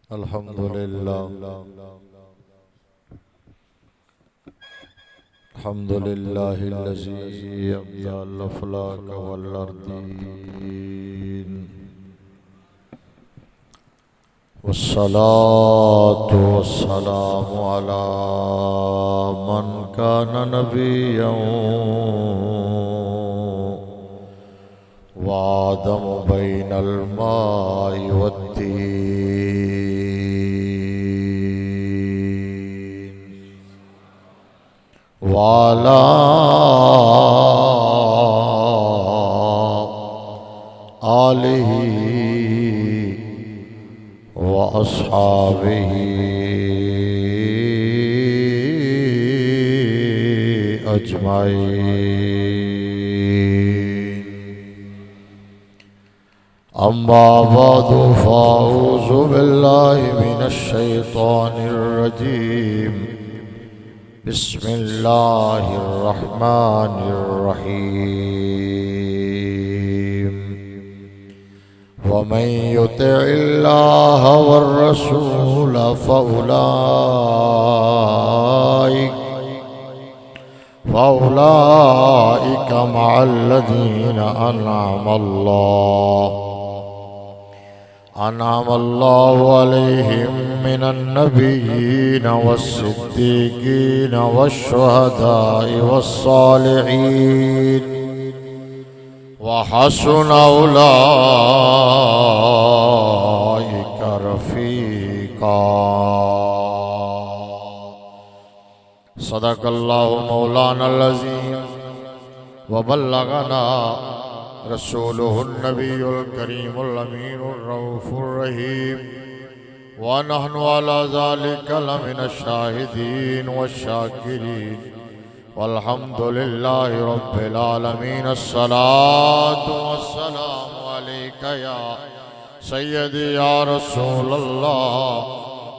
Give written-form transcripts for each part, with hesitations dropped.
अल्हम्दुलिल्लाहिल्लज़ी अब्दल अफ़लाक वल अर्दीन वस्सलातु वस्सलामु अला मन काना नबिय्यन व आदमु बैनल माइ वत्तीन वाला आलिही व अस्हाबिही अजमाईन। अम्मा बअदु फ़अऊज़ु बिल्लाहि मिनश शैतानिर रजीम। बिस्मिल्लाहिर्रहमानिर्रहीम। वमन युतिइल्लाह वर्रसूल फ़उलाइक मअल्लज़ीना अनअमल्लाहु अलैहिम मिनन नबिय्यीन वस्सिद्दीक़ीन वश्शुहदाኢ वस्सालिहीन व हसुन उलाइक रफ़ीक़ा। सदक़ल्लाहु मौलानल अज़ीम व बल्लगना रसूलुहुन नबियुल करीमुल अमीनुर रऊफ़ुर रहीम व नहनु अला ज़ालिका लमिनश शाहिदीन वश्शाकिरीन वल्हम्दुलिल्लाहि रब्बिल आलमीन। अस्सलातु वस्सलामु अलैका या सय्यदी या रसूलल्लाह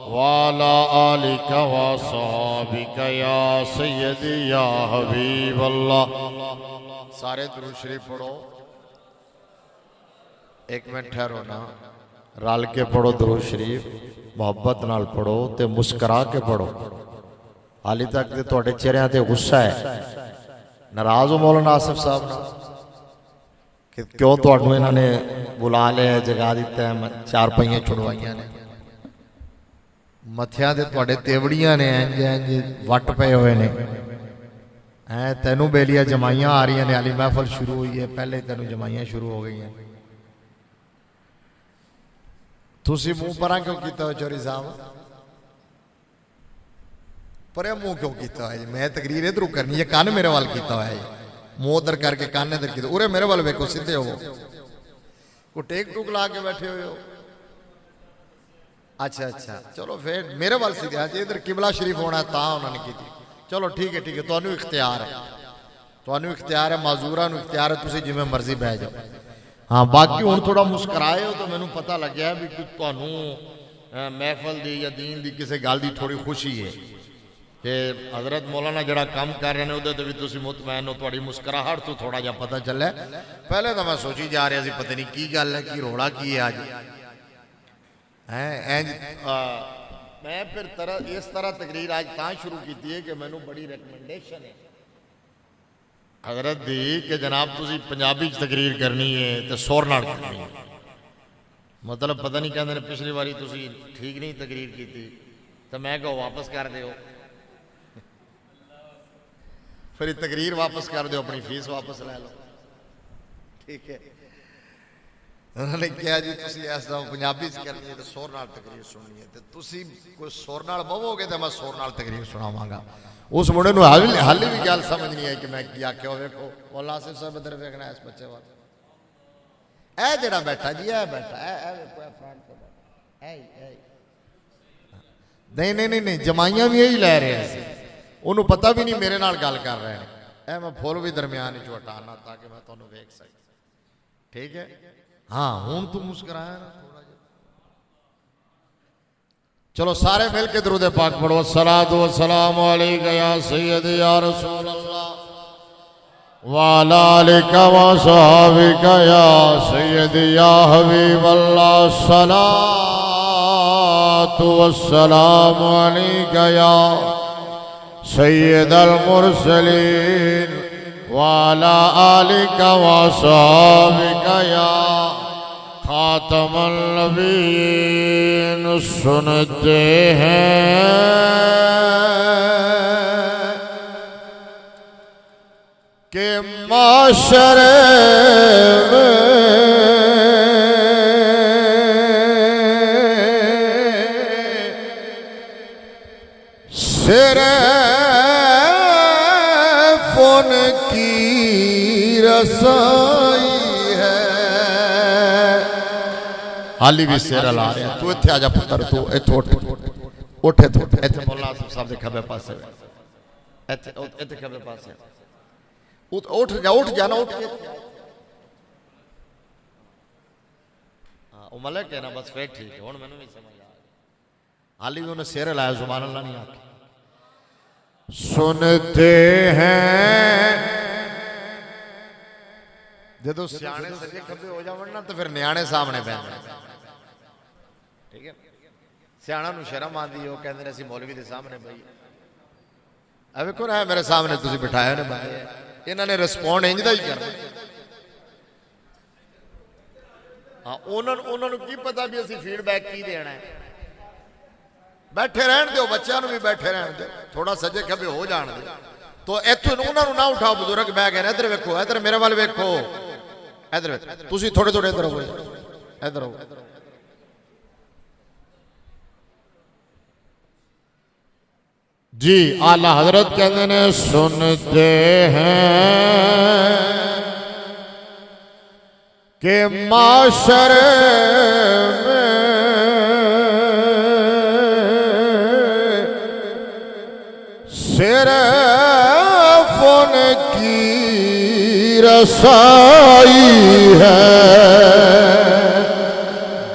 व अला आलिका व अस्हाबिका या सय्यदी या हबीबल्लाह। सारे दुरूद शरीफ पढ़ो। एक मिनट ठहरो ना, रल के पढ़ो दुरूद शरीफ, मोहब्बत नाल पढ़ो ते मुस्करा के पढ़ो। हाली तक ते तुहाडे चेहरिਆਂ ते गुस्सा है, नाराज हो मौलाना आसिफ साहब ना कि क्यों तुहानू इन्हां ने बुला लिया, जगा दिता है, चार पहियां छुड़वाइयां ने, मथियां ते तुहाडे तेवड़ियां ने इंज इंज वट पे हुए ने। तेनू बेलिया जमाइयां आ रही ने, हाली महफल शुरू हुई है, पहले तेनू जमाइयां शुरू हो गई हैं। तुसी मुंह परा क्यों किया हो चौधरी साहब? परे मुंह क्यों किया है? मैं तकरीर इधर करनी है, कान मेरे वाल किया है, मुंह उधर करके कान इधर किया। उरे मेरे वाल वेखो, सीधे हो को टेक टूक ला के बैठे हुए हो। अच्छा अच्छा चलो फिर मेरे वाल सीधे। हाँ जी, इधर किबला शरीफ होना ता उन्होंने की। चलो ठीक है तुहानू इख्तियार है, तुहानू इख्तियार है, माजूरा नू इख्तियार है, तुसी जिवें मर्जी बह जाओ। हाँ बाकी हुण थोड़ा मुस्कराए हो तो मैनू पता लग गया भी तुहानू महफल दी या दीन दी किसी गल दी थोड़ी खुशी है कि हजरत मौलाना जड़ा काम कर रहे हैं उहदे ते भी तुसीं मुतमैन हो। तुहाडी मुस्कराहट तो थोड़ा जा पता चला। पहले तो मैं सोची जा रहा सी पता नहीं की गल है, की रोड़ा की है अज है। मैं फिर इस तरह तकरीर आज तां शुरू की है कि मैनू बड़ी रिकमेंडेशन है हजरत दी कि जनाब तुसी पंजाबी तकरीर करनी है तो सुर नाल करनी है। मतलब पता नहीं कहते पिछली बारी तुसी ठीक नहीं तकरीर की थी तो मैं कहो वापस कर दो, फिर तकरीर वापस कर दो, अपनी फीस वापस ले लो। ठीक है, उन्होंने कहा जी तुसी ऐसा पंजाबी करनी है तो सुर नाल तकरीर सुननी है, तो तुसी कोई सुर नाल बवोगे तो मैं सुर नाल तकरीर सुनावांगा। उस मुंडे नूं हाली भी गल समझ नहीं आई कि मैं की आख्या। वेखो मौला आसिफ साहब इधर वेखना इस बच्चे वाल, ए जेड़ा बैठा जी, ए बैठा नहीं नहीं नहीं नहीं जमाइयां भी यही लै रहे हैं, उन्होंने पता भी नहीं मेरे नाल गल कर रहे हैं। ए मैं फुल भी दरम्यान चो हटाना ताकि मैं तुहानू वेख सक। ठीक है हाँ हुण तू मुस्कुराया ना थोड़ा जिहा। चलो सारे मिल के दरूद पाक पढ़ो। अस्सलातु वस्सलामु अलैका या सय्यदी या रसूल अल्लाह व अला आलिका व अस्हाबिका या सय्यदी या हबीब अल्लाह। सलात वस्सलामु अलैका या सय्यदल मुरसलीन व अला आलिका व अस्हाबिका या खातमुन नबीय्यीन। सुनते हैं कि माशरे सिरफ़ुन की रसाई है। हाली भी सिर ला रहे तू इत्थे आजा पुत्र तू इत्थे उठ उठ इत्थे मौलाना साहब दे खब्बे पासे इत्थे इत्थे खब्बे पासे उठ जा ना उठ के हाँ मलक है ना बस फिर ठीक है हुण मैनूं भी समझ आ गई। हाली भी उन्हें सिर लाया जुबान अल्लाह नहीं आके। सुनते हैं जो सियाने सजे खब्बे हो जावन ना तो फिर न्याणे सामने बैठे ठीक है। सियाणा नूं शर्म आंदी हो कहंदे ने असीं मौलवी दे सामने बई आ वेखो ना मेरे सामने तुसीं बिठाए ने बंदे इन्हां ने रिस्पोंड इंज दा ही करना। हाँ उन्होंने की पता भी असीं फीडबैक की देना है। बैठे रहन दो बच्चों भी बैठे रहन दो थोड़ा सजे खबे हो जान दो। तो इत्थों उन्होंने ना उठाओ बुजुर्ग बह गए इधर वेखो इधर मेरे वाल वेखो इधर तुसीं थोड़े थोड़े इधर हो इधर हो। जी आला हजरत कहते ने सुनते हैं कि माशर में सिरफ़ुन की रसाई है।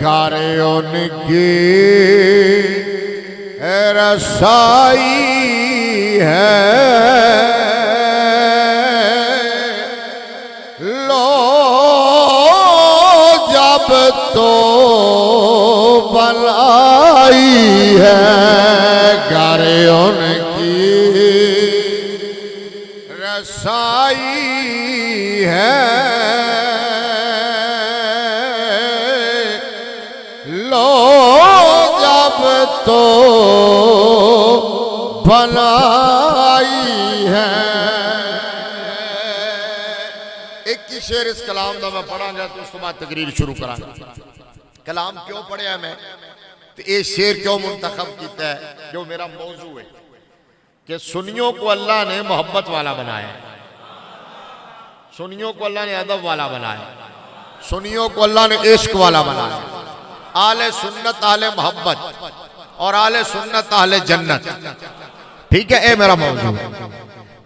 गारे उनकी रसाई है। लो जब तो भलाई है। गारे उनकी रसाई है। लो जब तो भलाई है। एक ही शेर इस कलाम का मैं पढ़ांगा तो उसके बाद तकरीर शुरू करांगा। कलाम क्यों पढ़िया मैं तो ये शेर क्यों मुंतखब किया है जो मेरा मौजू है कि सुन्नियों को अल्लाह ने मोहब्बत वाला बनाया। सुन्नियों को अल्लाह ने अदब वाला बनाया। सुन्नियों को अल्लाह ने इश्क वाला बनाया। आले सुन्नत आले मोहब्बत और आले सुन्नत आले जन्नत। ठीक है ये मेरा मौजू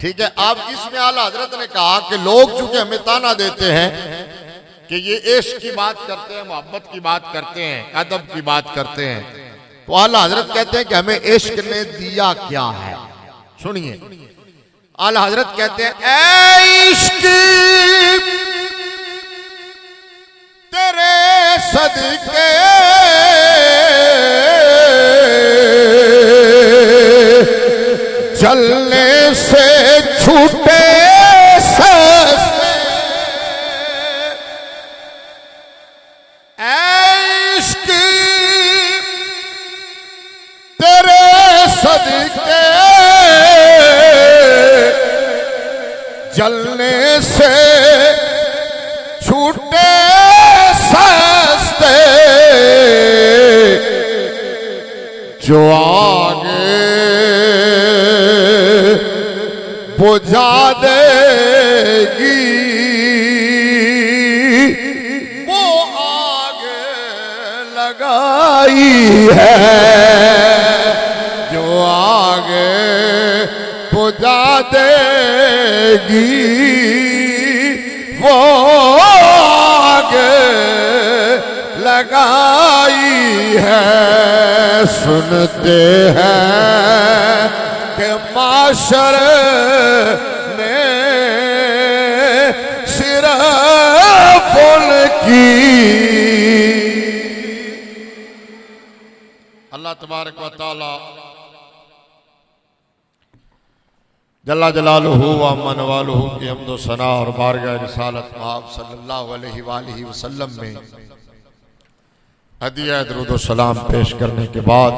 ठीक है। अब इसमें आला हजरत ने कहा कि लोग चूंकि हमें ताना देते हैं कि ये इश्क की बात करते हैं मोहब्बत की बात करते हैं अदब की बात करते हैं तो आला हजरत कहते हैं कि हमें इश्क ने दिया क्या है। सुनिए आला हजरत कहते हैं ऐ इश्क तेरे सदके चलने से छूटे सस्ते। ऐ इश्क तेरे सदके चलने से छूटे सस्ते। जो आगे बुझा देगी वो आगे लगाई है। जो आगे बुझा देगी वो आगे लगाई है। सुनते हैं कि माशर ने सिरफ़ुन की अल्लाह तबारक व तआला जल्ला जलालुहु व अम्मन वालुहु की हम्द व सना और बारगाह रिसालत आप सल्लल्लाहु अलैहि वसल्लम में हदिया दुरूद व सलाम पेश करने के बाद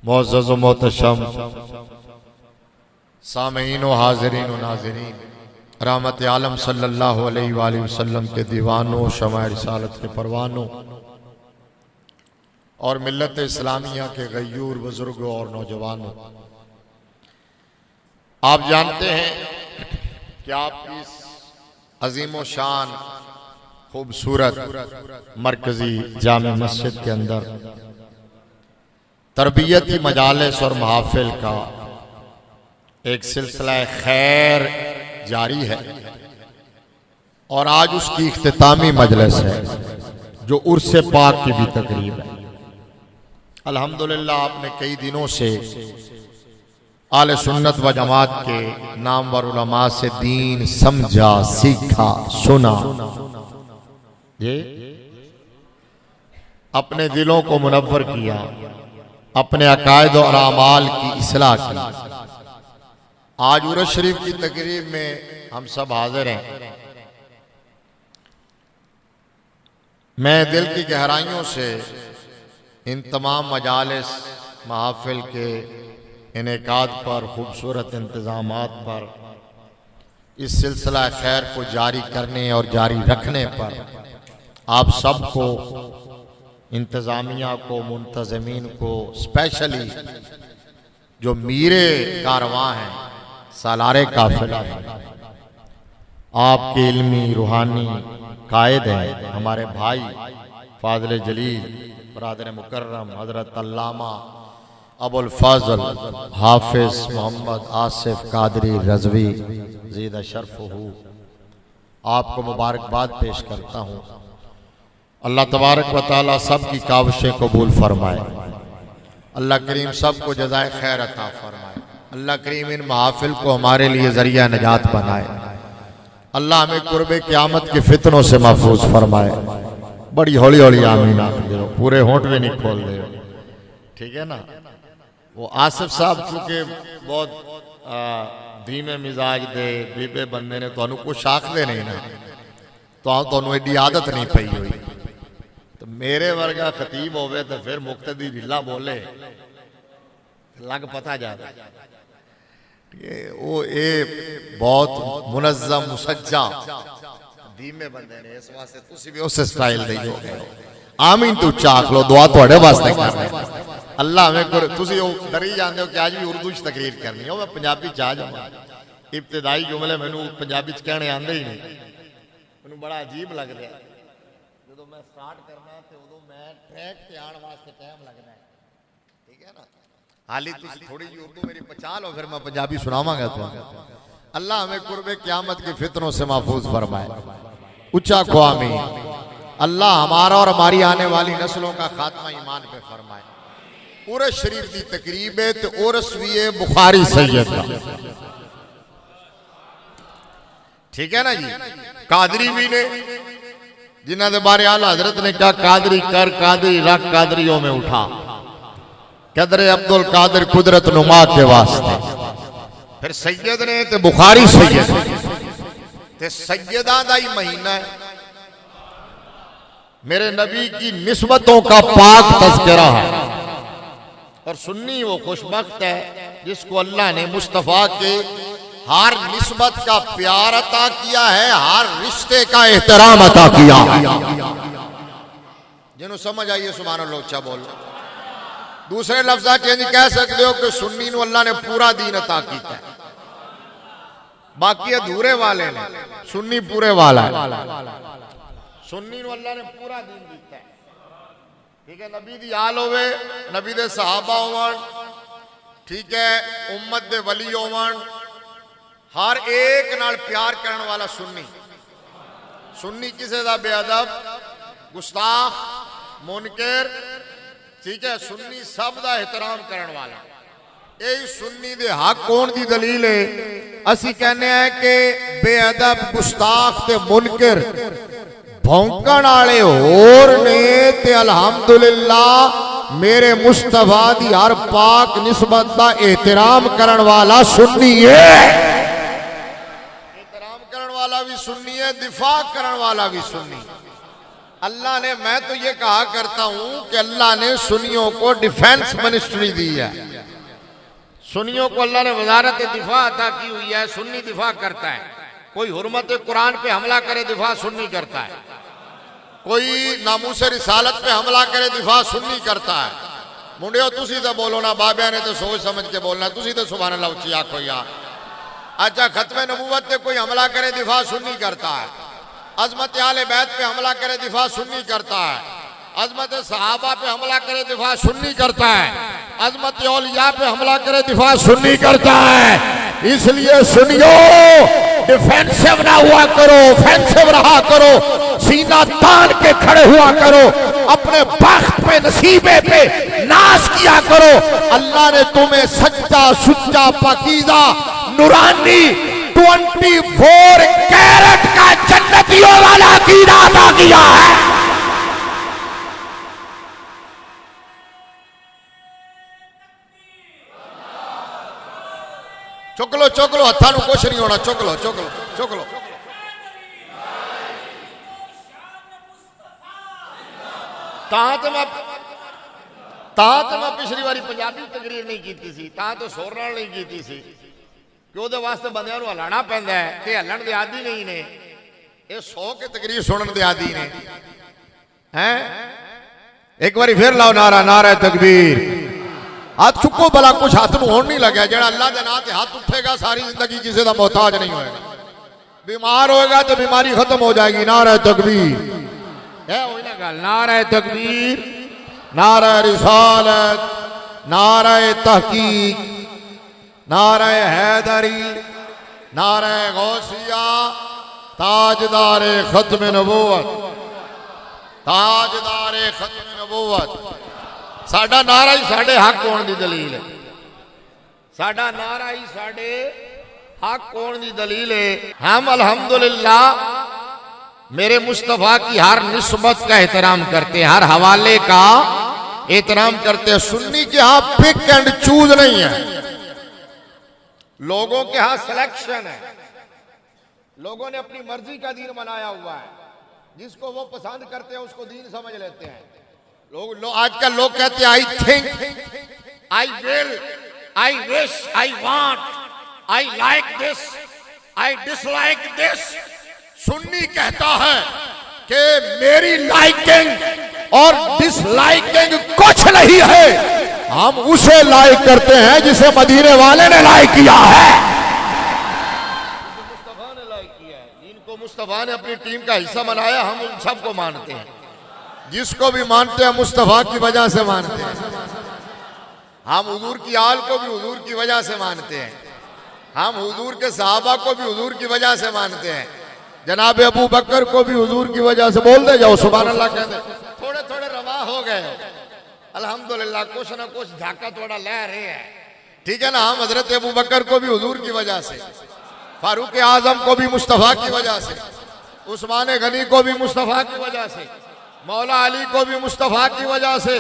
मुअज़्ज़ज़ व मोहतशम सामीन व हाज़िरीन व नाज़िरीन रहमत आलम सल्लल्लाहु अलैहि वसल्लम के दीवानों शमाए रिसालत के परवानों और मिल्लत इस्लामिया के गयूर बुजुर्गों और नौजवानों, आप जानते हैं कि आपकी इस अजीम शान खूबसूरत मरकजी जामे मस्जिद के अंदर तरबियती मजालिस और महाफिल का एक सिलसिला खैर जारी है और आज उसकी इख्तितामी मजलिस है जो उर्स पाक की भी तकरीब है। अल्हम्दुलिल्लाह आपने कई दिनों से आले सुन्नत व जमात के नामवर उलमा से दीन समझा, सीखा, सुना, ये अपने दिलों को मुनव्वर किया, अपने अकायद और अमाल की इस्लाह की। आज उर्स शरीफ की तकरीब में हम सब हाजिर हैं। मैं दिल की गहराइयों से इन तमाम मजालिस महाफिल के इनेकाद पर, खूबसूरत इंतज़ामात पर, इस सिलसिला खैर को जारी करने और जारी रखने पर आप सबको, इंतज़ामिया को, मुंतज़मीन को, स्पेशली जो मीरे कारवां हैं, सालारे काफिला है, आपके इल्मी रूहानी कायद हैं, हमारे भाई फाज़िल जलील बरादर मुकर्रम हजरत अल्लामा अबुल फाज़ल हाफिज मोहम्मद आसिफ कादरी रज़वी ज़ीद शरफ़हू, आपको मुबारकबाद पेश करता हूँ। अल्लाह तबारक व तआला सब की काविशें कबूल फरमाए। अल्लाह करीम सबको जज़ाए खैर अता फरमाए। अल्लाह करीम इन महाफिल को हमारे लिए ज़रिया नजात बनाए। अल्लाह हमें कुर्बे क़यामत के फितनों से महफूज फरमाए। बड़ी हौली हौली आमीन आख दो, पूरे होंठ में नहीं खोल दे, ठीक है ना। वो आसिफ साहब चूंकि बहुत धीमे मिजाज दे बीबे बंदे ने तो कुछ आखते नहीं ना, तो एडी आदत नहीं पई हुई। तो मेरे वर्गा खतीब होवे तो फिर मुक्तदी ढिला बोले लग पता जाता वो ए बहुत मुनज़्ज़म मुसज्जा धीमे बंदे ने, इस वास्ते तुसी भी उस स्टाइल दे हो गए। आमीन तो चाक लो, दुआ थोड़े वास्ते कर रहे हैं। अल्लाह हमें को तुसी डरी जाते हो कि आज भी उर्दू च तकरीर करनी हो, मैं पंजाबी च आ जाऊंगा। इब्तिदाई जुमले मैनू पंजाबी च कहने आंदे ही नहीं, मैनू बड़ा अजीब लगता है। जो मैं स्टार्ट करना है तो उदों मैं ट्रैक ते आने वास्ते टाइम लगना है, ठीक है ना। हाली तुसी थोड़ी जी उर्दू मेरी पहचान लो, फिर मैं पंजाबी सुनावांगा तो। अल्लाह हमें कुर्बे क़यामत के फितनों से महफूज फरमाए। उच्चा खो आमीन। अल्लाह हमारा और हमारी आने वाली नस्लों का खात्मा ईमान पे फरमाए। उर्स शरीफ की तकरीब है तो उर्स भी है बुखारी सैयद का, ठीक है ना जी। कादरी भी ने जिन्हों के बारे आला हजरत ने कहा कादरी कर कादरी रख कादरियों में उठा, कदरे अब्दुल कादिर कुदरत नुमा के वास्ते। फिर सैयद ने तो बुखारी सैयद ते सैयदा दा ही महीना है। मेरे नबी की निस्बतों का पाक तज़किरा है और सुन्नी वो खुशबख्त है जिसको अल्लाह ने मुस्तफ़ा के हर निस्बत का प्यार अता किया है, हर रिश्ते का एहतराम अता किया है। जिन्हों समझ आइए सुभान अल्लाह अच्छा बोल। दूसरे लफ्ज़ा चेंज कह सकते हो कि सुन्नी नूं अल्लाह ने पूरा दीन अता किया है, बाकी अधूरे वाले ने, सुन्नी पूरे वाला है। सुन्नी नूं अल्लाह ने पूरा दीन दिता है, ठीक है। नबी दी आल होवे, नबी दे सहाबा होवन, ठीक है, उम्मत दे वली होवन, हर एक नाल प्यार करने वाला सुन्नी। सुन्नी किसे दा बेअदब, गुस्ताख, मुनकर, ठीक है, सुन्नी सब दा एहतराम करने वाला। यही सुन्नी दे हक होने दी दलील है। असी कहने हैं कि बेअदब, गुस्ताख ते मुनकर भौंकण वाले होर ने ते अल्हम्दुलिल्लाह मेरे मुस्तफा दी हर पाक निस्बत दा एहतराम करन वाला सुन्नी है। एहतराम करन वाला भी सुन्नी है, दिफा करन वाला भी सुन्नी। अल्लाह ने, मैं तो ये कहा करता हूं कि अल्लाह ने सुन्नियों को डिफेंस मिनिस्ट्री दी है। सुन्नियों को अल्लाह ने वजारत दिफा अता की हुई है। सुन्नी दिफा करता है। कोई हुर्मत कुरान पे हमला करे, दिफा सुन्नी करता है। कोई नामूस रिसालत पे हमला करे, दिफा सुन्नी करता है। मुंडियो तुसी तो बोलो ना, बाबिया ने तो सोच समझ के बोलना, तुसी तो सुभान अल्लाह उच्ची आखो यार। अच्छा, खत्मे नबूवत पे कोई हमला करे, दिफा सुन्नी करता है। अजमत आले बैत पे हमला करे, दिफा सुन्नी करता है। अजमत सहाबा पे हमला करे, दिफा सुन्नी करता है। अजमत औलिया पे हमला करे, दिफा सुन्नी करता है। इसलिए सुनियो, डिफेंसिव ना हुआ करो, ऑफेंसिव रहा करो, सीना तान के खड़े हुआ करो, अपने बख्त पे नसीबे पे नाज किया करो। अल्लाह ने तुम्हें सच्चा सुच्चा पाकीज़ा नूरानी 24 कैरेट का जन्नतियों वाला अकीदा अता किया है। चुक लो हथा नूं कुछ नहीं होना। चुक लो। मैं पिछली बारी पंजाबी तकरीर नहीं की सी, तो सुर नाल नहीं की सी कि उहदे वास्ते बंदियां नूं हलाना पैंदा है ते हलन दे आदी नहीं ने। ये 100 के तकरीर सुनन दे आदी ने हैं। एक बारी फिर लाओ नारा, नारा तकबीर। हाथ चुको भला, कुछ हाथ में होने नहीं लगा। जरा अल्लाह के नाम से हाथ उठेगा सारी जिंदगी किसी का मोहताज नहीं होएगा। बीमार होएगा तो बीमारी खत्म हो जाएगी। नारा तकबीर है, वही ना गल। नारा तकबीर, नारा रिसालत, नारा तहकीक, नारा हैदरी, नारा गौसिया, ताजदारे खत्म नबूवत, ताजदारे खत्म नबूवत। साडा नारा ही साडे हक होने की दलील है। साडा नारा ही साडे हक होने की दलील है। हम अल्हम्दुलिल्लाह मेरे मुस्तफा की हर निस्बत का एहतराम करते हैं, हर हवाले का एहतराम करते हैं। सुन्नी के यहाँ पिक एंड चूज नहीं है, लोगों के यहाँ सिलेक्शन है। लोगों ने अपनी मर्जी का दीन बनाया हुआ है। जिसको वो पसंद करते हैं उसको दीन समझ लेते हैं। आजकल लोग कहते हैं I think, I will, I wish, I want, I like this, I dislike this. Sunni कहता है कि मेरी लाइकिंग और डिसलाइकिंग कुछ नहीं है, हम उसे लाइक करते हैं जिसे मदीने वाले ने लाइक किया है। मुस्तफा ने लाइक किया है, जिनको मुस्तफा ने अपनी टीम का हिस्सा बनाया, हम उन सबको मानते हैं। जिसको भी मानते हैं मुस्तफा की वजह से मानते हैं। हम हुजूर की आल को भी हुजूर की वजह से मानते हैं। हम हुजूर के सहाबा को भी हुजूर की वजह से मानते हैं। जनाब अबू बकर को भी हुजूर की वजह से। बोल दे जाओ सुभान अल्लाह कहते। थोड़े थोड़े रवा हो गए अल्हम्दुलिल्लाह, कुछ ना कुछ झाका थोड़ा ले रहे हैं, ठीक है ना। हम हजरत अबू बकर को भी हुजूर की वजह से, फारूक आजम को भी मुस्तफा की वजह से, उस्मान गनी को भी मुस्तफा की वजह से, मौला अली को भी मुस्तफा की वजह से,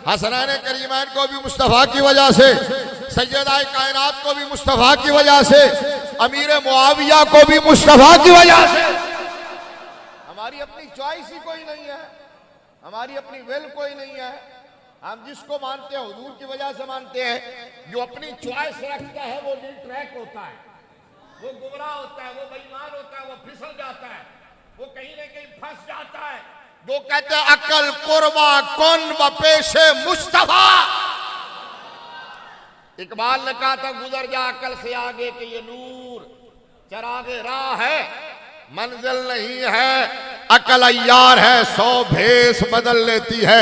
हसनैन करीमैन को भी मुस्तफा की वजह से, सैयदा कायनात को भी मुस्तफा की वजह से, अमीर मुआविया को भी मुस्तफा की वजह से। हमारी अपनी चॉइस ही कोई नहीं है, हमारी अपनी विल कोई नहीं है। हम जिसको मानते हैं हुजूर की वजह से मानते हैं। जो अपनी चॉइस रखता है वो नील ट्रैक होता है, वो गुमराह होता है, वो बेईमान होता है, वो फिसल जाता है, वो कहीं ना कहीं फंस जाता है। जो कहते हैं अकल कुर्बा कौन बपेशे मुस्तफा। इकबाल ने कहा था गुजर जा अकल से आगे कि ये नूर चरागे राह है, मंजिल नहीं है, अकल अय्यार है, 100 भेष बदल लेती है।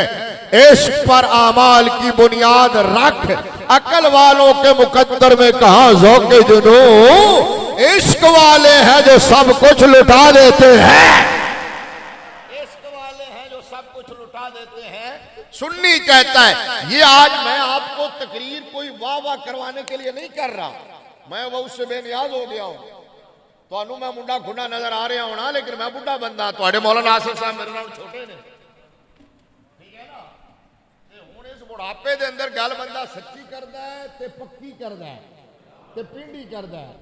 इश्क पर आमाल की बुनियाद रख, अकल वालों के मुकद्दर में कहा ज़ौक़े जुनू। इश्क वाले हैं जो सब कुछ लुटा देते हैं, इश्क वाले हैं जो सब कुछ लुटा देते हैं। सुन्नी कहता है ये। आज मैं आपको तकरीर कोई वाह वाह करवाने के लिए नहीं कर रहा, मैं वो उससे बेनियाज हो गया हूं। ਤੁਹਾਨੂੰ मैं मुंडा खुंडा नजर आ रहा होना, लेकिन मैं बुढ़ा बंदा। ਤੁਹਾਡੇ मौलाना आसिफ साहब मेरे नाल छोटे ने, ठीक है ना। ते हुण इस बुढ़ापे दे अंदर गल बंदा सच्ची करदा है ते पक्की करदा है ते पिंडी करदा है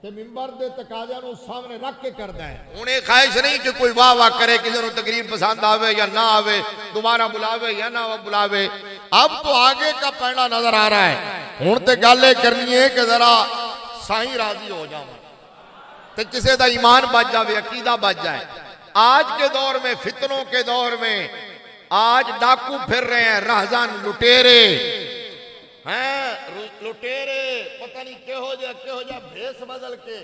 ते मिंबर दे तकाज़ा नूं सामने रख के करदा है। हुण ये ख्वाहिश नहीं कि कोई वाह वाह करे, किसी नूं तकरीर पसंद आवे या ना आवे, दोबारा बुलावे या ना बुलावे। अब तो आगे का पैंडा नजर आ रहा है। हुण ते गल ये करनी है कि जरा साईं राजी हो जावे तो किसी का ईमान बच जाए, अकीदा बच जाए। आज के दौर में, फितनों के दौर में, आज डाकू फिर रहे हैं, राहजान लुटेरे हैं, लुटेरे पता नहीं केहो जा भेस बदल के,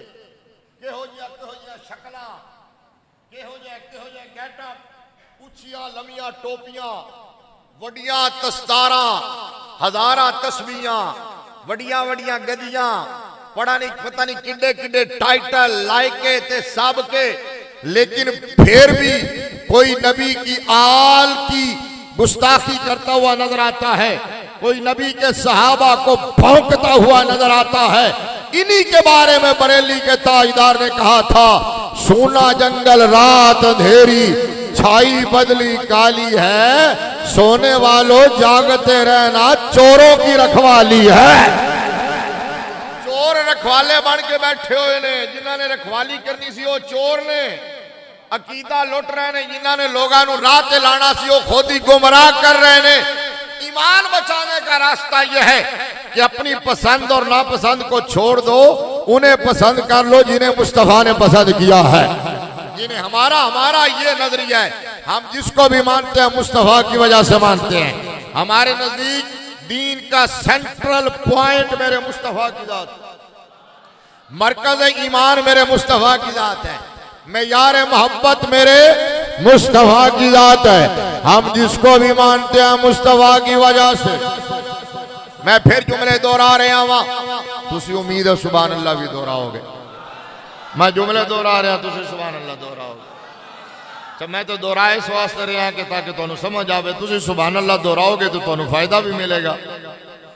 केहो जा शक्ला, केहो जा गेटअप, ऊंचिया लमिया टोपियां, वडिया तस्तारा, हजारा तस्बीहां, वडिया वडिया गदियां, पता नहीं किड्डे किड्डे टाइटल लायके ते सब के, लेकिन फिर भी कोई नबी की आल की गुस्ताखी करता हुआ नजर आता है, कोई नबी के सहाबा को भौंकता हुआ नजर आता है। इन्हीं के बारे में बरेली के ताजदार ने कहा था, सोना जंगल रात अंधेरी, छाई बदली काली है, सोने वालों जागते रहना, चोरों की रखवाली है। चोर रखवाले बन के बैठे हुए ने, जिन्होंने रखवाली करनी सी वो चोर ने, अकीदा लुट रहे ने, जिन्होंने लोगों को राह ते लाना सी वो खुद ही गुमराह कर रहे ने। ईमान बचाने का रास्ता यह है कि अपनी पसंद और नापसंद को छोड़ दो, उन्हें पसंद कर लो जिन्हें मुस्तफा ने पसंद किया है, जिन्हें हमारा ये नजरिया है। हम जिसको भी मानते हैं मुस्तफा की वजह से मानते हैं। हमारे नजदीक दीन का सेंट्रल पॉइंट मेरे मुस्तफा की जात, मरकज ईमान मेरे मुस्तफा की जात है, मेयार मोहब्बत मेरे मुस्तफा की जात है। हम जिसको भी मानते हैं मुस्तफा की वजह से। मैं फिर जुमले दोहरा रहा हूं, तुसी उम्मीद है सुभान अल्लाह भी दोहराओगे। मैं जुमले दोहरा रहा, तुसी सुभान अल्लाह दोहराओगे। तो मैं तो दोहराए इस वास्ते रहा कि ताकि तुहानू समझ आवे। तुसी सुभान अल्लाह दोहराओगे तो तुहानू फायदा भी मिलेगा,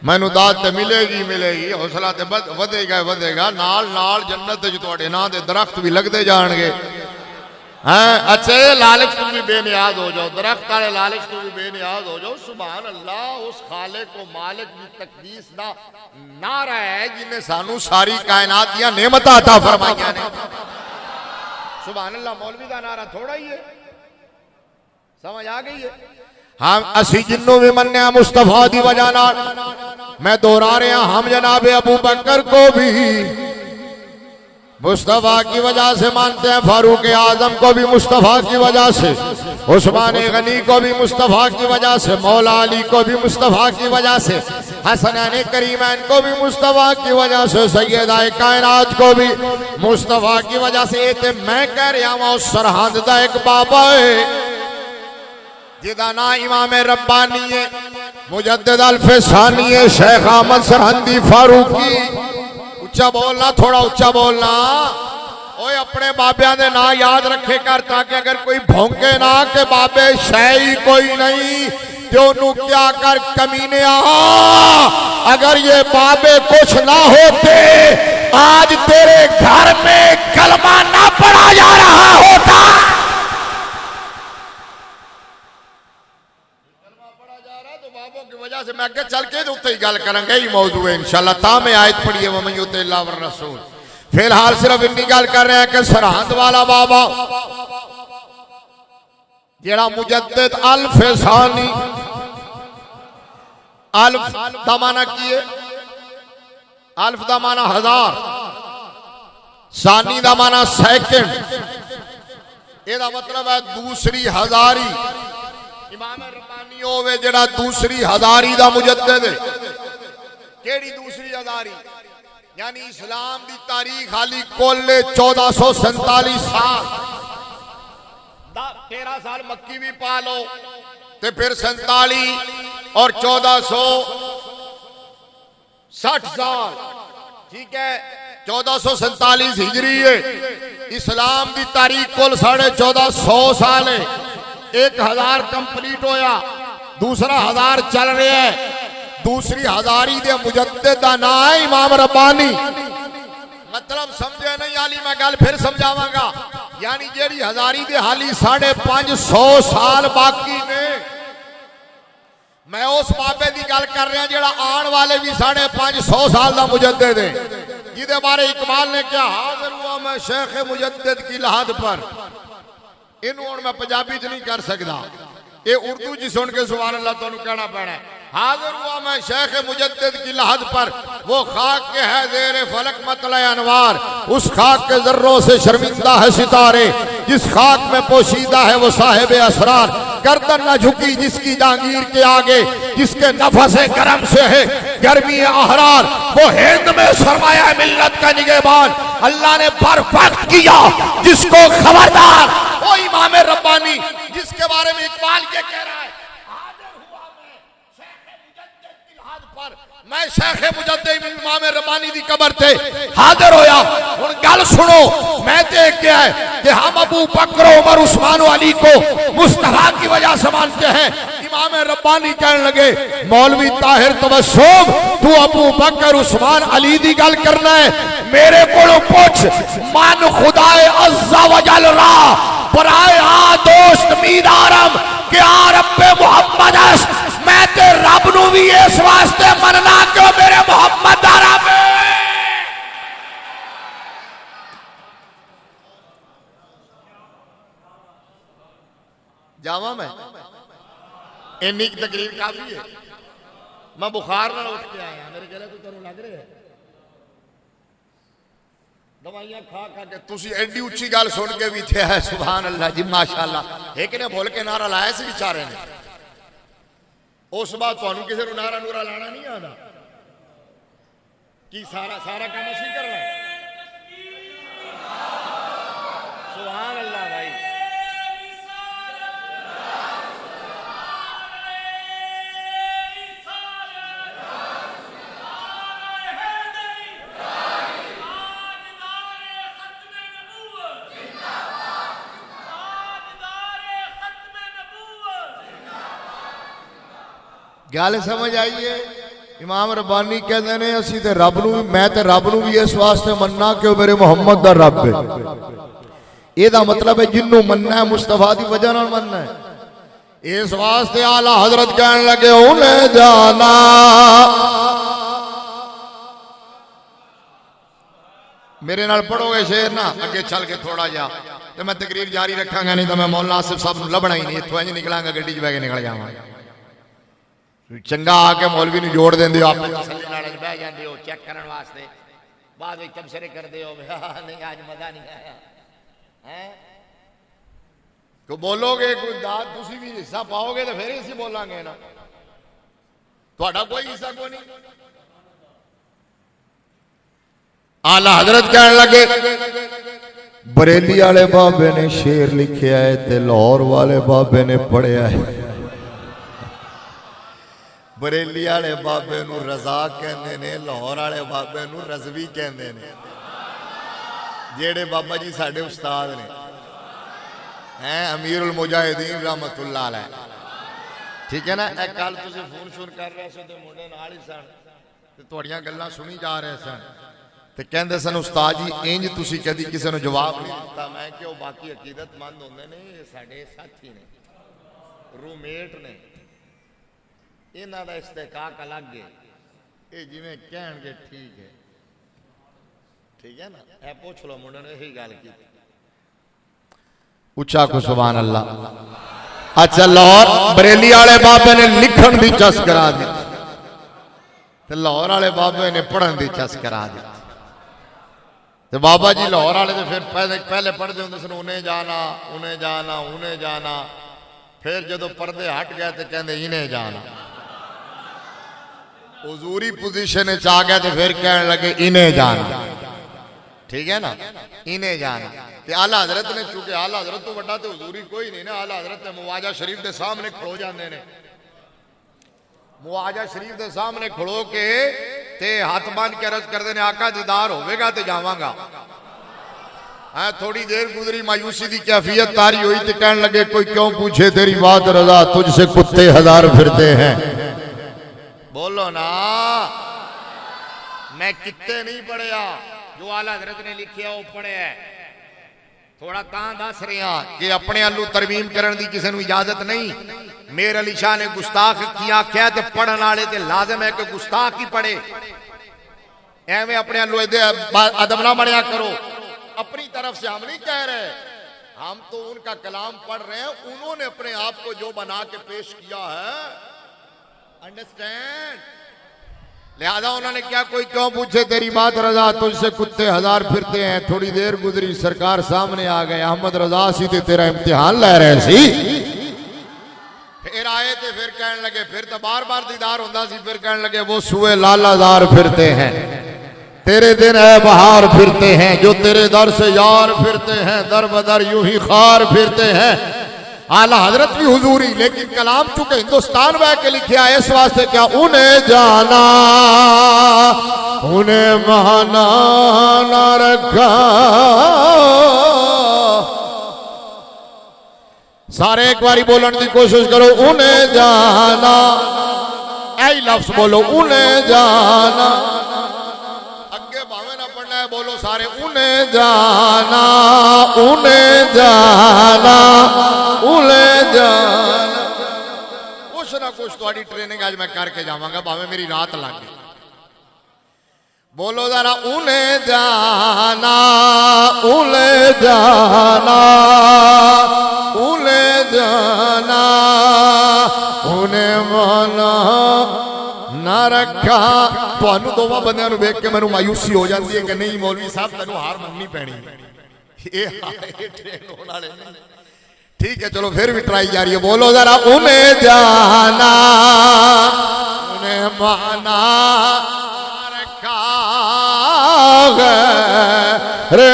मैनू दात ते मिलेगी, हौसला ते वधेगा, नाल नाल जन्नत च तुहाडे नां दे दरख्त भी लगते जाणगे। हैं अच्छे लालच तुम भी बेनियाज हो जाओ, दरख्त वाले लालच तुम भी बेनियाज हो जाओ। सुभान अल्लाह, उस खालिक को मालिक की तकदीस ना नारा है जिन्हें सानू सारी कायनात दियां नेमतां अता फरमाईयां ने। सुभान अल्लाह मौलवी का नारा थोड़ा ही है, समझ आ गई है। हम असी जिन्नू भी मन्ने मुस्तफा दी वजह नाल, मैं दोहरा रहा, हम जनाब अबू बकर को भी मुस्तफा की वजह से मानते हैं, फारूक आजम को भी मुस्तफा की वजह से, उस्मान गनी को भी मुस्तफा की वजह से, मौला अली को भी मुस्तफा की वजह से, हसनैन करीमैन को भी मुस्तफा की वजह से, सैयदाए कायनात को भी मुस्तफा की वजह से। ये मैं कह रहा हूं, सरहद दा एक बाबा है जिदा ना इमाम रब्बानी है, मुजद्दिद अल-फसानी है, शेख अहमद सरहंदी फारूकी। उच्चा बोलना, थोड़ा उच्चा बोलना। ओए अपने बाबिया दे ना याद रखे कर, ताकि अगर कोई भौंके ना के बाबे शै कोई नहीं तो उन्होंने क्या कर कमीने आ। अगर ये बाबे कुछ ना होते, आज तेरे घर में कलमा ना पढ़ा जा रहा होता। वजह से मैं आगे चल के उत्ते ही गल करेंगे, ही मौजू है इंशाल्लाह। ता मैं आयत पढ़ी है वमन युतिल्लाह वर रसूल। फिलहाल सिर्फ इतनी गल कर रहे हैं कि सरहद वाला बाबा जेड़ा मुजद्दिद अल-फसानी, अल्फ दा माना की है, अल्फ दा माना हजार, सानी दा माना सेकंड, एदा मतलब है दूसरी हजारी। इमाम रब्बानी होवे जेड़ा दूसरी हजारी दा मुजद्दिद है। केड़ी दूसरी हजारी? यानी इस्लाम दी तारीख हाली कुल 1447 साल, 13 साल मक्की भी पा लो ते फिर 47 और 1460 साल, ठीक है। 1447 हिजरी है। इस्लाम की तारीख कुल 1450 साल है। 1000 कंप्लीट होया, दूसरा 1000 चल रहा है। दूसरी हजारी दे मुजद्दिद दा नाम है इमाम रब्बानी। मतलब समझे नहीं आली, मैं गल फिर समझावांगा। यानी जेड़ी हजारी दे हाली 550 साल बाकी ने, मैं उस बाबे की गल कर रहा जेड़ा आने वाले भी 550 साल का मुजद्दिद है, जिदे बारे इकबाल ने क्या हाजिर हुआ मैं शेख मुजद्दिद की लहद पर। इनू हुण मैं पंजाबी च नहीं कर सकता, ये उर्दू जी सुन के सुभान अल्लाह तुहानू कहना पैना है। हाजिर हुआ मैं शेख मुजद्दिद की लहद पर, वो खाक के है ज़ेरे फलक मतला अनवार, उस खाक के जर्रों से शर्मिंदा है सितारे, जिस खाक में पोशीदा है वो साहिब असरार। गर्दन न झुकी जिसकी जहांगीर के आगे, जिसके नफसे गरम से है गर्मी अहरार, वो हिंद में सरमाया मिल्लत का निगहबान, अल्लाह ने बर्फक्त किया जिसको खबरदार। वो इमाम रब्बानी जिसके बारे में इकबाल ये कह रहा है, मैं शेख मुजद्दिद इमाम रब्बानी दी कबर थे हाजिर होया। हुण गल सुनो, मैं ते क्या है कि हम अबू बकर उमर उस्मान अली को मुस्तफा की वजह से मानते हैं। इमाम रब्बानी कहने लगे मौलवी ताहिर तबस्सुम, तू अबू बकर उस्मान अली दी गल करना है, मेरे को पूछ मन खुदाए अज़्ज़ा वजल रा पराए आ दोस्त मीदारम क्या रब्बे मोहम्मद अस, मैं ते रब नू भी इस वास्ते मनना क्यों मेरे मोहम्मद दा रब है। जावा मैं इन्नी तकरीर काफी है। मैं बुखार ना उठ के आया, मेरे गले तो तरह लग रहे है, दवाइयां खा खा के तुसी एडी उच्ची गल सुन के भी थे है सुभान अल्लाह जी माशाअल्लाह। एक ने भूल के नारा लाया सी बेचारे ने, उस बात तुहानू किसी को नारा नूरा लाना नहीं आता कि सारा सारा काम असी करना है। सुभान अल्लाह भाई, गल समझ आई है। इमाम रब्बानी कहते हैं असी ते रब नू, मैं ते रब नू भी इस वास्ते मनना कि मेरे मोहम्मद दा रब है। एदा मतलब है जिन्नू मनना है मुस्तफा दी वजह नाल मनना है। इस वास्ते आला हजरत कहने लगे उन्हें जाना, मेरे नाल पढ़ोगे शेर ना अगे चल के थोड़ा जा, तो मैं तकरीर जारी रखांगा, नहीं तो मैं मौलाना आसिफ साहब लभना ही नहीं, इत्थों इंज निकलांगा गड्डी च बह के निकल जावांगा। चंगा आके मौलवी नूं जोड़ देंदे हो, आपे तसल्ली नाल बह जांदे हो चेक करन वास्ते, बाद विच तबसरे करदे हो नहीं आज मजा नहीं आया है। तो बोलोगे कोई दाद तुसी भी हिस्सा पाओगे तो फिर इसी बोलांगे ना, तुहाडा कोई हिस्सा कोई नहीं। आला हजरत कहने लगे बरेली वाले बाबे ने शेर लिखिया है ते लाहौर वाले बाबे ने पढ़िया है। बरेली वाले बाबे नू रजा कहते ने, लाहौर वाले बाबे नू रजवी कहते ने, जेड़े बाबा जी साडे उस्ताद ने हैं अमीरुल मुजाहिदीन रहमतुल्लाह अलैह। ठीक है ना। एक कल तुसीं फोन शोन कर रहे सो ते मुंडे नाल ही सन ते तुहाड़ियां गल्लां सुनी जा रहे सन ते कहंदे सन उस्ताद जी इंज तुसीं कदी किसी नूं जवाब नहीं दित्ता। मैं कि वो बाकी अकीदतमंद होंदे ने, साडे साथी ने, रूममेट ने, इन्हां दा इस्तेकाक अलग है, ये जिवें कहणगे ठीक है, ठीक है ना। ए पूछ लो मुंडे ने यही गल की। उच्चा को सुभान अल्लाह। अच्छा लाहौर बरेली वाले बाबे ने लिखण दी चस करा दी ते लाहौर वाले बाबे ने पढ़न दी चस करा दी। तो बाबा जी लाहौर वाले तो फिर पहले पढ़ते होंगे सन उन्हें जाना उन्हें जाना उन्हें जाना, फिर जो पर्दे हट गए तो कहते इन्हें जाना, हुजूरी पोजीशन आ गया तो फिर कहने लगे इन्हें जाना। ठीक है ना, इन्हें जाना। ते आला हजरत ने, चूंकि आला हजरत तो बड़ा तो हुजूरी कोई नहीं ना, आला हजरत ने मुआजा शरीफ के सामने खड़ो जाते हैं, मुआजा शरीफ के सामने खड़ो के ते हाथ बांध के अर्ज करते हैं आका दीदार होगा तो जावांगा। थोड़ी देर गुजरी, मायूसी की कैफियत तारी हुई तो कहने लगे कोई क्यों पूछे तेरी बात रजा, तुझसे कुत्ते हजार फिरते हैं। बोलो ना, मैं कित्ते नहीं पढ़िया, जो आला हजरत ने लिखिया वो पढ़िया थोड़ा तां दस रहा कि अपने आलू तरमीम करने की किसी को इजाजत नहीं। मेर अली शाह ने गुस्ताख की आख्या तो पढ़ने वाले ते लाजम है कि गुस्ताख ही पढ़े। एवं अपने आलू अदब ना बढ़िया करो। अपनी तरफ से हम नहीं कह रहे, हम तो उनका कलाम पढ़ रहे हैं। उन्होंने अपने आप को जो बना के पेश किया है, अंडरस्टैंड। लिहाजा उन्होंने क्या, कोई क्यों पूछे तेरी बात रजा, तुझसे कुत्ते हजार फिरते हैं। थोड़ी देर गुजरी, सरकार सामने आ गए। अहमद रजा सी ते तेरा इम्तिहान ले रहे सी। फिर आए थे, फिर कहने लगे, फिर तो बार बार दीदार होता सी। फिर कहने लगे वो सुए लालादार फिरते हैं, तेरे दिन है बहार फिरते हैं। जो तेरे दर से यार फिरते हैं, दर बदर यूं ही खार फिरते हैं। आला हजरत भी हुजूरी, लेकिन कलाम चूंकि हिंदुस्तान बह के लिखे आए, इस वास्ते क्या उन्हें जाना उन्हें माना ना रखा। सारे एक बारी बोलने की कोशिश करो, उन्हें जाना। ऐ लफ्ज बोलो, उन्हें जाना। अगे भावे ना पढ़ना है, बोलो सारे, उन्हें जाना उन्हें जाना उन्हें जाना। कुछ ना कुछ थोड़ी ट्रेनिंग आज मैं करके जावांगा, भावे मेरी रात लग गई। बोलो जरा, उन्हें जाना उन्हें जाना उन्हें जाना उन्हें माना ना रखा। तुहानू दोवां बंदियां नू वेख के मैनू मायूसी हो जाती है कि नहीं मौलवी साहब तेनू हार मननी पैनी। ये ट्रेन होने वाले नहीं। ठीक है चलो फिर भी ट्राई जारी है। बोलो जरा, उन्हें जाना उन्हें माना रखा रे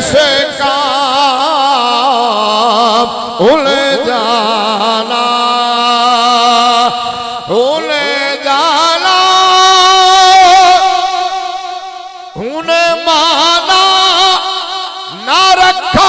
से काम। उन्हें जाना उन्हें जाना उन्हें माना ना रखा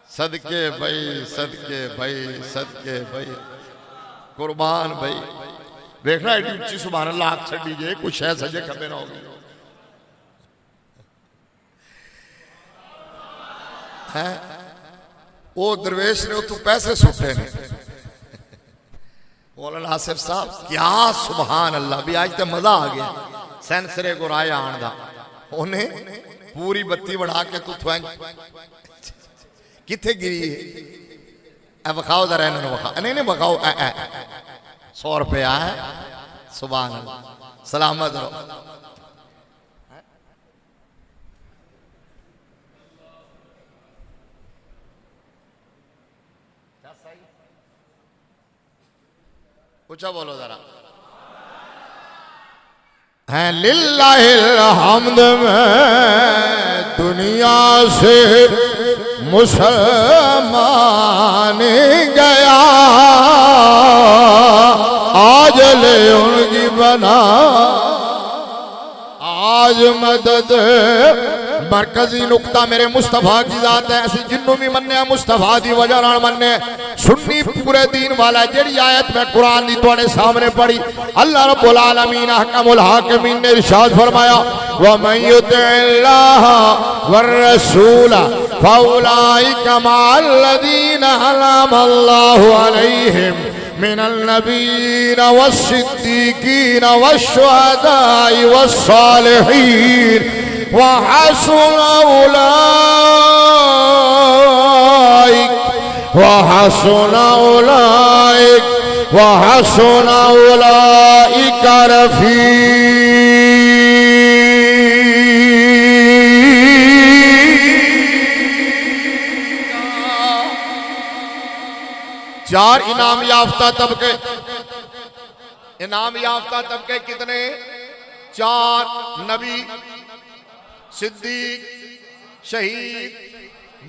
सदके भाई सदके भाई सदके भाई कुर्बान भाई। देखना एडी उच्ची सुभान अल्लाह आख छड़ी जे कुछ है सजे खबे ना होगी है। वो दरवेश ने तू पैसे सुटे ने। मौलाना आसिफ साहब क्या सुभान अल्लाह भी आज तो मजा आ गया। सेंसरे को राय आन दा उन्हें पूरी बत्ती बढ़ा के तू किथे गिरी है। बखाओ जरा इन्होंने बखा नहीं नहीं बखाओ 100 रुपया है। सुभान अल्लाह सलामत रहो। ऊंचा बोलो जरा। है लिल्लाहिल हम्द में दुनिया से मुसलमान गया। आज ले उनकी बना आज मदद मरकजी नुक्ता मेरे मुस्तफा की जात है। ऐसी जिन्नू भी मन्ने मुस्तफा की वजह नाल मन्ने। सुन्नी पूरे दीन वाला जेड़ी आयत में कुरान दी तुहाडे सामने पढ़ी। अल्लाह रब्बुल आलमीन अहकमुल हाकिमीन ने इरशाद फरमाया व मन युतिल्लाह वर रसूल फौलाइका मअल्लज़ीना अनअमल्लाहु अलैहिम मिनल नबीय्यीन वस्सिद्दीकीन वश्शुहदाई वस्सालिहीन व हसुन उलाइका रफीका। 4 इनाम याफ्ता तबके। इनाम याफ्ता तबके कितने? 4 नबी, सिद्दीक, शहीद,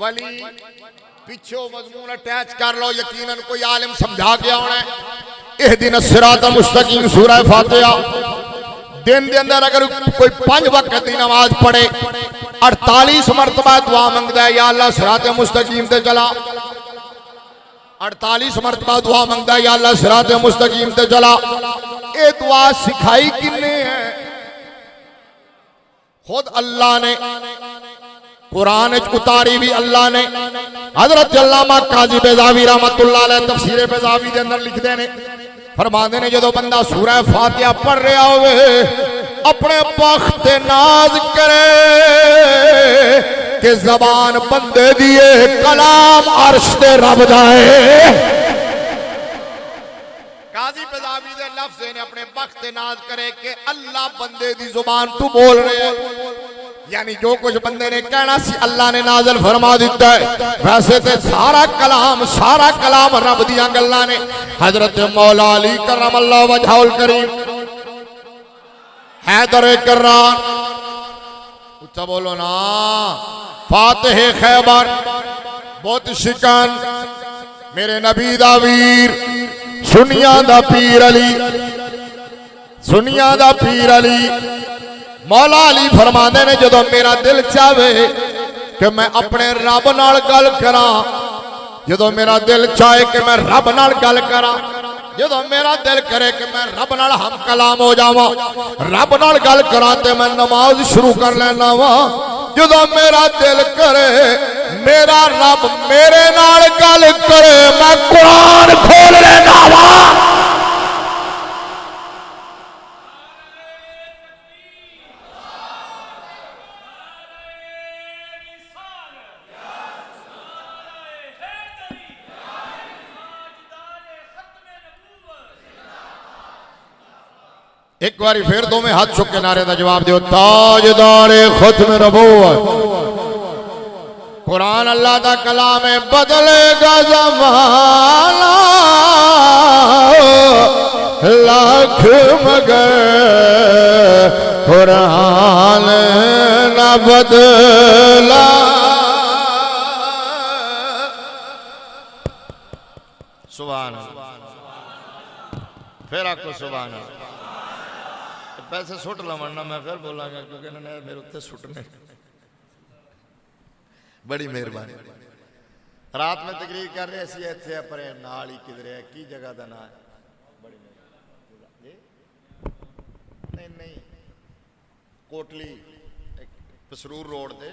वली। पिछो मजमून अटैच कर लो, यकीनन कोई आलिम समझा गया होना। इहदिन सिरातल मुस्तकीम सूरह फातिहा दिन के अंदर अगर कोई 5 वक्त की नमाज पढ़े 48 मरतबा दुआ मंगता है, या अल्लाह सिराते मुस्तकीम ते चला। 48 मरतबा दुआ मंगता है, या अल्लाह सिराते मुस्तकीम ते चला। ये दुआ सिखाई किन्ने है? खुद अल्लाह ने कुरान उतारी भी अल्लाह ने। हजरत अल्लामा काजी बेजावी रहमतुल्लाह अलैह तफसीर बेजावी के अंदर लिखते ने, फरमाते ने जो बंदा सूरह फातिहा पढ़ रहा होवे अपने बख्त नाज करे कि जबान बंदे दिए कलाम अर्श ते रब जाए। काजी बेजावी दे लफ्ज़ ने अपने बख्त नाज करे कि अल्लाह बंदे दी जुबान तू बोल रहे, यानी जो कुछ बंदे ने कहना सी अल्लाह ने नाज़िल फरमा दिता है। वैसे तो सारा कलाम रब दियां गल्लां ने। हजरत मौला अली करमल्लाहु वजहुल करीम हैदर कर्रार, उच्चा बोलो ना, फातिह खैबर, बहुत शिकन, मेरे नबी दा वीर, सुनिया दा पीर अली, सुनिया दा पीर अली। मौला अली फरमाते ने जो मेरा दिल चाहे कि मैं अपने रब नाल गल करा, जो मेरा दिल चाहे कि मैं रब नाल गल करा, जो मेरा दिल करे कि मैं रब नाल हम कलाम हो जावा, रब नाल गल करा ते मैं नमाज शुरू कर लेना वा। जो मेरा दिल करे मेरा रब मेरे नाल गल करे मैं कुरान खोल लेना वा। एक बारी फिर दो में हाथ चुक के नारे का जवाब दो, ताजदारे खत्म नबूवत। कुरान अल्लाह का कलाम है, बदलेगा ज़माना लाख मगर कुरान न बदला। सुभान अल्लाह, फिर आपको सुभान अल्लाह। पैसे सुट लवना मैं फिर बोलांगा क्योंकि इन्होंने मेरे उत्ते सुटने। बड़ी मेहरबानी। रात में तकरीर कर रहे सी इत्थे अपने नाल ही किधर है, की जगह का नाम है? बड़ी मेहरबानी। नहीं नहीं, कोटली पसरूर रोड से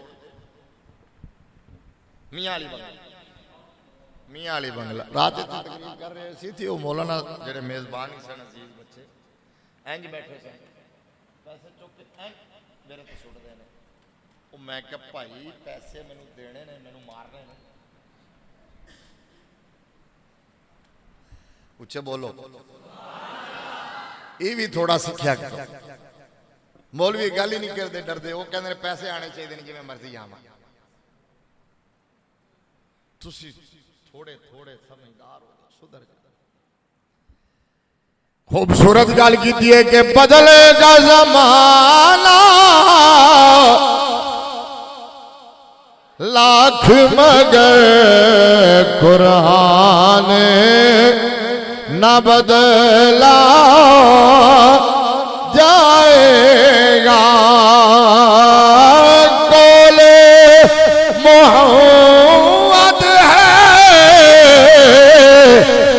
मियां अली बंगला, मियां अली बंगला। रात तकरीर कर रहे सी थी, वो मौलाना जेडे मेजबान ही सन अजीज बच्चे इंज बैठे सन, पैसे चुक के मेरे तो सुटते हैं। वो मैं क्या भाई पैसे मैनू देने ने, मैनू मारने ने। उच्चे बोलो, ये भी थोड़ा सीखा करो। मौलवी गल ही नहीं करते, डरते। वो कहते पैसे आने चाहिए नहीं, जिवें मर्जी आवा। तुसी थोड़े थोड़े समझदार हो, सुधर जाओ। खूबसूरत गल की है कि बदलेगा ज़माना लाख मगर कुरान न बदला जाएगा। कोले मोहम्मद है,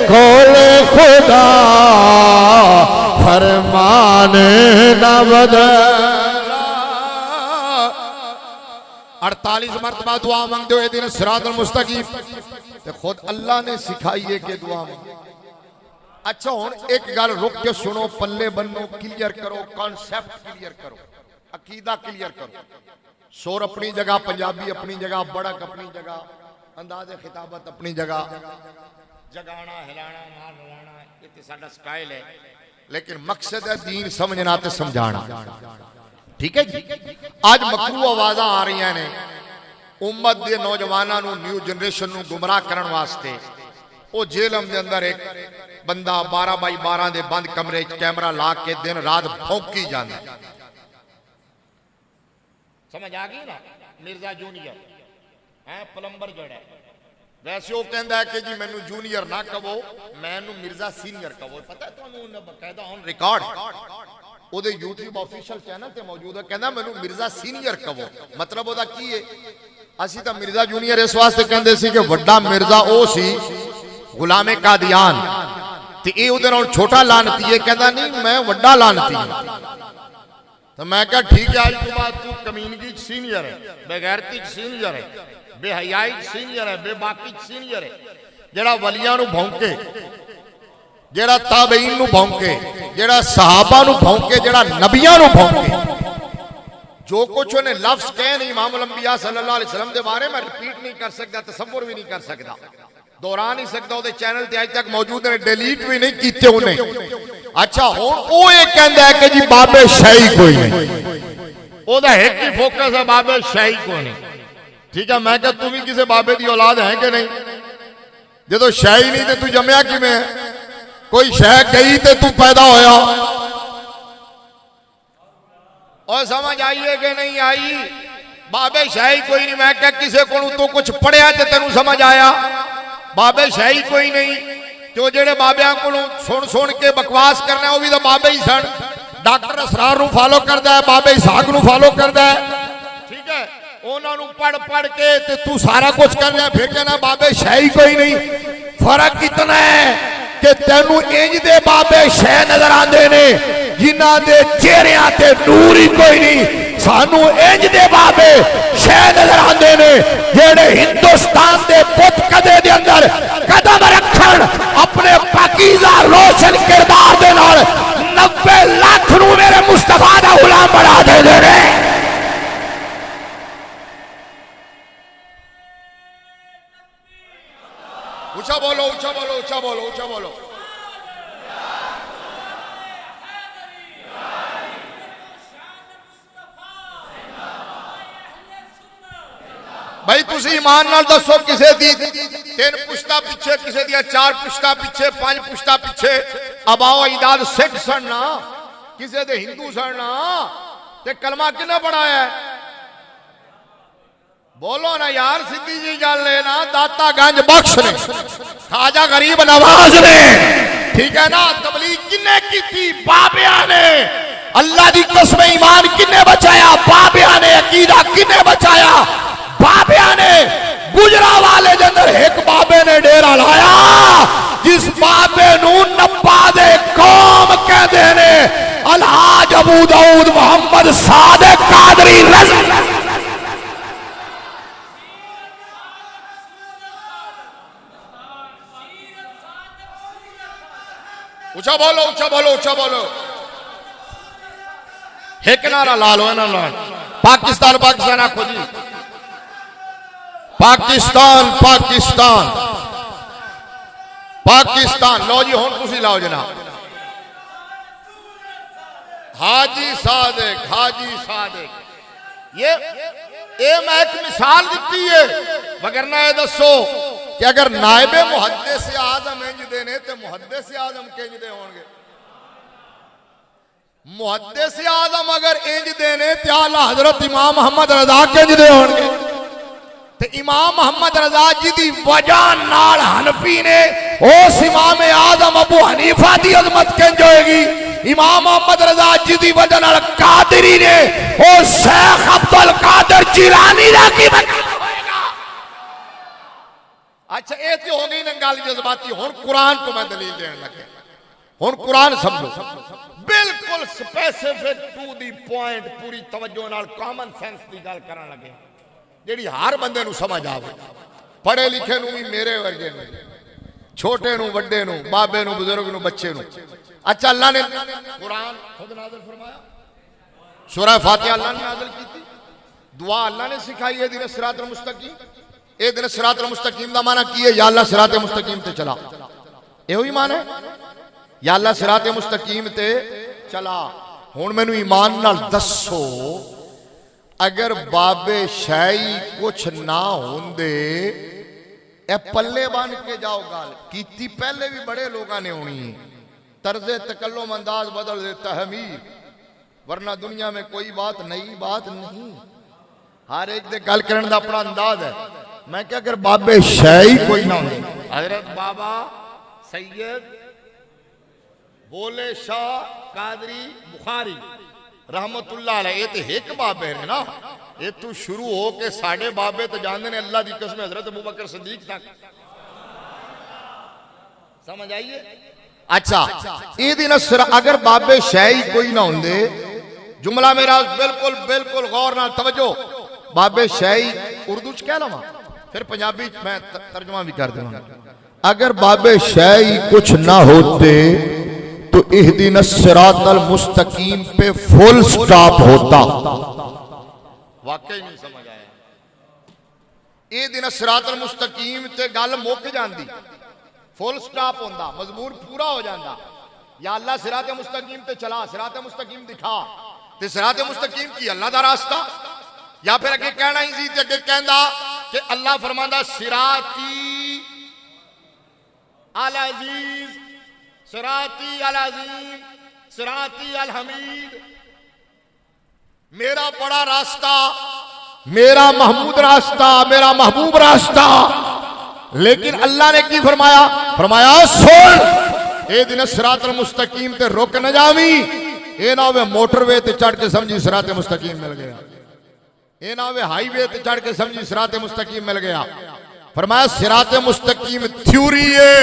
कोले खुदा फरमाने न बदला। 48 मरतबा दुआ मांगते हुए दिन सिरातुल मुस्तकीम खुद अल्लाह ने सिखाई है कि दुआ मांगो। अच्छा हुन एक गल रुक के सुनो, पल्ले बनो, क्लियर करो, कॉन्सेप्ट क्लियर करो, अकीदा क्लियर करो। शोर अपनी जगह, पंजाबी अपनी जगह, बड़क अपनी जगह, अंदाज़े खिताबत अपनी जगह, जगाना हिलाना मार हिलाना ये तो साडा स्टाइल है, लेकिन मकसद है दीन समझना ते समझाना। ठीक है जी। आज मकरू आवाज़ा आ रही ने उम्मत के नौजवानों, न्यू जनरेशन को गुमराह करने वास्ते। वो जेलम के अंदर एक बंदा 12x12 के बंद कमरे कैमरा ला के दिन रात भौंकी जाता है। समझ आ गई ना? मिर्जा जूनियर है प्लंबर जड़ा। वैसे वो कहता है कि जी मैनू जूनियर ना कहो, मैनू मिर्जा सीनियर कहो। पता है तुहानू बकायदा ऑन रिकॉर्ड ਉਹਦੇ YouTube ऑफिशियल चैनल ਤੇ ਮੌਜੂਦ ਹੈ। ਕਹਿੰਦਾ ਮੈਨੂੰ ਮਿਰਜ਼ਾ ਸੀਨੀਅਰ ਕਹੋ। ਮਤਲਬ ਉਹਦਾ ਕੀ ਹੈ? ਅਸੀਂ ਤਾਂ ਮਿਰਜ਼ਾ ਜੂਨੀਅਰ ਇਸ ਵਾਸਤੇ ਕਹਿੰਦੇ ਸੀ ਕਿ ਵੱਡਾ ਮਿਰਜ਼ਾ ਉਹ ਸੀ ਗੁਲਾਮੇ ਕਾਦੀਆਨ, ਤੇ ਇਹ ਉਹਦੇ ਨਾਲ ਛੋਟਾ ਲਾਨਤੀ ਹੈ। ਕਹਿੰਦਾ ਨਹੀਂ ਮੈਂ ਵੱਡਾ ਲਾਨਤੀ ਹਾਂ। तो मैं क्या ठीक है, आज के बाद तू कमीनगी सीनियर है, बेगैरती सीनियर है, बेहयाई सीनियर है, बेबाकी सीनियर है। जेड़ा वलियां नू भौंके, जेड़ा ताबईन नू भौंके, जेड़ा सहाबा नू भौंके, जेड़ा नबियां नू भौंके, जो कुछ उन्हें लफ्ज कहे नहीं इमाम अंबिया सल्लल्लाहु अलैहि वसल्लम के बारे में रिपीट नहीं कर सकता, तसव्वुर भी नहीं कर सकता, दोहरा नहीं सकता। ਉਹਦੇ चैनल ਤੇ अज तक मौजूद ने, डिलीट भी नहीं कीते उन्हें। अच्छा हुण ਉਹ ਇਹ ਕਹਿੰਦਾ है कि जी बाबे शाही कोई नहीं, ਉਹਦਾ एक ही फोकस है बाबे शाही कोई नहीं। ठीक है, मैं क्या तू भी किसी बाबे की औलाद है कि नहीं? जो शाही नहीं तो तू जमया किवें है? कोई शह गई तो तू पैदा होया। और समझ आई है कि नहीं आई? बाबे शाही कोई नहीं। मैं क्या किसी को तू कुछ पढ़िया तो तेन समझ आया? बाबे शाही कोई नहीं। जो जेड़े बाबिया को सुन के बकवास करना वो भी तो बाबे ही सन। डॉक्टर असरार फॉलो करता है, बाबे इसहाक नू फॉलो करता है। ठीक है, उन्होंने पढ़ पढ़ के ते तू सारा कुछ कर रहा, फिर कहना बाबे शाही कोई नहीं। फर्क इतना है कि तेनू इंज दे बाबे शह नजर आते ने जिन्हां दे चेहरियां ते नूर ही कोई नहीं। सानू इंज दे बाबे शह नजर आते ने जेड़े हिंदुस्तान दे पुत कदे दे अंदर कदम रखन अपने पाकीज़ा रोशन किरदार दे नाल 90 लाख नू मेरे मुस्तफा दा गुलाम बना दे ने। ऊंचा बोलो, ऊंचा बोलो, ऊंचा बोलो, ऊंचा बोलो। भाई तुसी ईमान नाल दसो, किसे दी 3 पुश्ता पीछे, किसे दिया 4 पुश्ता पीछे, 5 पुश्ता पीछे अबाओ अजदाद सिख सन ना, किसे दे हिंदू सन ना, ते कलमा किने पढ़ाया है? बोलो ना यार, सीधी जी गल है ना। दाता गंज बख्श ने, खाजा गरीब नवाज ने, ठीक है ना। तबलीग किन्ने की थी? बाबिया ने। अल्लाह दी कसम ईमान किन्ने बचाया? बाबिया ने। अकीदा किन्ने बचाया? बाबिया ने। गुजरा वाले के अंदर एक बाबे ने डेरा लाया, जिस बाबे नू नब्बा दे कौम कहते ने। अलहाज अबू दाऊद मोहम्मद सादिक कादरी रज़ी। ऊंचा बोलो, ऊंचा बोलो, ऊंचा बोलो। एक नारा ला लो ना, पाकिस्तान पाकिस्तान आखो जी, पाकिस्तान पाकिस्तान पाकिस्तान। लो जी हुण तुसी लाओ जनाब। हाजी सादिक, हाजी सादिक। ये मैं एक मिसाल दी है, वगरना ये दसो कि अगर नायबे मुहद्दिस आजम इंज दे ने ते मुहद्दिस आजम किंज दे होणगे? मुहद्दिस आजम अगर इंज दे ने ते आला हजरत इमाम मोहम्मद रजा किंज दे होणगे? ते इमाम मोहम्मद रजा जी दी वजह नाल हनफी ने उस इमाम आजम अबू हनीफा दी अजमत किंज होएगी? इमाम मोहम्मद रजा जी दी वजह नाल कादरी ने ओ शेख अब्दुल कादिर जिलानी दा की होएगा? अच्छा ये तो हो गई ना गल जज्बाती। हुण कुरान तो मैं दलील देने लगे। हुण कुरान समझो, बिल्कुल स्पेसिफिक टू दी पॉइंट, पूरी तवज्जो नाल कॉमन सेंस की गल करन लगे, जेड़ी हर बंदे नू समझ आवे। पढ़े लिखे नू भी, मेरे वर्गे नू, छोटे नू, वड्डे नू, बाबे नू, बुजुर्ग नू, बच्चे नू। अच्छा अल्लाह ने कुरान खुद नाज़िल फरमाया, सूरह फातिहा अल्लाह ने नाज़िल की थी, दुआ अल्लाह ने सिखाई है, दिन सिरातुल मुस्तकीम। ए दिन सिरातुल मुस्तकीम दा माना की है? या अल्लाह सिराते मुस्तकीम ते चला, एहो ही मान है, या अल्लाह सिराते मुस्तकीम ते चला। हुण मैनू ईमान नाल दसो, अगर बाबे शाही कुछ ना होंदे, ए पल्ले बन के जाओ। गल कीती पहले भी बड़े लोगों ने होनी, तर्जे तकल्लुम अंदाज बदल देता है मीर, वरना दुनिया में कोई बात नई बात नहीं। हर एक दे गल करने दा अपना अंदाज है। मैं क्या, अगर बाबे शाही कोई ना होंदे, हजरत बाबा सैयद बोले शाह कादरी बुखारी रहमतुल्लाह अलैह। ये तो एक बाबे ने ना, ये तू शुरू हो के साढ़े बाबे तो जानते ने अल्लाह की कसम हजरत अबू बकर सिद्दीक तक। समझ आइए? अच्छा ये दिन अगर बाबे शाही कोई ना होंगे, जुमला मेरा बिल्कुल बिल्कुल गौर ना तवज्जो, बाबे शाही उर्दू च कह लवा फिर पंजाबी मैं तर्जुमा भी कर दूंगा। अगर बाबे शाही कुछ ना होते तो इहदिन सिरातल मुस्तकीम पे फुल स्टॉप होता। वाकई नहीं समझ आया? ये दिन सिरातल मुस्तकीम ते गल मुक जाती, फुल स्टॉप होता, मजमूर पूरा हो जाता। या अल्लाह सिरात मुस्तकीम ते चला, सिरात मुस्तकीम दिखा, ते सिरात मुस्तकीम की अल्लाह दा रास्ता। या फिर अगे कहना ही सी, अगे कहंदा कि अल्लाह फरमांदा सिराती अल अजीज, सिराती अल अजीम, सिराती अल हमीद, मेरा बड़ा रास्ता, मेरा महमूद रास्ता, मेरा महबूब रास्ता। लेकिन अल्लाह ने की फरमाया? फरमाया सुन, ए दिन सिरातल मुस्तकीम ते रुक न जावी, ए ना वे मोटरवे ते चढ़ के समझी सिरात मुस्तकीम मिल गया, ए ना वे हाईवे ते चढ़ के समझी सिरात मुस्तकीम मिल गया। फरमाया सिरात मुस्तकीम थ्योरी है,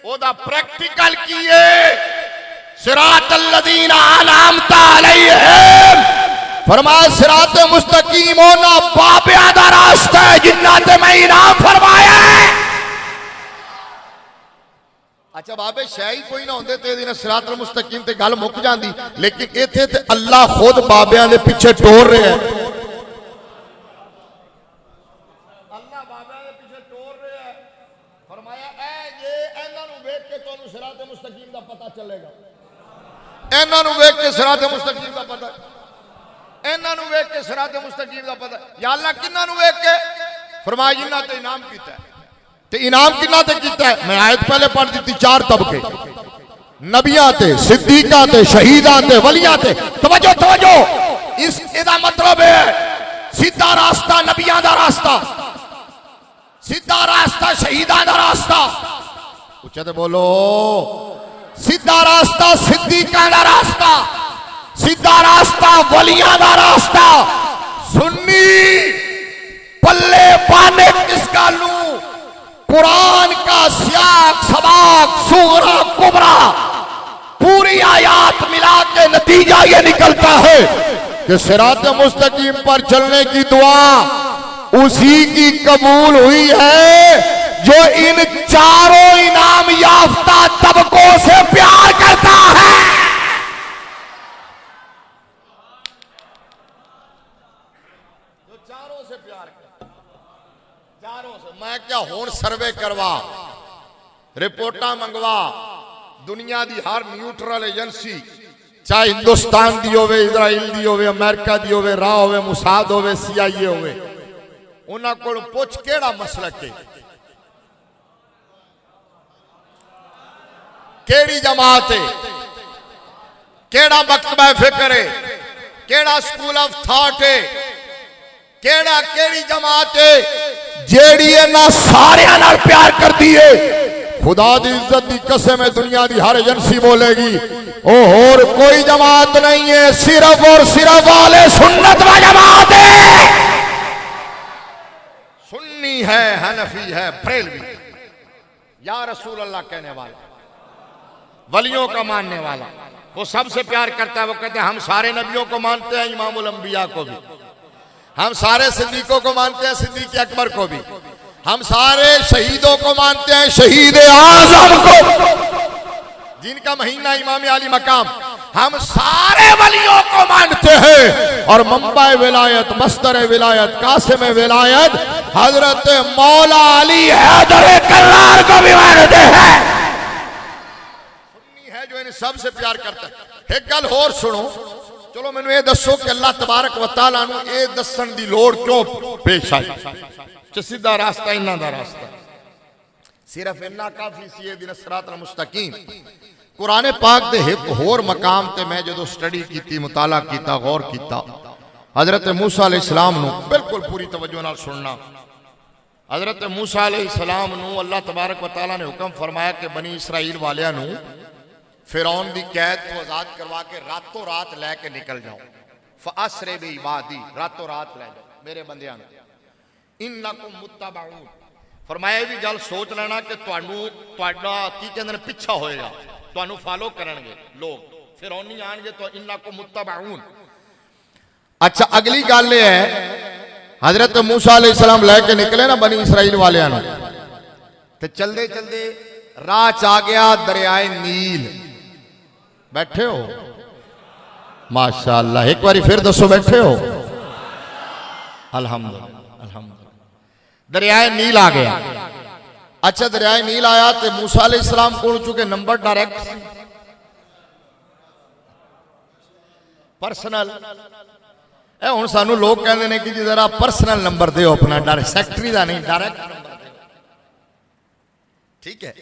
ओदा प्रैक्टिकल की है। सिरातल लदीना अनअमता अलैहिम, फरमाया सिरात मुस्तकीम होना बाबियां दा रास्ता है जिन्ना ते मैं इनाम फरमाया है। अच्छा बाबे शाही कोई ना होंदे ते दिन सिरातल मुस्तकीम ते गल मुक जांदी, लेकिन इत्थे ते अल्लाह खुद बाबियां दे पीछे टोर रहा है। अल्लाह बाबियां दे पीछे टोर रहा है। फरमाया ए ये इन्हां नूं वेख के तुहानूं सिरात मुस्तकीम दा पता चलेगा, इन्हां नूं वेख के सिरात मुस्तकीम दा पता, इन्हां नूं वेख के सिरात मुस्तकीम दा पता। या अल्लाह किन्हां नूं वेख के? फरमाया जिन्हां ते इनाम कीता है। ते इनाम किन्हां ते कीता है? मैं आयत पहले पढ़ दी, चार तबके, नबियां ते, सिद्दीकां ते, शहीदां ते, वलियां ते। तवज्जो तवज्जो, इसका मतलब है सीधा रास्ता नबियां दा रास्ता, सीधा रास्ता शहीदां दा रास्ता, उच्चा ते बोलो, सीधा रास्ता सिद्दीकां दा रास्ता, सीधा रास्ता वलियां दा रास्ता। सुन्नी पल्ले पाने किसका लूं? कुरान का सियाक सबाक सूरा कुबरा पूरी आयात मिला के नतीजा ये निकलता है कि सिरात मुस्तकीम पर चलने की दुआ उसी की कबूल हुई है जो इन चारों इनाम याफ्ता तबकों से प्यार करता है। जो चारों से प्यार करता, चारों से। मैं क्या हुण सर्वे करवा, रिपोर्टा मंगवा, दुनिया की हर न्यूट्रल एजेंसी, चाहे हिंदुस्तान की होवे, इजराइल की होवे, अमेरिका की होवे, रा होवे, मुसाद होवे, CIA होवे, उन्हां कोल पुछ केड़ा मसलक है, केड़ी जमात है, केड़ा मकतबा फिक्र है, केड़ा स्कूल ऑफ थॉट है, केड़ा केड़ी जमात है जेड़ी ना सारे नाल प्यार करती है। खुदा दी इज्जत दी कसम है, दुनिया दी हर एजेंसी बोलेगी ओ और कोई जमात नहीं है, सिर्फ और सिर्फ वाले सुन्नत व जमात है। सुन्नी है, हनफी है, बरेलवी, या रसूल अल्लाह कहने वाला, वलियों का मानने वाला, वो सबसे प्यार करता है। वो कहते हैं हम सारे नबियों को मानते हैं, इमामुल अंबिया को भी, हम सारे सिद्दीकों को मानते हैं, सिद्दीक अकबर को भी, हम सारे शहीदों को मानते हैं, शहीद आजम को, जिनका महीना इमाम अली मकाम, हम सारे वलियों को मानते हैं। और मंबा विलायत, मस्तर विलायत, कासिम विलायत हजरत मौला अली हैदर कर्रार को भी मानते हैं। सुन्नी है जो इन सबसे प्यार करता है। एक गल होर सुनो, चलो मैनू ये दसो कि अल्लाह तबारक व तआला नू ये दसन दी लोड़ क्यों पेश आई कि सीधा रास्ता इन्हां दा रास्ता। सिर्फ इन्ना काफी सी ये दिन सिरातल मुस्तकीम। कुरान पाक दे एक होर मकाम ते मैं जदों स्टडी कीती, मुताला कीता, गौर कीता, हजरत मूसा अलैहिस्सलाम नू बिल्कुल पूरी तवज्जो नाल सुनना। हजरत मूसा अलैहिस्सलाम नू अल्लाह तबारक व तआला ने हुक्म फरमाया कि बनी इसराइल वालियां नू फिरौन की कैद तो आजाद करवा के रातों रात लैके निकल जाओ। फअसरे बि इबादी, रातों रात ले जाओ मेरे बंदियां नूं। इन्नकुम मुत्तबऊन, फरमाया भी गल सोच लेना कि तुहाडा की कहंदे ने पिछा होएगा, तुहानू फॉलो करनगे लोग, फिरौनी आएंगे तो इन्नकुम मुत्तबऊन। अच्छा अगली गल ये है, हजरत मूसा अलैहिस्सलाम लैके निकले ना बनी इसराइल वालियां नूं, ते चलदे चलदे राह च आ गया दरियाए नील। बैठे हो माशाअल्लाह, एक बारी फिर दसो बैठे हो। अल्हम्दुलिल्लाह अल्हम्दुलिल्लाह, दरियाए नील आ गया। अच्छा दरियाए नील आया तो मूसा अलैहिस्सलाम को चुके नंबर डायरेक्ट पर्सनल, हुण सानू लोग कहते हैं कि जी जरा पर्सनल नंबर दो अपना, डायरेक्ट सैकटरी का नहीं, डायरेक्ट नंबर दो। ठीक है,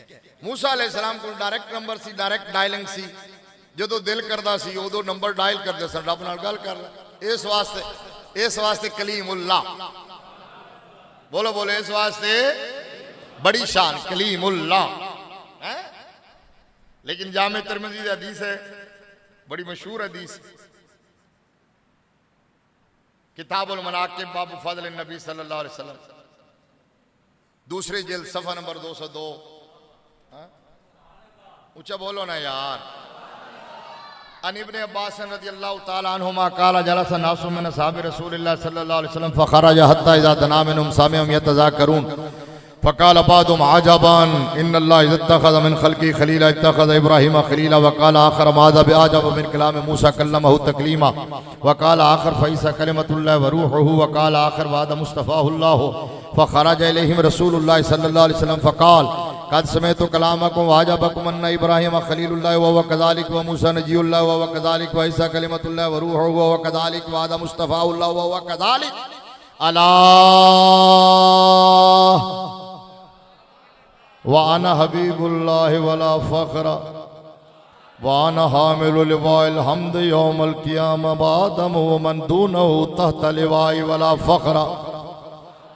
मूसा अलैहिस्सलाम को डायरेक्ट नंबर सी, डायरेक्ट डायलिंग सी, जो दिल करता सी उदो नंबर डायल करते सन, रब नाल गल कर ले। इस वास्ते कलीमुल्लाह, बोलो बोलो, इस वास्ते बड़ी शान कलीमुल्लाह है। लेकिन जामे तिरमिज़ी की हदीस है, बड़ी मशहूर हदीस, किताबुल मनाकिब बाब फज़ल नबी सल्लल्लाहु अलैहि वसल्लम, दूसरी जिल्द सफ़ा नंबर 202। ऊंचा बोलो ना यार। अन इब्ने अब्बास रज़ियल्लाहु तआला अन्हुमा क़ाल जलस नासु मिन असहाबि रसूलिल्लाह सल्लल्लाहु अलैहि वसल्लम फ़ख़रज हत्ता इज़ा दना मिनहुम सामिअहुम यतज़ाकरून फ़क़ाल बादुहुम अजबन इन्नल्लाह इत्तख़ज़ मिन ख़ल्क़ी ख़लीला इत्तख़ज़ इब्राहीम ख़लीला वक़ाल आख़र माज़ा बिअजब मिन कलाम मूसा कल्लमहु तकलीमा वक़ाल आख़र फ़ईसा कलिमतुल्लाह व रूहुहु वक़ाल आख़र वादा मुस्तफ़ाहुल्लाह फ़ख़रज इलैहिम रसूलुल्लाह सल्लल्लाहु अलैहि वसल्लम फ़क़ाल कद समेतु कलामकुम वाजबकुम अन्ना इब्राहीम खलीलुल्लाह व कज़ालिक व मूसा नजीयुल्लाह व कज़ालिक व ईसा कलिमतुल्लाह व रूहुहु व कज़ालिक वादा मुस्तफ़ाहुल्लाह व कज़ालिक अला व अना हबीबुल्लाह वला फ़ख्र व अना हामिलुल लिवाइल हम्द यौमल क़ियामह बआदम व मन दूनहु तहत लिवाइ वला फ़ख्र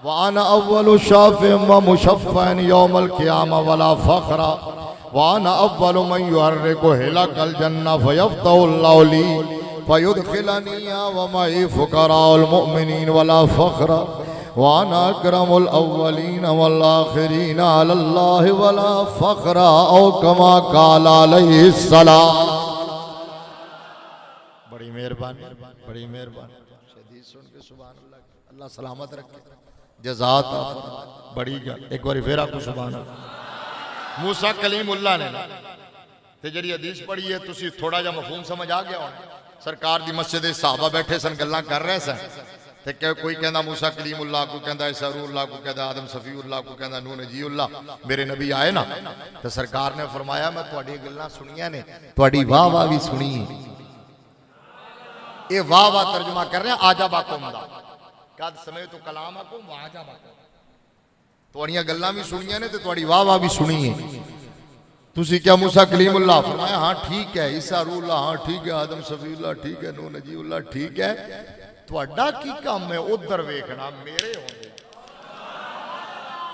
वाना अव्वलु शाफ़िअन व मुशफ़्फ़अन यौमल क़ियामह वला फ़ख्र वाना अव्वलु मन युहर्रिकु हिलकल जन्नह फ़यफ़्तहुल्लाहु ली फ़युदख़िलनी व मई फ़ुक़राउल मुअमिनीन वला फ़ख्र वाना अकरमुल अव्वलीन वल आख़िरीन अलल्लाहि वला फ़ख्र औ कमा क़ाल अलैहिस्सलाम। बड़ी मेहरबानी, बड़ी मेहरबानी। हदीस सुन के सुभान अल्लाह, अल्लाह सलामत रखे, जज़ात बड़ी गल। एक बार फिर आपको सुभान अल्लाह। मूसा कलीमुल्लाह ने ते जड़ी हदीस पढ़ी है, तुसी थोड़ा जा मफहूम समझ आ गया होना। सरकार दी मस्जिद दे सहाबा बैठे सन, गल्लां कर रहे सन, ते कोई कहंदा मूसा कलीमुल्लाह, कोई कहंदा ईसा रूहुल्लाह, कोई कहंदा आदम सफीउल्लाह, कोई कहंदा नूह नजीउल्लाह। मेरे नबी आए ना, तो सरकार ने फरमाया मैं तुहाडी गल्लां सुनियां ने, तुहाडी वाह वाह भी सुनी है। ये वाह वाह तर्जुमा कर रहे हैं आजाबाकुम दा, कद समय तो कलामकुम व आजाबाकुम, तुहाड़ियां गल्लां भी सुनियां ने ते तुहाड़ी वाह वाह भी सुनी है। तुसी क्या मूसा कलीमुल्लाह, फरमाया हाँ ठीक है, ईसा रूहुल्लाह हाँ ठीक है, आदम सफीउल्लाह ठीक है, नूह नजीउल्लाह ठीक है, तुहाडा की काम है उधर वेखना मेरे होंदे।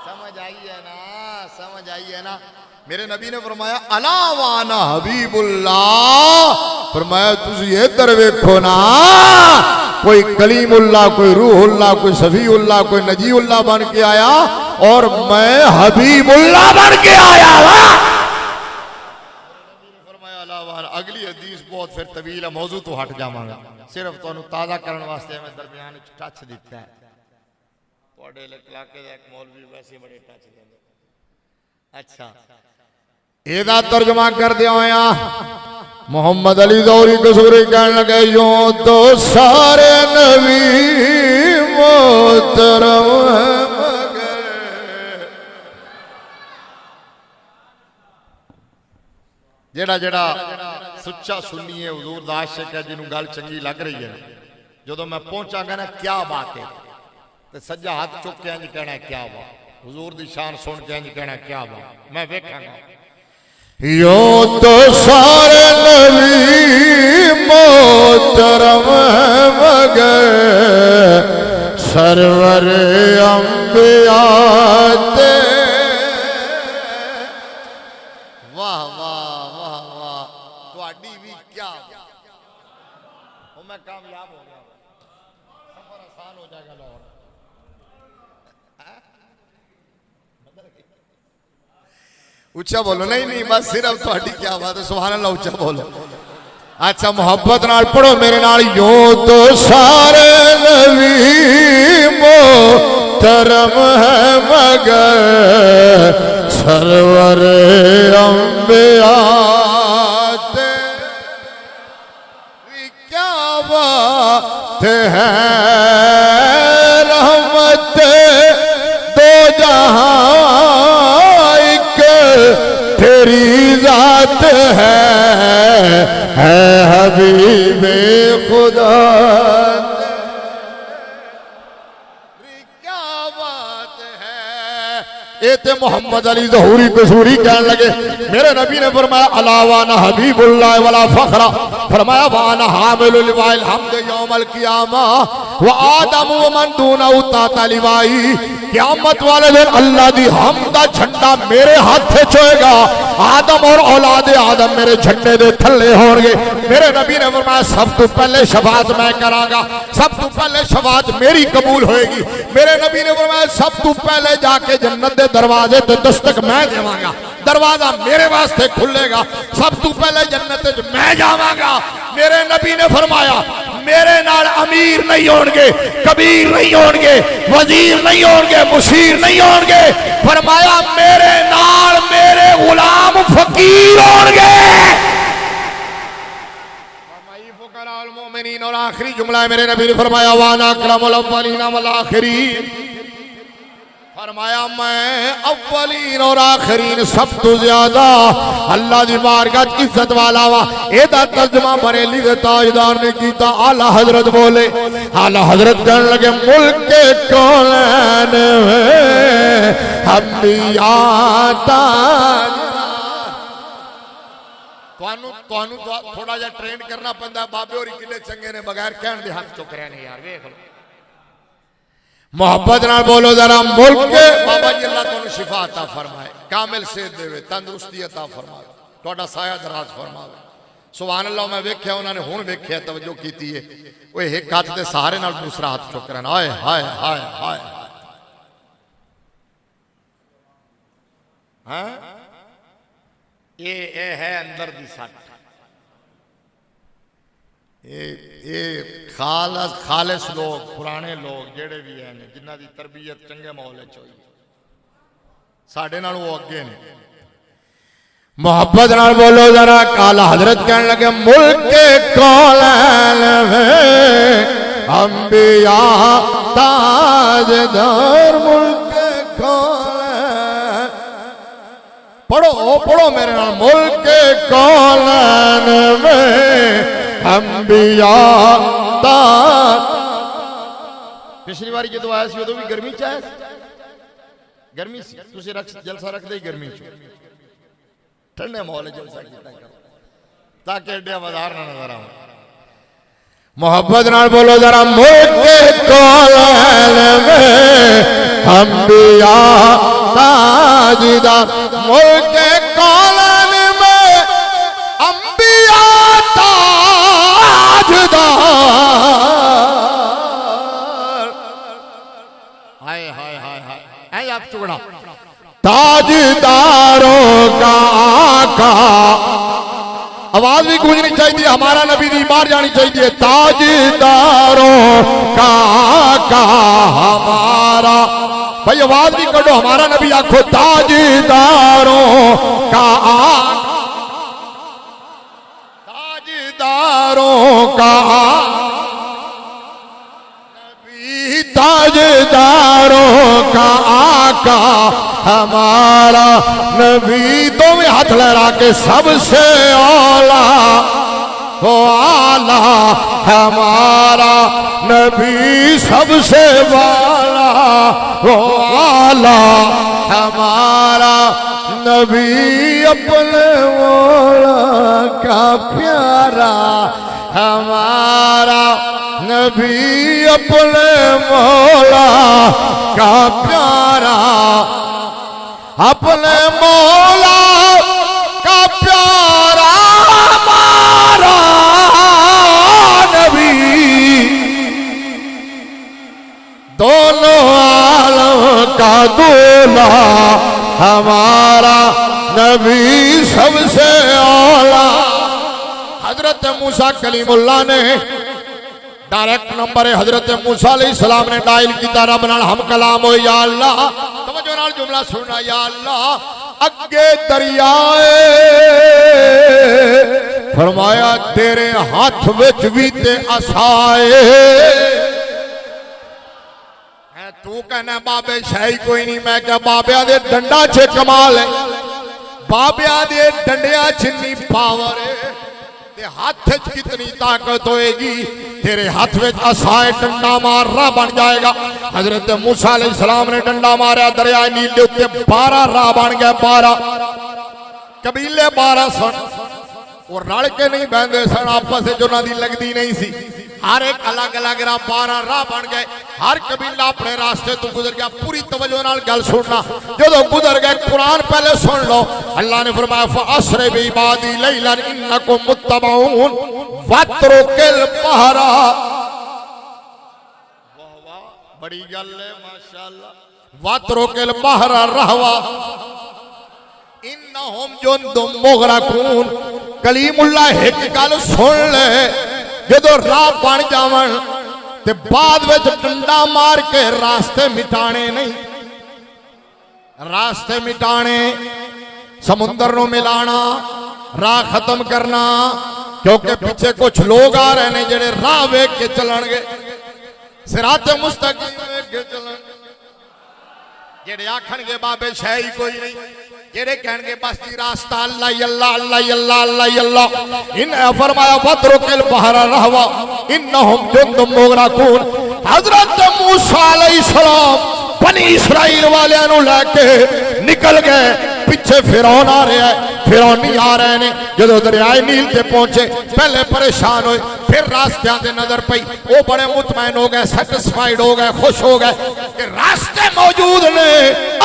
समझ आई है ना, समझ आई है ना। मेरे नबी ने फरमाया अला वाना हबीबुल्लाह, फरमाया तुसी इधर वेखो ना, कोई कलीमुल्लाह, कोई रूहुल्लाह, कोई सफीउल्लाह, कोई नजीउल्लाह बन के आया और मैं हबीबुल्लाह बन के आया। फरमाया अला वाना। अगली हदीस बहुत फिर तवील है, मौजू तो हट जावांगा, सिर्फ तुहानू ताज़ा करने वास्ते मैं दरमियान टच दिता है। तुहाडे इलाके दा एक मौलवी वैसे बड़े टच देंदे। अच्छा एदा तर्जमा कर दिया होया मोहम्मद अली दौरी कसूरी कहने लगे, यूं तो सारे नबी मोहतरम मगर जेड़ा जेड़ा सुच्चा सुन्नी है, हुजूर दा आशिक है, जिन्हों गल चंगी लग रही है, जो मैं पहुंचागा ना क्या बात है, तो सज्जा हाथ चुक के इंज कहना क्या बात, हुजूर दी शान सुन के इंज कहना क्या बात, मैं वेखांगा। यूं तो सारे नबी मोहतरम मगर सरवर अंबिया ते। वाह वाह वाह वाह, थोड़ी भी क्या मैं कामयाब हो गया, सफर आसान हो जाएगा लाहौर। ऊंचा बोलो, नहीं नहीं बस सिर्फ थोड़ी क्या बात है, सुभान अल्लाह ऊंचा बोलो। अच्छा मोहब्बत नाल पढ़ो मेरे नाल, यूं तो सारे नबी मोहतरम है मगर सरवर अंबिया क्या बात है, रहमत दो जहां एक तेरी जात है हबीबे खुदा। क्या बात है, ये तो मोहम्मद अली ज़हूरी कसूरी कहने लगे, मेरे नबी ने फरमाया अलावाना हबीबुल्लाह वला फखरा, फरमाया वाना हामिलुल लिवाइल हम्द यौमल क़ियामा व आदम व मन दूनहु ताता लिवाई। क़यामत वाले दिन अल्लाह दी हमद दा झंडा मेरे हाथ चोएगा, आदम और औलाद आदम मेरे झंडे दे थल्ले होंगे। मेरे नबी ने फरमाया सब तो पहले शफाअत मैं करांगा, सब तो पहले शफाअत मेरी कबूल होएगी। मेरे नबी ने फरमाया सब तो पहले जाके जन्नत दे दरवाजे ते दस्तक मैं देवांगा, दरवाजा मेरे वास्ते खुलेगा, सब तो पहले जन्नत मैं जावांगा। मेरे नबी ने फरमाया मेरे नाल अमीर नहीं होंगे, कबीर नहीं होंगे, वजीर नहीं होंगे, मुशीर नहीं होंगे, फरमाया मेरे नाल मेरे गुलाम फकीर होंगे। और आखिरी जुमला है मेरे नबी ने फरमाया वाना अकरमुल अव्वलीन वल आखिरीन, फरमाया मैं अव्वलीन और आखिरीन सब तो ज्यादा अल्लाह दी बारगाह च इज्जत वाला वा। एदा तर्जुमा बरेली दे ताजदार ने कीता। आला हजरत बोले, आला हजरत कहने लगे मुल्क के कौन हम भी आता थोड़ा जा ट्रेंड करना पैंदा, बाबे और किले चंगे ने बगैर कहने दे हक चुक रहे ने यार, वेख लो मोहब्बत नाल बोलो जरा मुल्क के। बाबा जी अल्लाह तुहानू शिफा अता फरमाए, कामिल सेहत देवे, तंदुरुस्ती अता फरमाए, तुहाडा साया दराज फरमावे। सुभान अल्लाह, मैं वेख्या उन्होंने हुण वेख्या तवज्जो कीती है, ओए एक हाथ दे सहारे नाल दूसरा हाथ चुक रहे, हाय हाय हाय हाय। हाँ ये है अंदर दी सट, ये खालिस लोग, पुराने लोग जेड़े भी हैं जिन्हां दी तरबियत चंगे माहौल च होई, साडे नाल वो अगे ने। मोहब्बत नाल बोलो जरा। काला हजरत कहने लगे मुल्क के कौलन में अंबिया ताजदार, मुल्क के कौलन, पढ़ो पढ़ो मेरे नाल, मुल्क के कौलन में अंबिया ताज। पिछली बारी जो आया सी उदों भी गर्मी च आया, गर्मी सी, तुसीं जलसा रखते ही गर्मी च, ठंडे माहौल जलसा कीता करो ताकि एडे आवाज़दार ना नजर आवे। मोहब्बत नाल बोलो जरा मुल्क के कौलन में अंबिया ताजदार, मुल्क के कौलन में अंबिया ताजदार। हाय हाय हाय हाय, ऐ आप चुगड़ा ताजदारों का आका, आवाज भी गूंजनी चाहिए, हमारा नबी दी मार जानी चाहिए। ताजदारों का आका हमारा, भाई आवाज भी करो, हमारा नबी आखो ताजदारों का आका, ताजदारों का नबी, ताजदारों का आका हमारा नबी। दोवें हाथ लहरा के सबसे औला वो आला हमारा नबी, सबसे वाला वो आला हमारा नबी, अपने मौला का प्यारा हमारा नबी, अपने मौला का प्यारा, अपने मौला का प्यारा हमारा अल्लाह हमारा नबी सबसे आला। हजरत मूसा कलीमुल्लाह ने डायरेक्ट नंबर है हजरत मूसा अलैहिस्सलाम ने डायल किया रब नाल हम कलाम हो या अल्लाह। तवज्जो नाल जुमला सुनना या अल्लाह अगे दरियाए फरमाया तेरे हाथ विच भी ते असाए। तू कहना बाबे शाही कोई नहीं, मैं क्या बाबिया दे डंडा च कमाल है, बाबिया दे डंडिया च नहीं पावर है, ते हाथ च कितनी ताकत होएगी। तेरे हाथ में असाए डंडा मारना बन जाएगा। हजरत मूसा अलैहिस्सलाम ने डंडा मारा दरिया नील के उत्ते 12 राह बन गए, 12 कबीले 12 सन और रल के नहीं बहते सन, आपस में उन्होंने लगती नहीं सी। हर एक अलग अलग राह 12 राह बन गए, हर कबीला अपने रास्ते तो गुजर गया। पूरी तवज्जो नाल गल सुनना, जो गुजर गए कुरान पहले सुन लो। अल्लाह ने फरमाया फअस्रि बिइबादी लैलन इन्नकुम मुत्तबऊन वत्रुकिल बहरा। वाह वाह बड़ी गल है माशाअल्लाह। वत्रुकिल बहरा रहवा इन्नहुम जुंदुम मुगरकून। कलीमुल्लाह एक गल सुन ले, जो राह बन जावन ते बाद में डंडा मार के रास्ते मिटाने नहीं, रास्ते मिटाने समुंदर नो मिलाना, राह खत्म करना। क्योंकि पीछे कुछ लोग आ रहे हैं जेड़े राह वेख के चलणगे, सिराते मुस्तकीम वेख के चलन, जेड़े आखणगे बाबे शाही कोई नहीं, जेड़े कहणगे बस जी रास्ता अल्लाह अल्लाह अल्लाह अल्लाह अल्लाह अल्लाह। इन फरमाया वत्रुकिल बहरा रहवा इन्नहुम जुंदुम मुगरकून। हजरत मूसा अलैहिस्सलाम बनी इस्राइल वालियां नु लेके निकल गए, पीछे फिरौन आ रहा है, फिरौनी आ रहे ने। जो दरियाए नील ते पहुंचे पहले परेशान हुए, फिर रास्ते से नजर पई, वो बड़े मुतमैन हो गए, सैटिस्फाइड हो गए, खुश हो गए कि रास्ते मौजूद ने,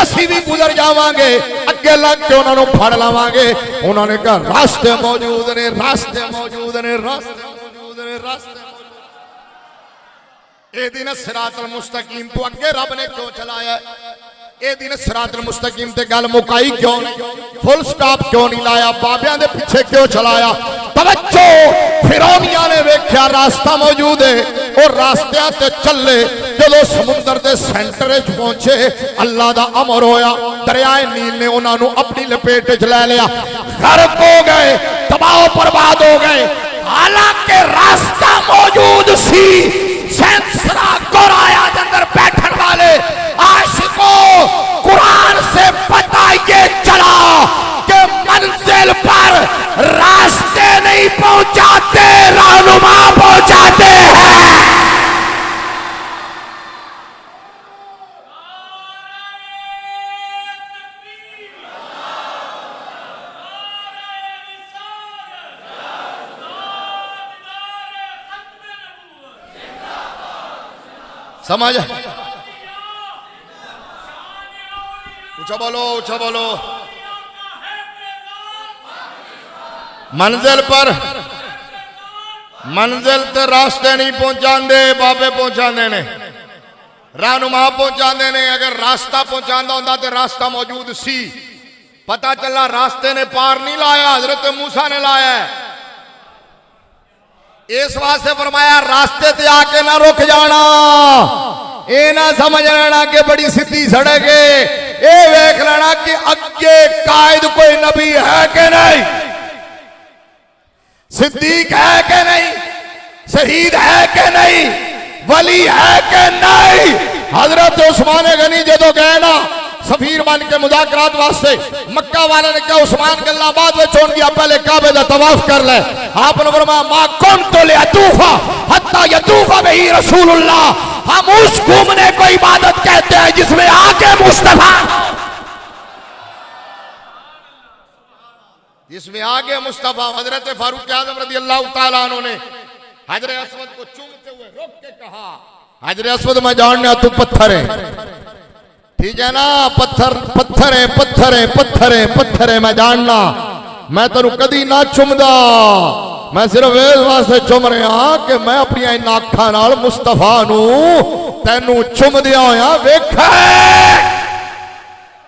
असी भी गुजर जावांगे, अगे लग के उन्होंने फड़ लवांगे। उन्होंने कहा रास्ते मौजूद ने, रास्ते मौजूद ने, रास्ते मौजूद ने, रास्ते। ए दिन सिरातल मुस्तकीम तो अगे रब ने क्यों चलाया? ए दिन सिरातल मुस्तकीम ते गल मुकाई क्यों नहीं, फुल स्टॉप क्यों नहीं लाया, बाबियां दे पीछे क्यों चलाया? तवज्जो, फिरौनिया ने वेख्या रास्ता मौजूद है और रास्ते ते चले। जो समुंदर के सेंटर पहुंचे अल्लाह का अमर होया, दरियाए नील ने उन्होंने अपनी लपेट च ले लिया, गर्क हो गए, तबाह बर्बाद हो गए। हालांकि रास्ता मौजूद सी, सैंसरा गोराया के अंदर बैठने वाले आशिकों कुरान से पता ये चला कि मंजिल पर रास्ते नहीं पहुंचाते, रहनुमा पहुंचाते हैं। समझ? ऊंचा बोलो, ऊंचा बोलो। मंजिल पर मंजिल ते रास्ते नहीं पहुंचाते, बाबे पहुंचाते ने, रहनुमा पहुंचाते ने। अगर रास्ता पहुंचाता होता तो रास्ता मौजूद सी, पता चला रास्ते ने पार नहीं लाया, हजरत मूसा ने लाया। इस वास्ते फरमाया रास्ते ते आके ना रुक जाना, ये ना समझ लेना कि बड़ी सीधी सड़क है, ये देख लेना कि अगे कायद कोई नबी है कि नहीं, सिद्दीक है कि नहीं, शहीद है कि नहीं, वली है कि नहीं। हजरत उस्मान गनी जो गए ना सफीर बन के मुज़ाकरात वास्ते, मक्का वाले ने कहा उस्मान गल्ला बाद में छोड़ दिया, पहले काबे का तवाफ कर ले। आपने फरमाया मा कुन्तु लिअतूफा हत्ता यतूफा बिही रसूलुल्लाह। हम उस घूमने को इबादत कहते हैं जिसमें आके मुस्तफा, जिसमें आगे मुस्तफा। हजरत फारूक आजम रज़ी अल्लाह तआला अन्हु ने हजरत अस्वद को चूमते हुए रोक के कहा, हजरत अस्वद मैं जानना तू पत्थर है, ठीक है ना, पत्थर पत्थर है, पत्थर है, पत्थर है, पत्थर है, मैं जानना, मैं तेरू कदी ना चुमदा, मैं सिर्फ इस वास्ते चुम रहा कि मैं अपनी इन अखां नाल मुस्तफा नू तैनू चुमदिया होया वेखा।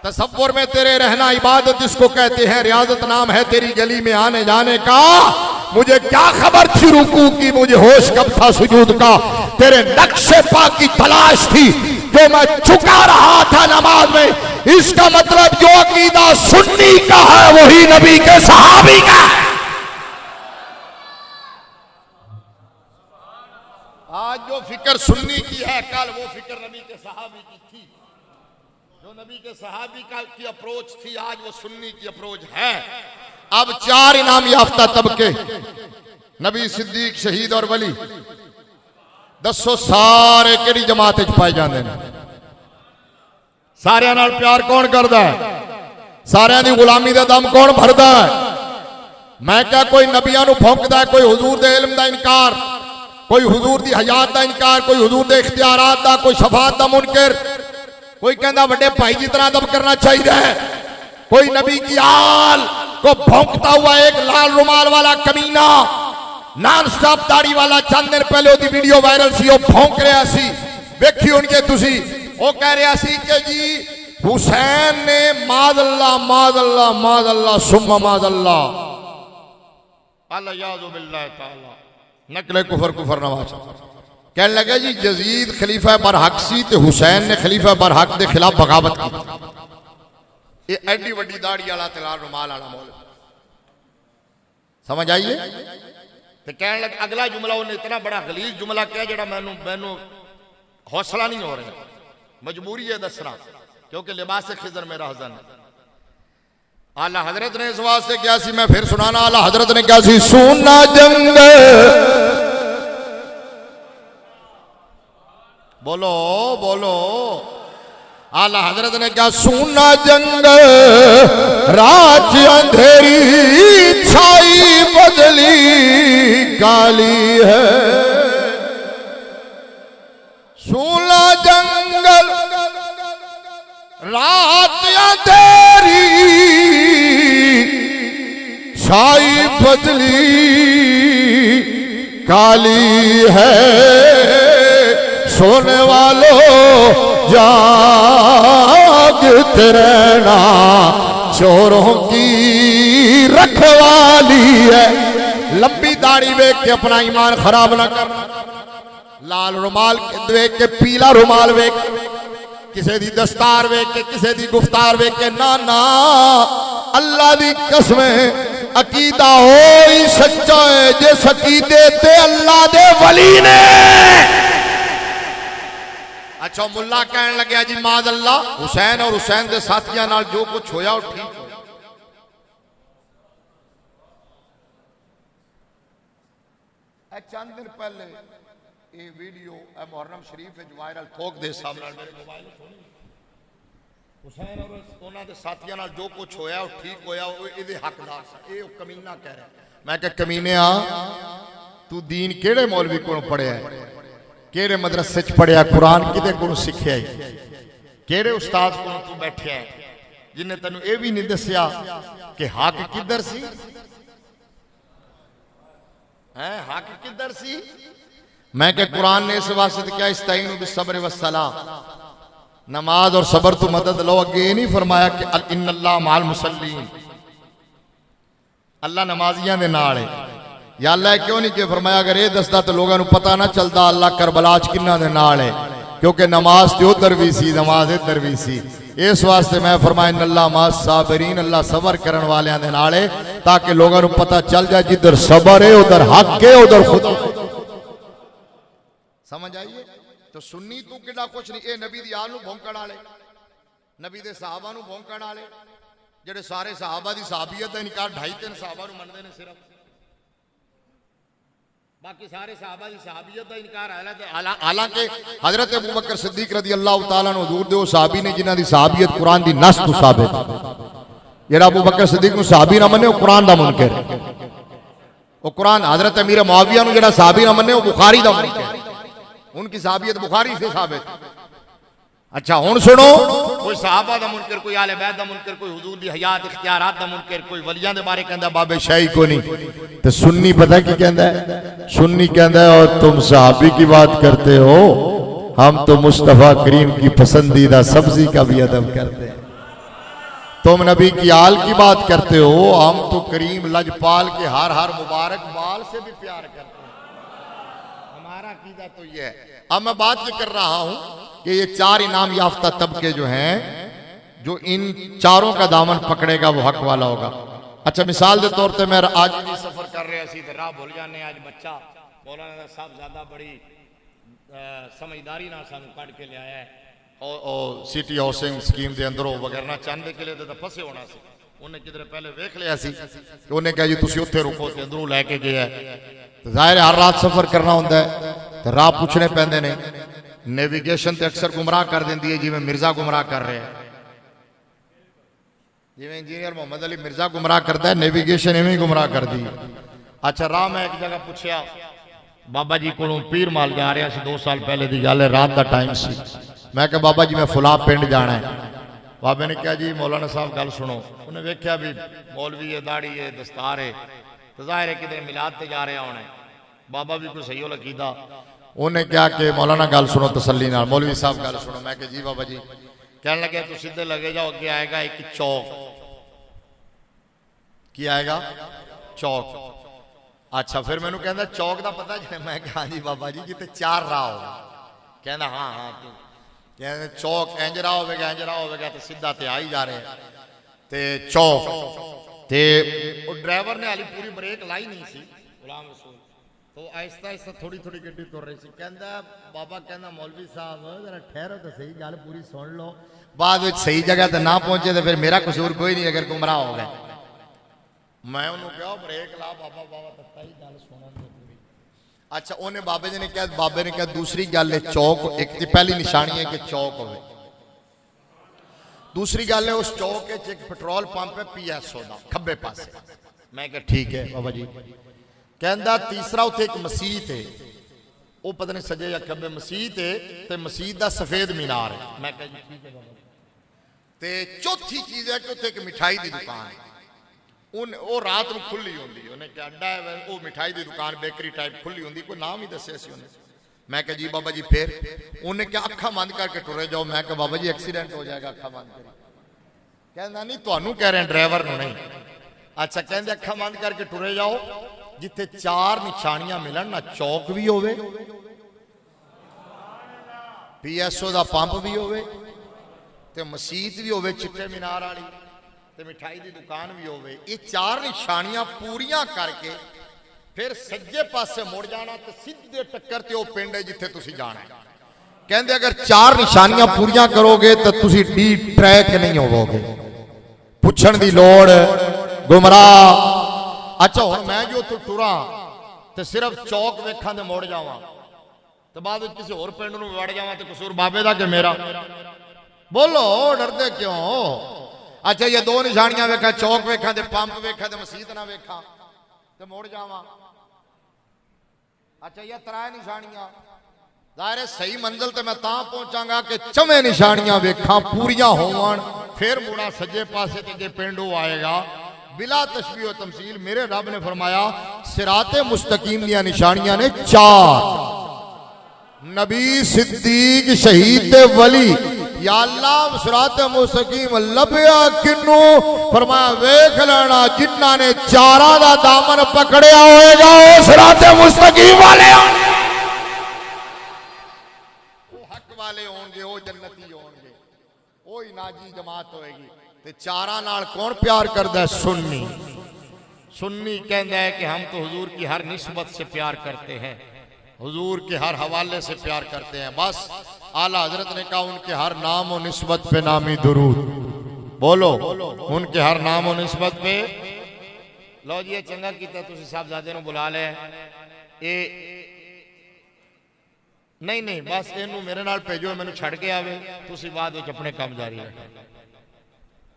तसव्वुर में तेरे रहना इबादत इसको कहते हैं, रियाजत नाम है तेरी गली में आने जाने का। मुझे क्या खबर थी रुकू की, मुझे होश कब था सुजूद का। तेरे नक्शे पा की तलाश थी जो मैं चुका रहा था नमाज में। इसका मतलब जो अकीदा सुन्नी का है वही नबी के सहाबी का। आज जो फिक्र सुन्नी की है, कल वो फिक्र नबी के सहाबी की थी। जो नबी के सहाबी की अप्रोच थी, आज वो सुन्नी की अप्रोच है। अब 4 इनाम याफ्ता तबके, नबी, सिद्दीक, शहीद और वली, दसो सारे केड़ी जमात च पाए जाते हैं। सारियां नाल प्यार कौन करता है? सारियां दी गुलामी दा दम कौन भरदा है? मैं क्या कोई नबियां नू भौंकदा है, कोई हुजूर दे इल्म दा इनकार, कोई हुजूर दी हयात दा इनकार, कोई हुजूर दे इख्तियारात दा, कोई शफात दा मुनकर, कोई कहता बड़े भाई जितना अदब करना चाहिए, कोई नबी की आल को भौंकता हुआ एक लाल रुमाल वाला कमीना, नॉन स्टॉप दाढ़ी वाला, चंद दिन पहले ओदी वीडियो वायरल सी, वो भौंक रहा सी, वेखी उनके तुसी, वो कह रहा सी कि जी हुसैन ने मादल्ला मादल्ला मादल्ला सुम्मा मादल्ला अल्लाह बिल्लाह ताला नकले कुफर कुफर नवाज। कहने लगे जी यजीद खलीफा बरहक सी ते हुसैन ने खलीफा बरहक के खिलाफ बगावत की। ये एडी वड्डी दाढ़ी वाला ते लाल रुमाल वाला मौलवी, समझ आइए? तो कहने लगे, अगला जुमला उन्हें इतना बड़ा गलीज जुमला किया जेड़ा मैनू हौसला नहीं हो रहा, मजबूरी है दसना, क्योंकि लिबास खिजर मेरा हज़न है। आला हजरत ने इस वास्ते क्या सी, मैं फिर सुनाना। आला हजरत ने क्या सी, सुना जंग, बोलो बोलो। आला हजरत ने क्या, सुना जंग रात अंधेरी छाई बदली काली है। सुना जंगल रात अंधेरी छाई बदली काली है। सोने वालों जागते रहना, चोरों की रखवाली है। लंबी दाढ़ी वेख के अपना ईमान खराब ना करना, लाल रुमाल वेख के, पीला रुमाल वेख, किसी दी दस्तार वेख के, किसी दी गुफ्तार वेख के, ना ना, अल्लाह दी कसम अकीदा हो ही सच्चा है जिस अकीदे ते अल्लाह दे वली ने। अच्छा मुल्ला कहने लगे जी माद अल्लाह, हुसैन और हुसैन के साथियों नाल जो कुछ होया वो ठीक हो। चंद दिन पहले ये वीडियो मुहर्रम शरीफ वायरल थोक दे सामने मेरे मोबाइल हुसैन और उन्होंने साथियों नाल जो कुछ होया वो ठीक होया, ये हकदार सा। ये कमीना कह रहा, मैं क्या कमीने आ, तू दीन केड़े मौलवी को पढ़िया है, केड़े मदरसे च पढ़िया, कुरान किदे को सीखिया, केड़े उस्ताद को तू बैठिया है जिन्हें तेन यह भी नहीं दसिया कि हक किधर सी है, हक किधर सी। मैं क्या कुरान ने इस वास्ते क्या, इस्ताईनु बिस्सब्र वस्सलाह, नमाज और सबर तो मदद लो। अगे ये नहीं फरमाया कि इन्नल्लाह माल मुसल्लीन, अल्लाह नमाजियां दे नाल है। या अल्लाह क्यों नहीं कि फरमाया, अगर ये दसदा तो लोगों को पता ना चलता अल्लाह करबला च किन्ना दे नाल है, क्योंकि नमाज तो उधर भी सी, नमाज इधर भी सी। इस वास्ते मैं फरमाया इन्नल्लाह मास साबिरीन, अल्लाह सबर करने वाले दे नाल है, ताकि लोगों को पता चल जाए जिधर सबर है उधर हक है, उधर खुदा। समझ आइए? तो सुन्नी तू किड़ा कुछ नहीं, ये नबी दी आल नू भौंकण वाले, नबी दे सहाबा नू भौंकण वाले, जेडे सारे सहाबा दी सहाबियत दा इनकार 2.5-3 सहाबा नू मनदे ने सिर्फ, बाकी सारे सहाबा दी सहाबियत दा इनकार है। हालांकि हजरत अबू बकर सिद्दीक रज़ी अल्लाह तआला अन्हु हुजूर दे ओ सहाबी ने जिन्हां दी सहाबियत कुरान दी नस तो साबित, जेड़ा अबू बकर सिद्दीक नू सहाबी ना मन्ने ओ कुरान दा मुनकर, ओ कुरान हजरत अमीर मुआविया नू जेड़ा सहाबी ना मन्ने ओ बुखारी दा मुनकर, उनकी सहाबियत बुखारी से साबित। अच्छा हुन सुनो, कोई सहाबा दा मुनकर, कोई आले बैत दा मुनकर, कोई हुजूर दी हयात इख्तियारात दा मुनकर, कोई वलियां दे बारे कहंदा बाबे शाही को नहीं, तो सुन्नी पता की कहंदा है, सुन्नी कहंदा है और तुम सहाबी की बात करते हो, हम तो मुस्तफा करीम की पसंदीदा सब्जी का भी अदब करते हैं। तुम नबी की आल की बात करते हो, हम तो करीम लजपाल के हर हर मुबारक बाल से भी प्यार करते हैं। हमारा अकीदा तो ये है। अब मैं बात ये कर रहा हूं कि ये चार इनाम याफ्ता तबके जो हैं, जो इन चारों का दामन पकड़ेगा वो हक वाला होगा। अच्छा मिसाल के तौर पर मैं आज भी सफर कर रहे सी राह भूल जाने, आज बच्चा मौलाना साहब ज्यादा बड़ी समझदारी ना सानू कढ़ के लिया है और सिटी हाउसिंग स्कीम के अंदरों वगैरह चाहने के लिए तो फसे होना सी। उन्हें किधर पहले वेख लिया सी, उन्हें कहा जी तुम उत्थे रुको, अंदरों लैके गया है। जाहिर हर रात सफर करना होंगे तो राह पूछने पैंदे ने। नेविगेशन तो अक्सर गुमराह कर देंदी है, जिवें मिर्जा गुमराह कर रहे हैं, जिवें इंजीनियर मोहम्मद अली मिर्जा गुमराह करता है, नेविगेशन इवें गुमराह कर दी। अच्छा राह मैं एक जगह पूछया बाबा जी को, पीर माल जा रहा सी, 2 साल पहले की गल है, रात का टाइम सी। मैं कहा बाबा जी मैं फुला पिंड जाना है। बाबे ने कहा जी मौलाना साहब गल सुनो। उन्हें वेख्या भी मौलवी है, दाढ़ी है, दस्तार है, तो जाहिर है किधर मिलाद ते जा रहा होना है। बाबा भी कोई सही हो लकीदा। उन्हें क्या कि मौलाना गल सुनो तसल्ली नाल, मौलवी साहब गल सुनो। मैं कहा जी बाबा जी। कहने लगे तो सीधे लगे जाओ, अगे आएगा एक चौक। की आएगा? चौक। अच्छा फिर मैंने कहना चौक का पता है? मैं कहा हाँ जी बाबा जी जिते 4 राह हो। कहना हाँ हाँ तू कहते चौक इंज राह होगा, इंज राह होगा, तो सीधा ते आ ही जा रहे हैं ते चौक ते। ड्राइवर ने हाली पूरी ब्रेक लाई नहीं सी गुलाम रसूल, तो आहिस्ता आहिस्ता थोड़ी थोड़ी गड्डी तुर रही सी। कहता बाबा कहना मौलवी साहब जरा ठहरो तो सही, गल पूरी सुन लो, बाद में सही जगह तो ना पहुंचे तो फिर मेरा कसूर कोई नहीं अगर गुमराह हो गए। मैं उन्होंने कहा ब्रेक ला बाबा, बाबा तत्ता ही गल सुनन दे पूरी। अच्छा उन्हें बाबे जी ने कहा, बाबे ने कहा दूसरी गल है चौक, एक तो पहली निशानी है कि चौक हो, दूसरी गल है उस चौक एक पेट्रोल पंप है PSO का खब्बे पासे। मैं कहा ठीक है बाबा जी। कहता तीसरा उत्थे एक मसीत है, वो पता नहीं सजे या खब्बे मसीत है, तो मसीत का सफेद मीनार है। मैं कहा जी ठीक है बाबा। ते चौथी चीज है कि उत्थे एक मिठाई की दुकान है, वो रात को खुली होंगी। उन्हें क्या अड्डा है वो मिठाई की दुकान बेकरी टाइप खुली होंगी, कोई नाम ही दसिया सी उन्हें। मैं कहा जी बाबा जी फिर? उन्हें क्या अखा बंद करके टुरे जाओ। मैं कहा बाबा जी एक्सीडेंट हो जाएगा अखा बंद कर। कहना नहीं तुहानू कह रहे हैं ड्राइवर को नहीं। अच्छा कहते अखा बंद करके टुरे जाओ, जिथे 4 निशानियां मिलन ना, चौक भी होवे, PSO का पंप भी होवे, ते मसीत भी होवे चिट्टे मीनार वाली, ते मिठाई की दुकान भी होवे। ये 4 निशानियां पूरियां करके फिर सज्जे पासे मुड़ जाना, तो सीधे टक्कर ते वो पिंड है जिथे तुसी जाना है। कहते अगर 4 निशानियां पूरियां करोगे तो तुसी डी ट्रैक नहीं होवोगे, पुछण दी लोड़ गुमराह। अच्छा हुण मैं जो उतो टुरा तो सिर्फ चौक वेखा तो मुड़ जावा, तो बाद किसी होर पिंड नूं वड़ जावा, तो कसूर बाबे दा कि मेरा? बोलो डरदे क्यों? अच्छा ये 2 निशानियां वेखा, चौक वेखा ते पंप वेखा ते मसीत ना वेखा तो मुड़ जावा। अच्छा ये 3 निशानियां, जाहिर सही मंजिल ते मैं तां पहुंचांगा कि 4 निशानियां वेखा पूरियां होवन, फिर मुड़ा सज्जे पासे ते जे पिंड वो आएगा बिला तशबीह व तमसील। मेरे रब ने फरमाया सिराते मुस्तकीम दियां निशानियां ने 4, नबी सिद्दीक शहीद ते वली। या अल्लाह सिरात मुस्तकीम लभया किन्नू? फरमाया वेख लेना जिन्ना ने 4 दा दामन पकड़िया होएगा वो सिरात मुस्तकीम वाले होंगे, वो हक वाले होंगे, वो जन्नती होंगे, वो ही नाजी जमात होएगी। ते 4 नाल कौन प्यार करता है? सुन्नी। सुन्नी कहता है कि हम तो हुजूर की हर निस्बत से प्यार करते हैं, हुजूर के हर हवाले से प्यार करते हैं। बस आला हजरत ने कहा उनके हर नाम और निस्बत पे नामी दुरूद। बोलो उनके हर नाम और निस्बत पे। लो जी चंगा किया तुसी साहबजादे नूं बुला ले। नहीं नहीं बस इनू मेरे नाल भेजो, मैनू छड़ के आवे, तुसी बाद विच अपने काम जारी रखो।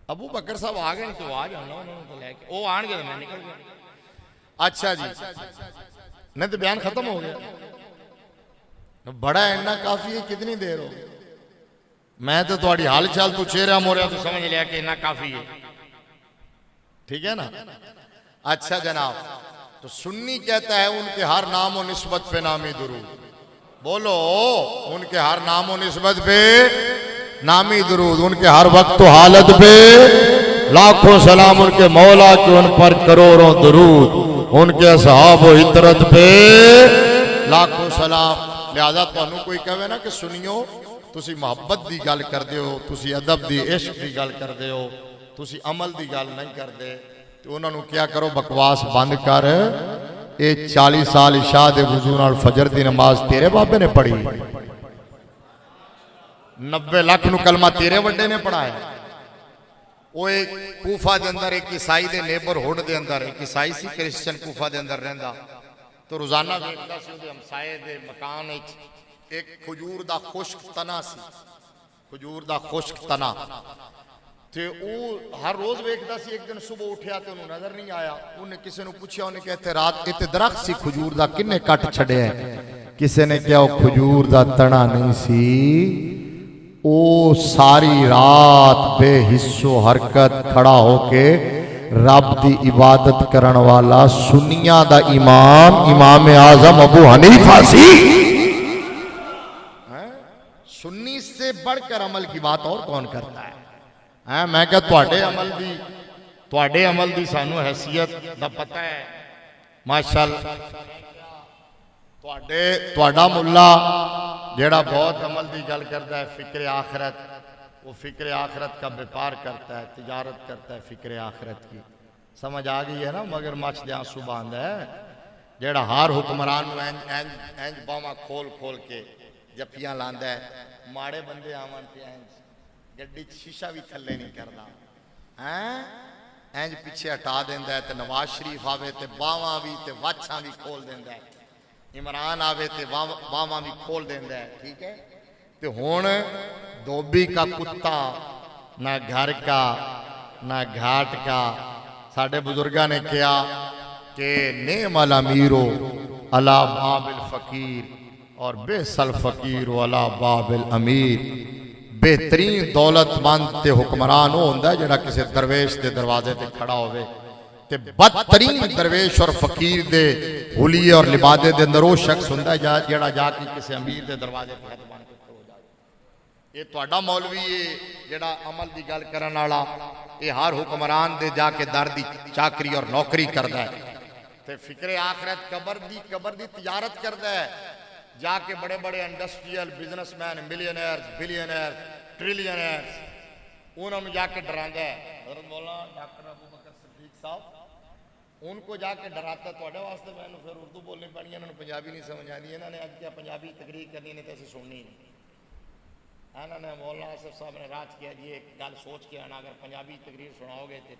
अबू बकर साहब आ गए तो आ जाना, उन्होंने तो लेके वो आएंगे तो मैं निकल गया। अच्छा जी नहीं तो बयान खत्म हो गया। बड़ा इन्ना काफी है, कितनी देर हो? मैं तो थोड़ी हाल चाल तू चेहरा मोरिया तो समझ लिया कि इन्ना काफी है, ठीक है ना? अच्छा जनाब, तो सुन्नी कहता है उनके हर नाम और निस्बत पे नामी दुरूद। बोलो उनके हर नाम और निस्बत पे नामी दुरूद, उनके हर वक्त हालत पे लाखों सलाम उनके मौला के उन पर करोड़ों दरूद, उनके असहाब व इतरत पे लाखों सलाम। लिहाजा तुहानू कोई कहे ना कि सुनियो तुसी मोहब्बत की गल करते हो, तुसी अदब की इश्क की गल करते हो, तुसी अमल की गल नहीं करते, तो उन्होंने क्या करो, बकवास बंद कर। ये 40 साल इशा दे वुजू नाल फजर की नमाज तेरे बाबे ने पढ़ी, 90 लाख नू कलमा तेरे वड्डे ने पढ़ाया। वो एक कूफा के अंदर एक ईसाई के नेबरहुड के अंदर एक ईसाई सी क्रिश्चियन कूफा के अंदर रहिंदा, तो रोजाना वेखदा सी उहदे हमसाए दे मकान विच एक खजूर दा खुश्क तना सी, खजूर दा खुश्क तना, ते वो हर रोज वेखदा सी। एक दिन सुबह उठया तो उन्हें नजर नहीं आया, उन्हें किसी ने पूछा, उन्हें कहते रात इत्ते दरख्त सी खजूर दा किन्ने कट छड़िया है? किसी ने कहा वो खजूर दा तना नहीं सी, ओ सारी रात बेहिस्सो हरकत खड़ा होके रब दी इबादत करन वाला सुन्निया दा इमाम इमाम आजम अबू हनीफा सी। सुन्नी से बढ़कर अमल की बात और कौन करता है? मैं क्या तुहाडे अमल दी सानू हैसियत दा पता है माशाअल्लाह। तुहाडा मुल्ला जेड़ा बहुत अमल की गल करता है, फिक्र आखरत, वो फिक्र आखरत का व्यापार करता है, तिजारत करता है फिक्र आखरत की। समझ आ गई है ना? मगर मच दे आंसू बांधा है जेड़ा हर हुक्मरान इंज बावां खोल खोल के जफियां लांदा है, माड़े बंदे आवन ते इंज गड्डी शीशा भी थले नहीं करता, इंज पिछे हटा देंदा है। ते नवाज शरीफ आवे ते बावां भी ते वाछां भी खोल देंदा है, इमरान आवे ते बावां भी खोल देंदा है, ठीक है। ते हुण धोबी का कुत्ता ना घर का ना घाट का। साडे बुजुर्गा ने कहा कि नेमल अमीरो अला बाबिल फकीर और बेसल फकीर अला बाबिल अमीर। बेहतरीन दौलतमंद ते हुक्मरान वो हुंदा जिहड़ा किसी दरवेश के दरवाजे ते खड़ा होवे, ते बदतरीन दरवेश और फकीर दे हुलिये और लिबादे दे अंदर वो शख्स हुंदा जिहड़ा जाके किसी अमीर दे दरवाजे ते हथ बन के खड़ो जाए। ये तुहाडा मौलवी है जिहड़ा अमल की गल करन वाला, ये हर हुक्मरान दे जाके दर दी चाकरी और नौकरी करदा है, ते फिक्रे आखरत कबर दी तिजारत करदा है। जाके बड़े बड़े industrial businessman, millionaires, billionaires, trillionaires, उन्होंने जाके डरांदा है। हज़रत मौलाना डॉक्टर अबू बकर सिद्दीक साहब उनको जाके डराता। थोड़े वास्ते मैंने फिर उर्दू बोलनी पड़ी, इन्होंने पंजाबी नहीं समझ आती। इन्होंने अज क्या पंजाबी तकरीर करनी नहीं तो असं सुननी नहीं। इन्होंने मौलाना आसिफ साहब ने राज किया जी एक गल सोच के आना, अगर पंजाबी तकरीर सुनाओगे तो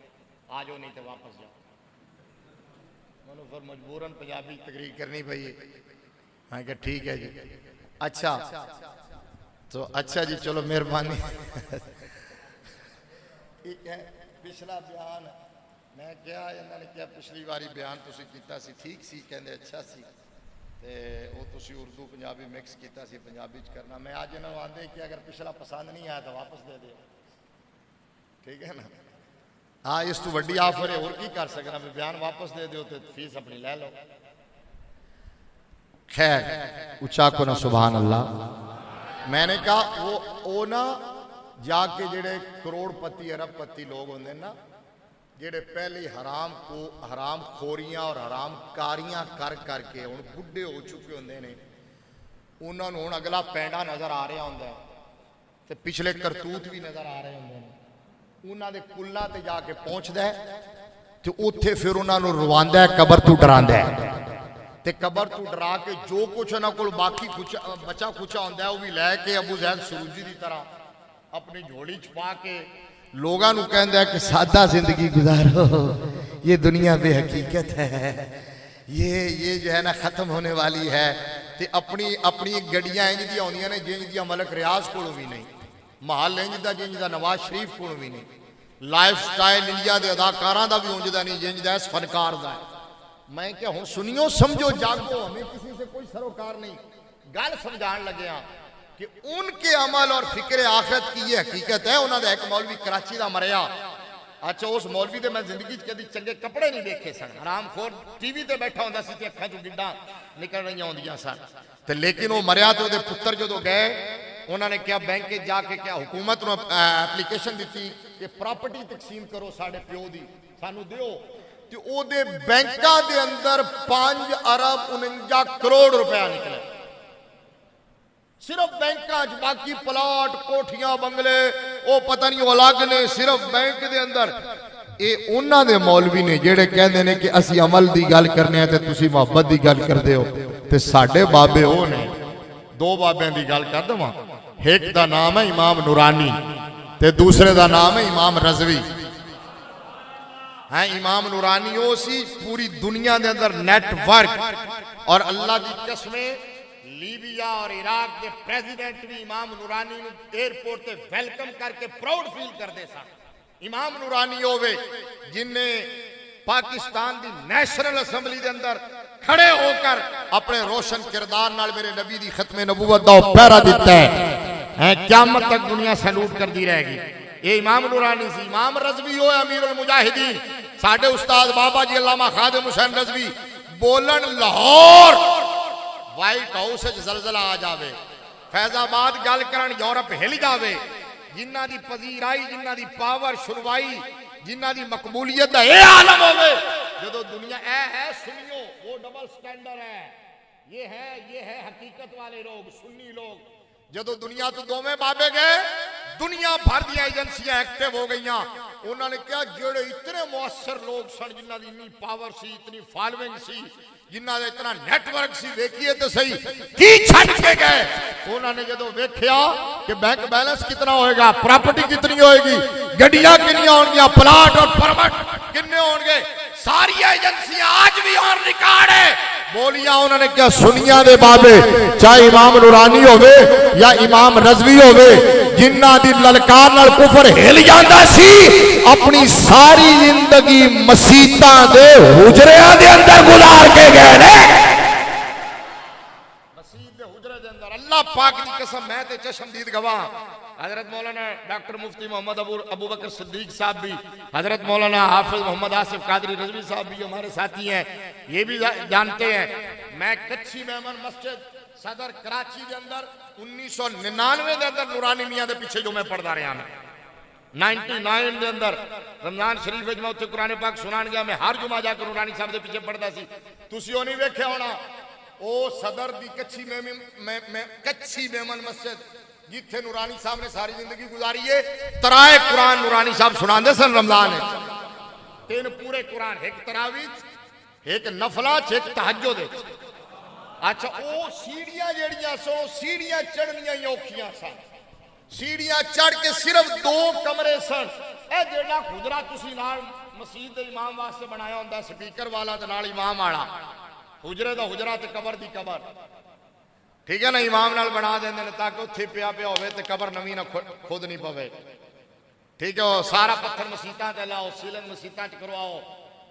आ जाओ, नहीं तो वापस जाओ। मैंने फिर मजबूरन पंजाबी तकरीर करनी पई। मैं कहा ठीक है जी। अच्छा तो अच्छा जी चलो मेहरबानी। ठीक है, पिछला बयान मैं क्या इन्होंने क्या पिछली बारी बयान तुसी कीता सी ठीक सी, कहते अच्छा सी, ते वो तुसी उर्दू पंजाबी मिक्स कीता सी, पंजाबी च करना। मैं अज इन्होंने आंदे कि अगर पिछला पसंद नहीं आया तो वापस दे दे, ठीक है ना। हाँ इस तो वड्डी आफर है, और की कर सकना, बयान वापस दे दो तो फीस अपनी ले लो। खैर उच्चा को ना सुभान अल्लाह। मैंने कहा वो ना जाके जेड़े करोड़पति अरबपति लोग होंगे ना, जेड़े पहले हराम खोरियां और हराम कारियां कर करके हुण बुढ़े हो चुके होंगे ने, उन्होंने हुण अगला पैंडा नज़र आ रहा होंगे ते पिछले करतूत भी नज़र आ रहे होंगे। उन्होंने कुल्ला ते जाके पहुंचदा है ते उत्थे फिर उन्होंने रवांदा है, कबर तू डरांदा है, ते कबर तू डरा के जो कुछ उन्होंने को बाकी बचा खुचा होंदा है वो भी लैके अबू ज़ैद सुरूजी की तरह अपनी झोली च पा के लोगों को कहता है कि सादा जिंदगी गुजारो, ये दुनिया बेहकीकत है, ये जो है ना ख़त्म होने वाली है। ते अपनी गड्डियां इंज दी आउंदियां ने जिंज दी मलक रियाज कोलों भी नहीं, महल इंज दा जिंज दा नवाज शरीफ कोलों भी नहीं, लाइफ स्टाइल इंडिया के अदाकारां दा भी उंज दा नहीं जिंज दा इस फनकार दा है। मैं क्या हूँ सुनियो समझो जागो, हमें किसी से कोई सरोकार नहीं। गल समझाने लगे कि उनके अमल और फिक्र आखिरत की ये हकीकत है। उन्होंने एक मौलवी कराची का मरिया, अच्छा उस मौलवी के मैं जिंदगी कभी चंगे कपड़े नहीं देखे सन, हरामखोर टीवी ते बैठा होंदा सी ते अखां चों गिड्डां निकल रही होंदियां सन, ते लेकिन वो मरिया तो पुत्र जो गए उन्होंने क्या बैंक के जाके क्या हुकूमत को एप्लीकेशन दी कि प्रॉपर्टी तकसीम करो साढ़े प्यो की सानू दिओ ते ओदे बैंकां दे अंदर 5 अरब 49 करोड़ रुपया निकले सिर्फ बैंकां च बाकी प्लाट कोठियां बंगले वो पता नहीं अलग ने सिर्फ बैंक दे अंदर ये उन्हां दे मौलवी ने जेड़े कहंदे ने कि असी अमल दी गल करने ते तुसी मोहब्बत दी गल करदे हो ते साडे बाबे ओ ने दो बाबियां दी गल कर दवां एक दा नाम है इमाम नूरानी ते दूसरे दा नाम है इमाम रज़वी है इमाम नूरानी वो सी पूरी दुनिया के अंदर नेटवर्क और अल्लाह की कसमें लीबिया और इराक के प्रेसिडेंट भी इमाम नूरानी एयरपोर्ट से वेलकम करके प्राउड फील करते सन इमाम नूरानी होवे जिन्हें पाकिस्तान की नेशनल असैम्बली के अंदर खड़े होकर अपने रोशन किरदार नाल मेरे नबी की खत्मे नबूवत दा पहरा दिता है क़यामत तक दुनिया सैल्यूट करती रहेगी ये इमाम नूरानी सी इमाम रज़वी हो अमीरुल मुजाहिदीन साडे उस्ताद बाबा जी अल्लामा खादिम हुसैन रज़वी बोलन लाहौर व्हाइट हाउस जलजला आ जावे फैजाबाद गल करन यूरोप हिल जावे जिन्हां दी पजीराई जिन्हां दी पावर सुनवाई जिन्हां दी मकबूलियत दा ये आलम होवे जदों दुनिया है सुनियो वो डबल स्टैंडर्ड है ये है हकीकत वाले लोग सुन्नी लोग जदों दुनिया तो दोवें बाबे गए दुनिया भर दी एजेंसियां एक्टिव हो गई उन्होंने कहा जेड़े इतने मुअस्सर लोग सन जिन्हां दी इतनी पावर सी इतनी फॉलोइंग सी जिन्हां दा इतना नेटवर्क सी देखिए तो सही की छड़ के गए उन्होंने जदों वेख्या कि बैंक बैलेंस कितना होएगा प्रॉपर्टी कितनी होएगी गड्डियां कितनी होंगी प्लाट और परमिट कितने होंगे सारी एजेंसियां आज भी ऑन रिकॉर्ड है बोलिया उन्होंने क्या सुनिया दे बाबे चाहे इमाम नूरानी होवे या इमाम रज़वी होवे जिन्ना दी ललकार नाल कुफर हिल जांदा सी अपनी सारी जिंदगी मसीतां दे हुजरियां दे अंदर गुजार के गए ने मसीत दे हुजरे दे अंदर अल्लाह पाक दी कसम मैं ते चश्मदीद गवाह हजरत मौलाना डॉक्टर मुफ्ती मोहम्मद अबू बकर सिद्दीक साहब भी हजरत मौलाना हाफिज मोहम्मद आसिफ कादरी रज़वी साहब भी हमारे साथी हैं ये भी जानते हैं मैं कच्ची मेमन मस्जिद सदर कराची के अंदर 1999 के अंदर नूरानी मियां के पीछे जो मैं पढ़ता रहा मैं 99 के अंदर रमजान शरीफ मैं उत्थे कुरान पाक सुनान गया मैं हर जुमा जाकर नूरानी साहब के पीछे पढ़ता सी तुसी ओ नहीं वेख्या होना ओ सदर दी कच्ची मेमन मस्जिद जिथे नूरानी साहब ने सारी जिंदगी गुजारी है तराए कुरान नूरानी साहब सुनाते सन रमजान 3 पूरे कुरान एक तरावीह एक नफला एक तहज्जुद अच्छा वो सीढ़ियां जड़ियां सो सीढ़ियां चढ़नियां औखियां सन सीढ़ियां चढ़ के सिर्फ 2 कमरे सन ए जेड़ा खुदरा तुसी नाल मस्जिद दे इमाम वास्ते बनाया हुंदा स्पीकर वाला ते नाल इमाम वाला हुजरे दा हुजरा ते कबर दी कबर ठीक है ना इमाम नाल बना देंदे ने ताकि उत्थे पिया पिया होवे ते कबर नवी ना खुद नहीं पवे ठीक है सारा पत्थर मसीतां ते लाओ सीलिंग मसीतां च करवाओ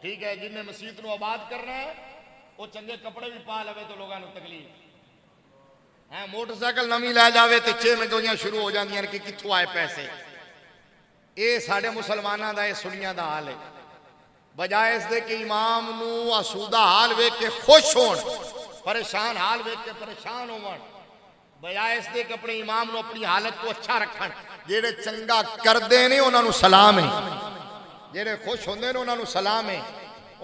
ठीक है जिन्हें मसीत नूं आबाद करना है वो चंगे कपड़े भी पा लवे तो लोगों को तकलीफ है मोटरसाइकिल नवी लै जावे तो 6 मिनट शुरू हो जांदियां कि कित्थों आए पैसे ये साडे मुसलमानां दा ये सुनियां दा हाल है बजाय इस दे कि इमाम नूं आसूदा हाल वेख के खुश होण परेशान हाल वेख के परेशान होवन बजाय इस दे कि अपने इमाम नूं अपनी हालत को अच्छा रखण जेड़े चंगा करदे ने उन्हां नूं सलाम है जेड़े खुश होंदे ने उन्हां नूं सलाम है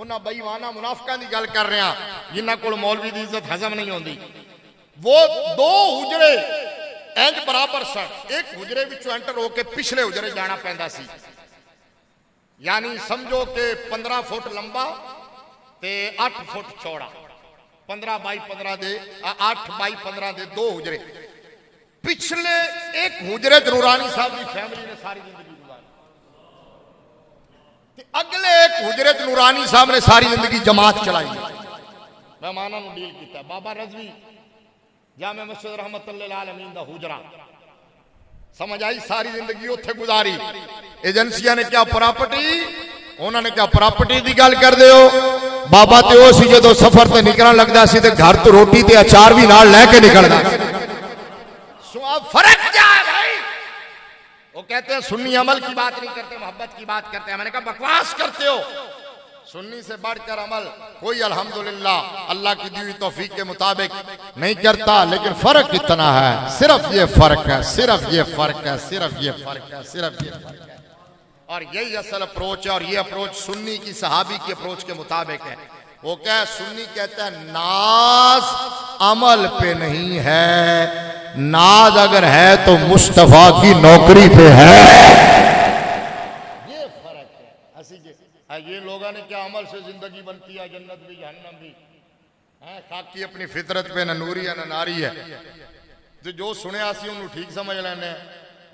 उन्हां बेईमाना मुनाफिकां दी गल कर रहा जिन्हां कोल मौलवी दी इज्जत हजम नहीं होंदी वो 2 हुजरे इंज बराबर सन एक हुजरे विचों एंटर होके पिछले हुजरे जाना पैंदा सी यानी समझो कि 15 फुट लंबा ते 8 फुट चौड़ा 15 बाई 15 दे 8 बाई 15 दे 2 हुजरे पिछले एक हुजरे नूरानी साहब की फैमिली ने सारी जिंदगी गुजारी अगले एक हुजरे नूरानी साहब ने सारी जिंदगी जमात चलाई मेहमानों को डील किया बाबा रज़वी जामे मस्जिद रहमतुल्लिल आलमीन दा हुजरा समझ आई सारी जिंदगी उत्थे गुजारी एजेंसियां ने क्या प्रॉपर्टी उन्होंने क्या प्रॉपर्टी की गल कर दे बाबा तो वो सी जो सफर से निकलने लगता सी ते घर तो रोटी ते अचार भी नाल लेके निकलना फर्क क्या है भाई वो कहते हैं सुन्नी अमल की बात नहीं करते मोहब्बत की बात करते हैं मैंने कहा बकवास करते हो सुन्नी से बढ़कर अमल कोई अल्हम्दुलिल्लाह अल्लाह की दी हुई तौफीक के मुताबिक नहीं करता, लेकिन फर्क कितना है, सिर्फ ये फर्क है, सिर्फ ये फर्क है, सिर्फ ये फर्क है, सिर्फ ये फर्क है। और यही असल अप्रोच है, और ये अप्रोच सुन्नी की सहाबी की अप्रोच के मुताबिक है। वो क्या है, सुन्नी कहता है नाज अमल पे नहीं है, नाज अगर है तो मुस्तफा की नौकरी पे है। ये फर्क है। ऐसी ये लोगों ने क्या अमल से जिंदगी बनती है, जन्नत भी जहन्नम भी है, खाकी अपनी फितरत पे न नूरी है न नारी है। तो जो सुने आसी उन्होंने ठीक समझ लेने।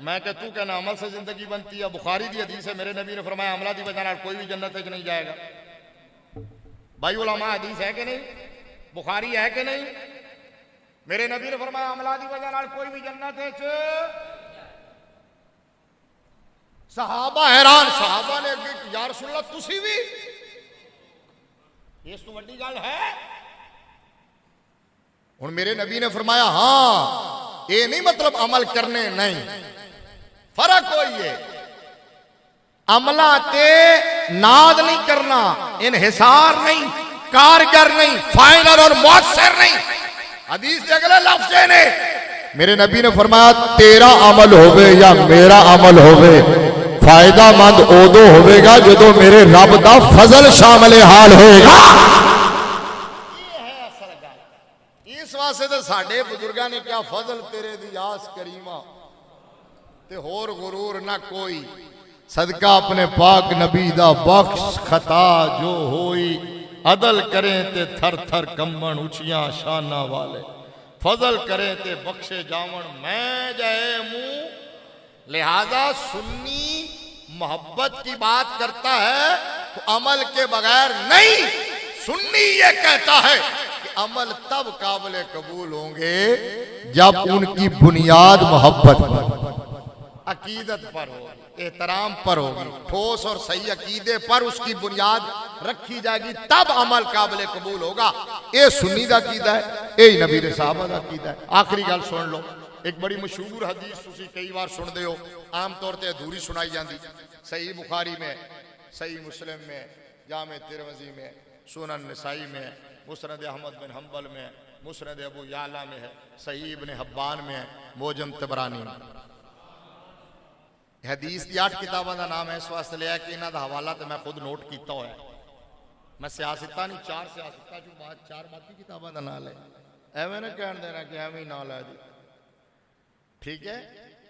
मैं कह तू कहना अमल से जिंदगी बनती है, बुखारी दी हदीस है, मेरे नबी ने फरमाया अमला दी वजह कोई भी जन्नत में नहीं जाएगा। भाई उलमा हदीस है कि नहीं, बुखारी है कि नहीं? मेरे नबी ने फरमाया अमला दी वजह कोई भी जन्नत है। सहाबा हैरान, सहाबा ने अगे या रसूल अल्लाह तुसी भी, ये तो बड़ी गल है। हुण मेरे नबी ने फरमाया हाँ ये नहीं मतलब अमल करने नहीं, फर्क कोई है। अमला ते नाद नहीं करना, इनहिसार नहीं, कारगर नहीं, फाइनल और मौसर नहीं। हदीस के अगले लफ्ज़ ने मेरे नबी ने फरमाया तेरा अमल होवे या मेरा अमल होवे, फायदा मंद उदो होवेगा जो मेरे रब दा फजल शामिल हाल होएगा। ये है असल गल। इस वास्ते तो साडे बुजुर्गां ने क्या फजल तेरे दी आस करीमा ते होर गुरूर ना कोई, सदका अपने पाक नबी दा बख्श खता जो होई, अदल करें ते थर थर कंबन उचियां शाना वाले, फजल करें ते बख्शे जावन मैं जाए मुंह। लिहाजा सुन्नी मोहब्बत की बात करता है तो अमल के बगैर नहीं। सुन्नी ये कहता है कि अमल तब काबिल कबूल होंगे जब उनकी बुनियाद मोहब्बत पर, अकीदत पर हो, एहतराम पर होगी, ठोस और सही अकीदे पर उसकी बुनियाद रखी जाएगी, तब अमल काबिल कबूल होगा। ये सुन्नी दा अकीदा है, यही नबी दे सहाबा दा अकीदा है। आखिरी गल सुन लो, एक बड़ी मशहूर हदीस तुसी कई बार सुनते हो, आम तौर पर अधूरी सुनाई जाती। सही बुखारी में, सही मुस्लिम में, जामे तिरमिज़ी में, सुनन नसाई में, मुस्नद अहमद बिन हंबल में, मुस्नद अबू याला में है, सही इब्न हब्बान में है, मोजम तबरानी में। हदीस की 8 किताबों का नाम है, इस वास्ते लिया कि इन्हों का हवाला तो मैं खुद नोट किया हुआ है। मैं सियासता नहीं, 4 सियासता चो बाद 4 बाकी किताबों का नाम है, एवं ना कह देना कि एवं ना लै दी, ठीक है।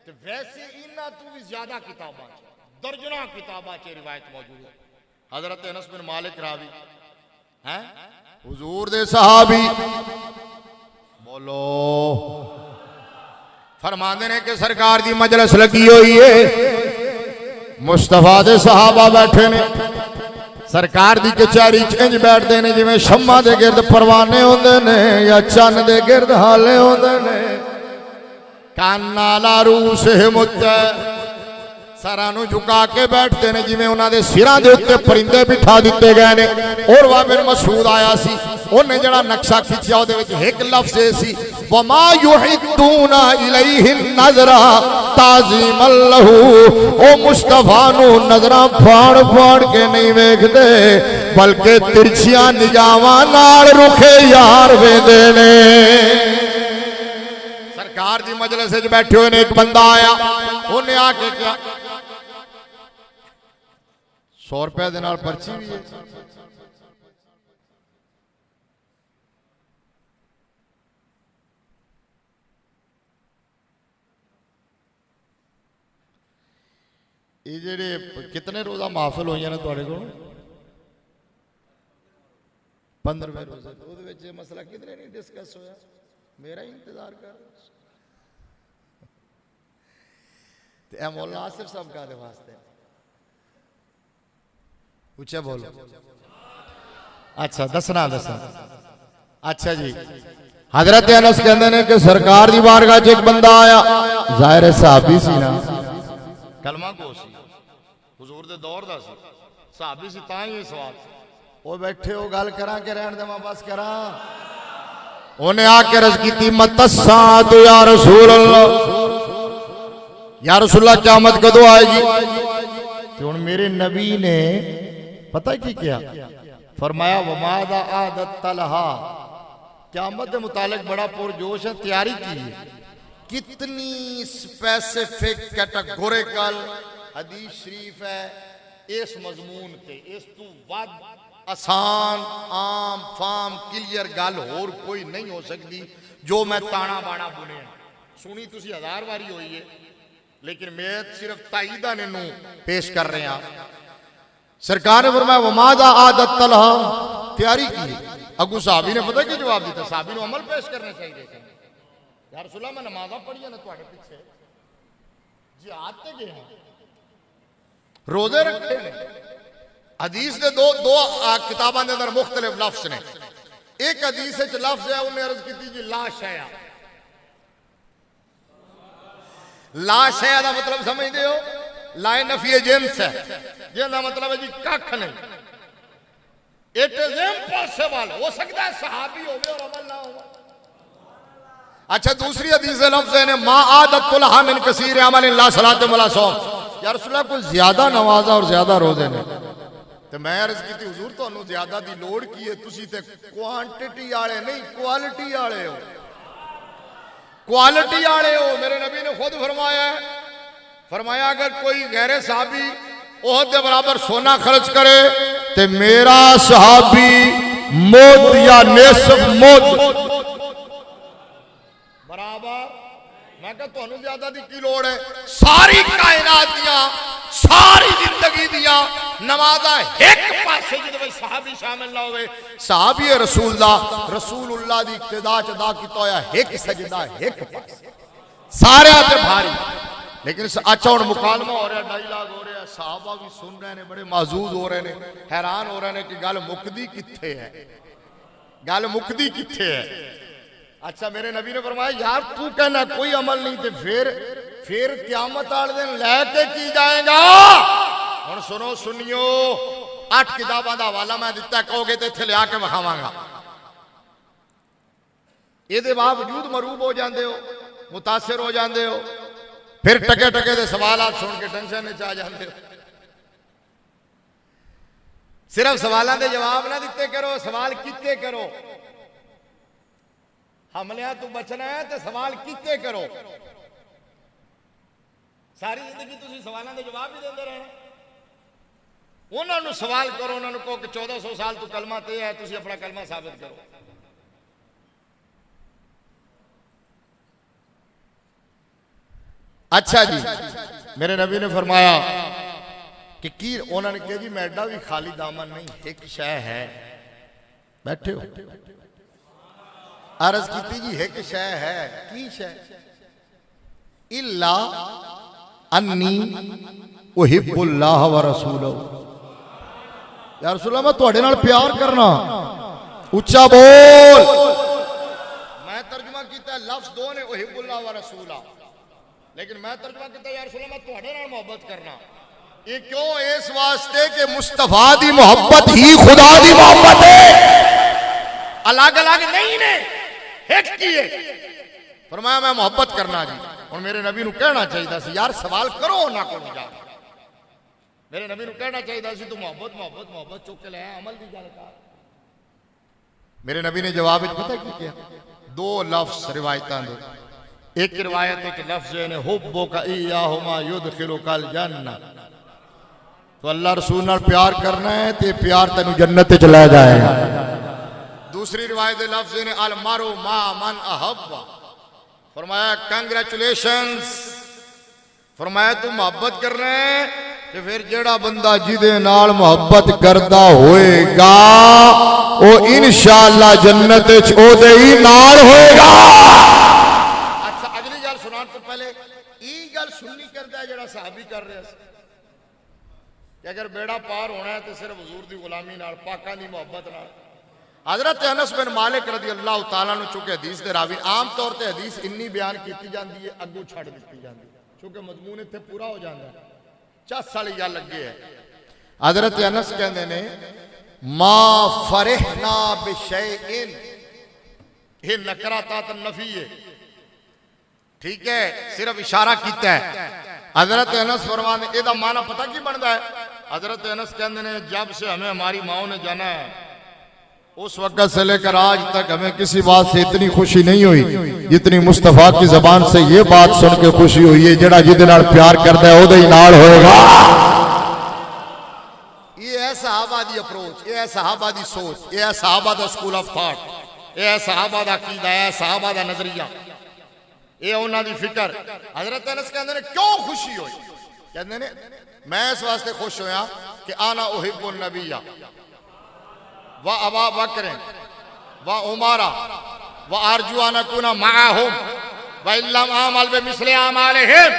तो वैसे इन्हों तो भी ज्यादा किताबा, दर्जना किताबा च रिवायत मौजूद है। हजरत अनस बिन मालिक रावी हैं, हुजूर दे सहाबी, बोलो, फरमाते ने कि सरकार की मजलिस लगी हुई है, मुस्तफा दे सहाबा बैठे ने, सरकार की कचहरी इंज बैठते हैं जिवें शम्मा दे गिरद परवाने होंदे ने या चन्न दे गिरद हाले होंदे ने। काना ला रूस हिमुत, सरां नूं झुका के बैठते हैं जिवें उन्हां दे सिरां दे उत्ते परिंदे बिठा दिते गए ने। और वह बिन मसूद आया सी, उन्हें जड़ा नक्शा खिंचिया उहदे विच एक लफ्ज़ सी, वमा युहिद्दूना इलैहि नज़रा ताज़ीमन लहू। ओ मुस्तफा नूं नज़रां फाड़ फाड़ के नहीं वेखदे, बल्कि तिरछियां निगाहां नाल रुखे यार वेंदे ने। सरकार दी मजलिस विच बैठे हुए ने, एक बंदा आया, उन्हें आके क्या 100 रुपए दे नाल पर्ची भी है। ये जेडे कितने रोजा महफिल हुई ने तुहाडे कोल? 15वें रोजे। उहदे विच मसला किधरे नहीं डिस्कस होया, मेरा ही इंतजार कर। ते ए मौलाना आसिफ साहब कादे वास्ते? ऊंचा बोलो। अच्छा दसना दसना। अच्छा जी, हजरत अनस कहते ने कि सरकार दी बारगाह च एक बंदा आया, जाहिर सहाबी सी ना, कलमा को सी, हुजूर दे दौर दा सी, सहाबी सी, तां ही सवाल ओ बैठे हो गल करा के रहन देवां बस करा। उन्हें आके अर्ज की मतस्सात या रसूल अल्लाह, या रसूल अल्लाह क़यामत कदों आएगी? तो हुण मेरे नबी ने पता है की क्या फरमाया, वमादा आदत तलहा, क़यामत के मुतालिक बड़ा पुरजोश है, तैयारी की है। कितनी स्पेसिफिक कैटेगोरिकल हदीस शरीफ है इस मजमून ते, इस तू वध आसान आम फाम क्लियर गल होर कोई नहीं हो सकती जो मैं ताना बाना बुने सुनी तुसी 1000 बारी हुई है, लेकिन मैं सिर्फ ताईदा ने नू पेश कर रहे हैं। सरकार ने फरमाया वमादा आदत तलहा, तैयारी की। अगू साहबी ने पता कि जवाब दिता, साहबी ने अमल पेश करने चाहिए थे। यार रसूलल्लाह मैं नमाज़ा पढ़िया ना तुम्हारे पीछे जिहाद ते गया, रोजे रखे ने। हदीस के दो किताबों के अंदर मुख्तलिफ लफ्ज ने। एक हदीस लफ्ज है उन्हें अर्ज की जी लाश है, लाश है का मतलब समझते हो, लाए नफी जिन्स है, जिसका मतलब है जी कख नहीं। इट इज इम्पॉसिबल, हो सकता है सहाबी हो और अमल ना हो। अच्छा दूसरी हदीस लफ्ज है मा आदतुल हामिन कसीर अमल ला सलात वला सौम, या रसूलल्लाह कोई ज्यादा नमाज़ा और ज्यादा रोजे ने। तो मैं अर्ज की हुजूर तुहानू ज्यादा दी लोड़ की है, तुसी ते क्वांटिटी वाले नहीं क्वालिटी वाले हो, क्वालिटी वाले हो। मेरे नबी ने खुद फरमाया अगर कोई गैर सहाबी ओहद के बराबर सोना खर्च करे तो मेरा सहाबी मोद या निसफ मोद बराबर। मैं कहा तुहानू ज्यादा दी की लोड़ है, सारी कायनात दियां सारी जिंदगी दियां नमाज़ा एक पासे जिदे विच सहाबी शामिल ना होवे, सहाबी रसूलुल्लाह दी इक्तिदा च अदा कीता होया एक सजदा एक पासे सारे ते भारी। लेकिन अच्छा हुण मुकालमा हो रहा, डायलॉग हो रहा, सहाबा भी सुन रहे हैं, बड़े मौजूद हो रहे हैं, हैरान हो रहे हैं कि गल मुकदी कित्थे है, गल मुकदी कित्थे है। अच्छा मेरे नबी ने फरमाया यार तू कहना कोई अमल नहीं तो फिर क़यामत वाले दिन लैके की जाएगा। हुण सुनो सुनियो, 8 किताबों का हवाला मैं दिता, कहोगे तो इत्थे लिया के विखावांगा। ये बावजूद मरूब हो जाते हो, मुतासिर हो जाते हो, फिर टके टके के सवाल आप सुन के टेंशन में आ जाते हो। सिर्फ सवालों के जवाब ना दिते करो, सवाल किते करो। हमलियां तू बचना है तो सवाल किते करो। सारी जिंदगी तुम सवालों के जवाब भी देते रहना। उन्होंने सवाल करो, उन्होंने कहो कि 1400 साल तू कलमा ते है, तुम अपना कलमा साबित करो। अच्छा जी मेरे नबी ने फरमाया कि उन्होंने कहा जी मैडा भी खाली दामन नहीं, एक शय है, बैठे हो। अर्ज की जी एक शय है, की शय? इल्ला अन्नी उहिब्बुल्लाह व रसूलहू, या रसूलल्लाह मैं तुहाडे नाल प्यार करना। उच्चा बोल। मैं तर्जुमा किया लफ्ज दो ने उहिब्बुल्लाह व रसूला, लेकिन मैं तर्जुमा किया या रसूलल्लाह मैं तुहाडे नाल मोहब्बत करना। ये क्यों? इस वास्ते कि मुस्तफा दी मोहब्बत ही खुदा दी मोहब्बत है, अलग अलग नहीं ने, एक की है। फरमाया मैं मोहब्बत करना जी। और मेरे नबी नू कहना चाहिए सी यार सवाल करो ना को जा, मेरे नबी नू कहना चाहिए सी तू मोहब्बत मोहब्बत मोहब्बत चुक के ले अमल दी गल कर। मेरे नबी ने जवाब पता की किया? 2 लफ्ज रिवायतां दे। एक रिवायत एक लफ्ज है हुब्बो का इय्याहुमा युदखिलुकल जन्नह, तो अल्लाह रसूल नाल प्यार करना है ते प्यार तेनू जन्नत च ले जाएगा। दूसरी रिवायत लफ्ज ने अल मारो मा मन अहब्बा, फरमाया कंग्रेचुलेशंस, फरमाया तू मोहब्बत करना है तो फिर जेड़ा बंदा जिदे नाल मोहब्बत करदा होएगा वो इंशाअल्लाह जन्नत च ओदे ही नाल होएगा। अच्छा अगली गल सुनाने तो पहले ई गल सुननी करदा जेड़ा सहाबी कर रहा है कि अगर बेड़ा पार होना है तो सिर्फ हुजूर दी गुलामी नाल, पाकां दी मोहब्बत नाल। हजरत अनस बिन मालिक रज़ी अल्लाह तआला अन्हु चूंकि हदीस के रावी आम तौर पर हदीस इन्नी बयान की जाती है अगू छड़ दी जाती है क्योंकि मजमून इत्थे पूरा हो जाता है, चस वाली गल लगे है। हजरत अनस कहते ने मा फरहना बिशैइन, ये नकरा तात नफी है, ठीक है, सिर्फ इशारा किया है। हजरत अनस फरमाते एदा माना पता की बनता है? हजरत अनस कहते हैं जब से हमें हमारी माओ ने जाना है उस वक्त से लेकर आज तक हमें किसी बात से इतनी खुशी नहीं हुई जितनी मुस्तफा की जबान से ये बात सुन के खुशी हुई है जेड़ा जिहदे नाल प्यार करदा है ओदे ही नाल होएगा। ये है सहाबा दी अप्रोच, ये है सहाबा दी सोच, ये है सहाबा दा स्कूल ऑफ थॉट, ये है सहाबा दा अकीदा, है सहाबा दा नजरिया, ये उन्हां दी फिक्र। हजरत अनस कहंदे ने क्यों खुशी हुई? कहंदे ने मैं इस वास्ते खुश होया कि आना उहिब्बुन नबिया व अबा बकर व उमारा व अर्जू अन अकूना मअहुम व इल्लम आमल बिमिस्लि आमालिहिम।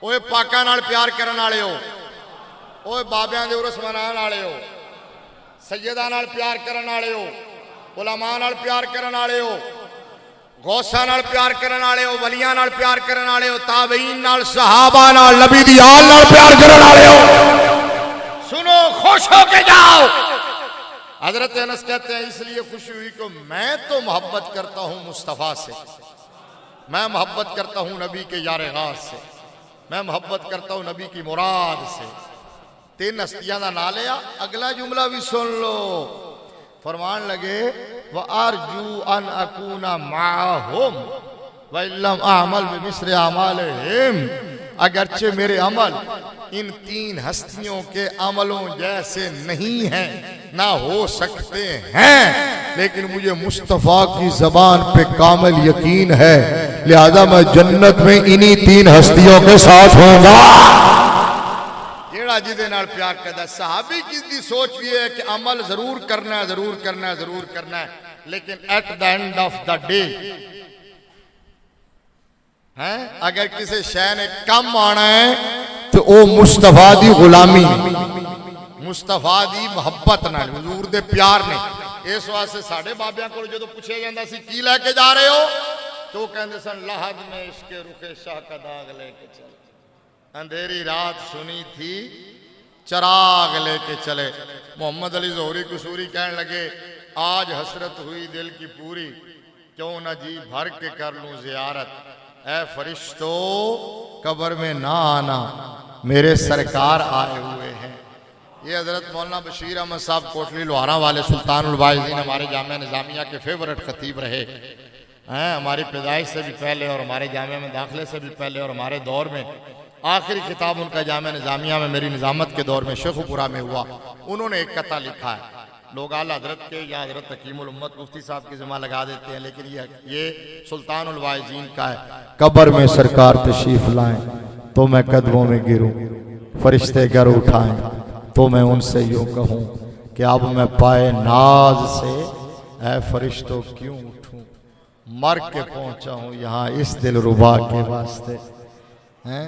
ओए पाकां नाल प्यार करन वाले हो, ओए बाबियां दे उरस मनाने वाले हो, सैयदा नाल प्यार करन वाले हो, उलमा नाल प्यार करन वाले हो, गौसा नाल प्यार करन वाले हो, वलियां नाल प्यार करन वाले हो, ताबईन नाल, सहाबा नाल, नबी दी आल नाल प्यार करन वाले हो। सुनो खुश होके जाओ। हजरत अनस कहते हैं इसलिए खुशी हुई कि मैं तो मोहब्बत करता हूं मुस्तफा से, मैं मोहब्बत करता हूं नबी के यार गार से, मैं मोहब्बत करता हूं नबी की मुराद से। तीन हस्तियां का ना लिया, अगला जुमला भी सुन लो। फरमान लगे व अर्जू अन अकूना माहुम व इल्लम आमल बिमिस्लि आमालिहिम। अगरचे मेरे अमल इन तीन हस्तियों के अमलों जैसे नहीं हैं, ना हो सकते हैं, लेकिन मुझे मुस्तफा की जबान पे कामिल यकीन है, लिहाजा मैं जन्नत में इन्हीं तीन हस्तियों के साथ होगा। जेड़ा जिदे नाल प्यार करदा। सहाबी की सोच भी है कि अमल जरूर करना है, जरूर करना है, जरूर करना है, लेकिन at the end of the day है अगर किसी शय ने कम आना है तो वो मुस्तफा दी गुलामी, मुस्तफा दी मोहब्बत नाल, हुजूर दे प्यार ने। इस वास्ते साडे बाबियां कोल जदों पुछया जांदा सी की लैके जा रहे हो तो कहंदे सन लहद में इश्के रुखे शाह का दाग लेके चले, अंधेरी रात सुनी थी चराग लेके चले। मोहम्मद अली जोहरी कसूरी कहने लगे आज हसरत हुई दिल की पूरी, क्यों ना जी भर के कर लूं जियारत, ऐ फरिश्तो कब्र में ना आना मेरे सरकार आए हुए हैं। ये हजरत मौलाना बशीर अहमद साहब कोटली लोहारा वाले सुल्तानुल वाइज़ीन हमारे जामिया निज़ामिया के फेवरेट खतीब रहे हैं, हमारी पैदाइश से भी पहले और हमारे जामिया में दाखिले से भी पहले, और हमारे दौर में आखिरी किताब उनका जामिया निज़ामिया में मेरी निज़ामत के दौर में शेखुपुरा में हुआ। उन्होंने एक कथा लिखा है, लोग आला हजरत के या हजरत हकीमुल उम्मत मुफ्ती साहब की ज़िम्मा लगा देते हैं, लेकिन ये सुल्तानुल वाइज़ीन का है। कब्र में सरकार तशरीफ लाएं तो मैं कदमों में गिरूं, फरिश्ते घर उठाएं तो मैं उनसे यूं कहूं कि अब मैं पाए नाज से ऐ फरिश्तों क्यों उठूं, मर के पहुंचा हूं यहाँ इस दिल रुबा के वास्ते हैं।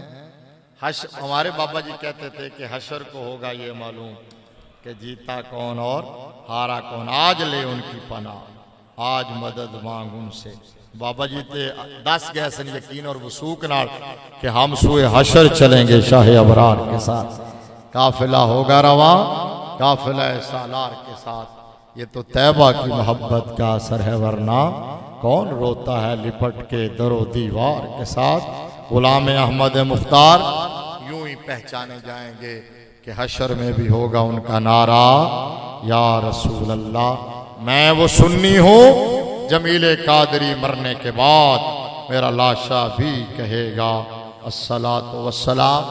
हमारे बाबा जी कहते थे कि हशर को होगा ये मालूम कि जीता कौन और हारा कौन, आज ले उनकी पनाह, आज मदद मांग उनसे। बाबा जी ते दस गए सन यकीन और वसूक नाल कि हम सुए हशर चलेंगे शाह अबरार के साथ, काफिला होगा रवा काफिला सालार के साथ। ये तो तैबा की मोहब्बत का असर है, वरना कौन रोता है लिपट के दरो दीवार के साथ। गुलाम अहमद मुख्तार यूं ही पहचाने जाएंगे कि हशर में भी होगा उनका नारा या रसूल अल्लाह। मैं वो सुन्नी हूँ जमीले कादरी मरने के बाद मेरा लाशा भी कहेगा अस्सलातु वस्सलाम।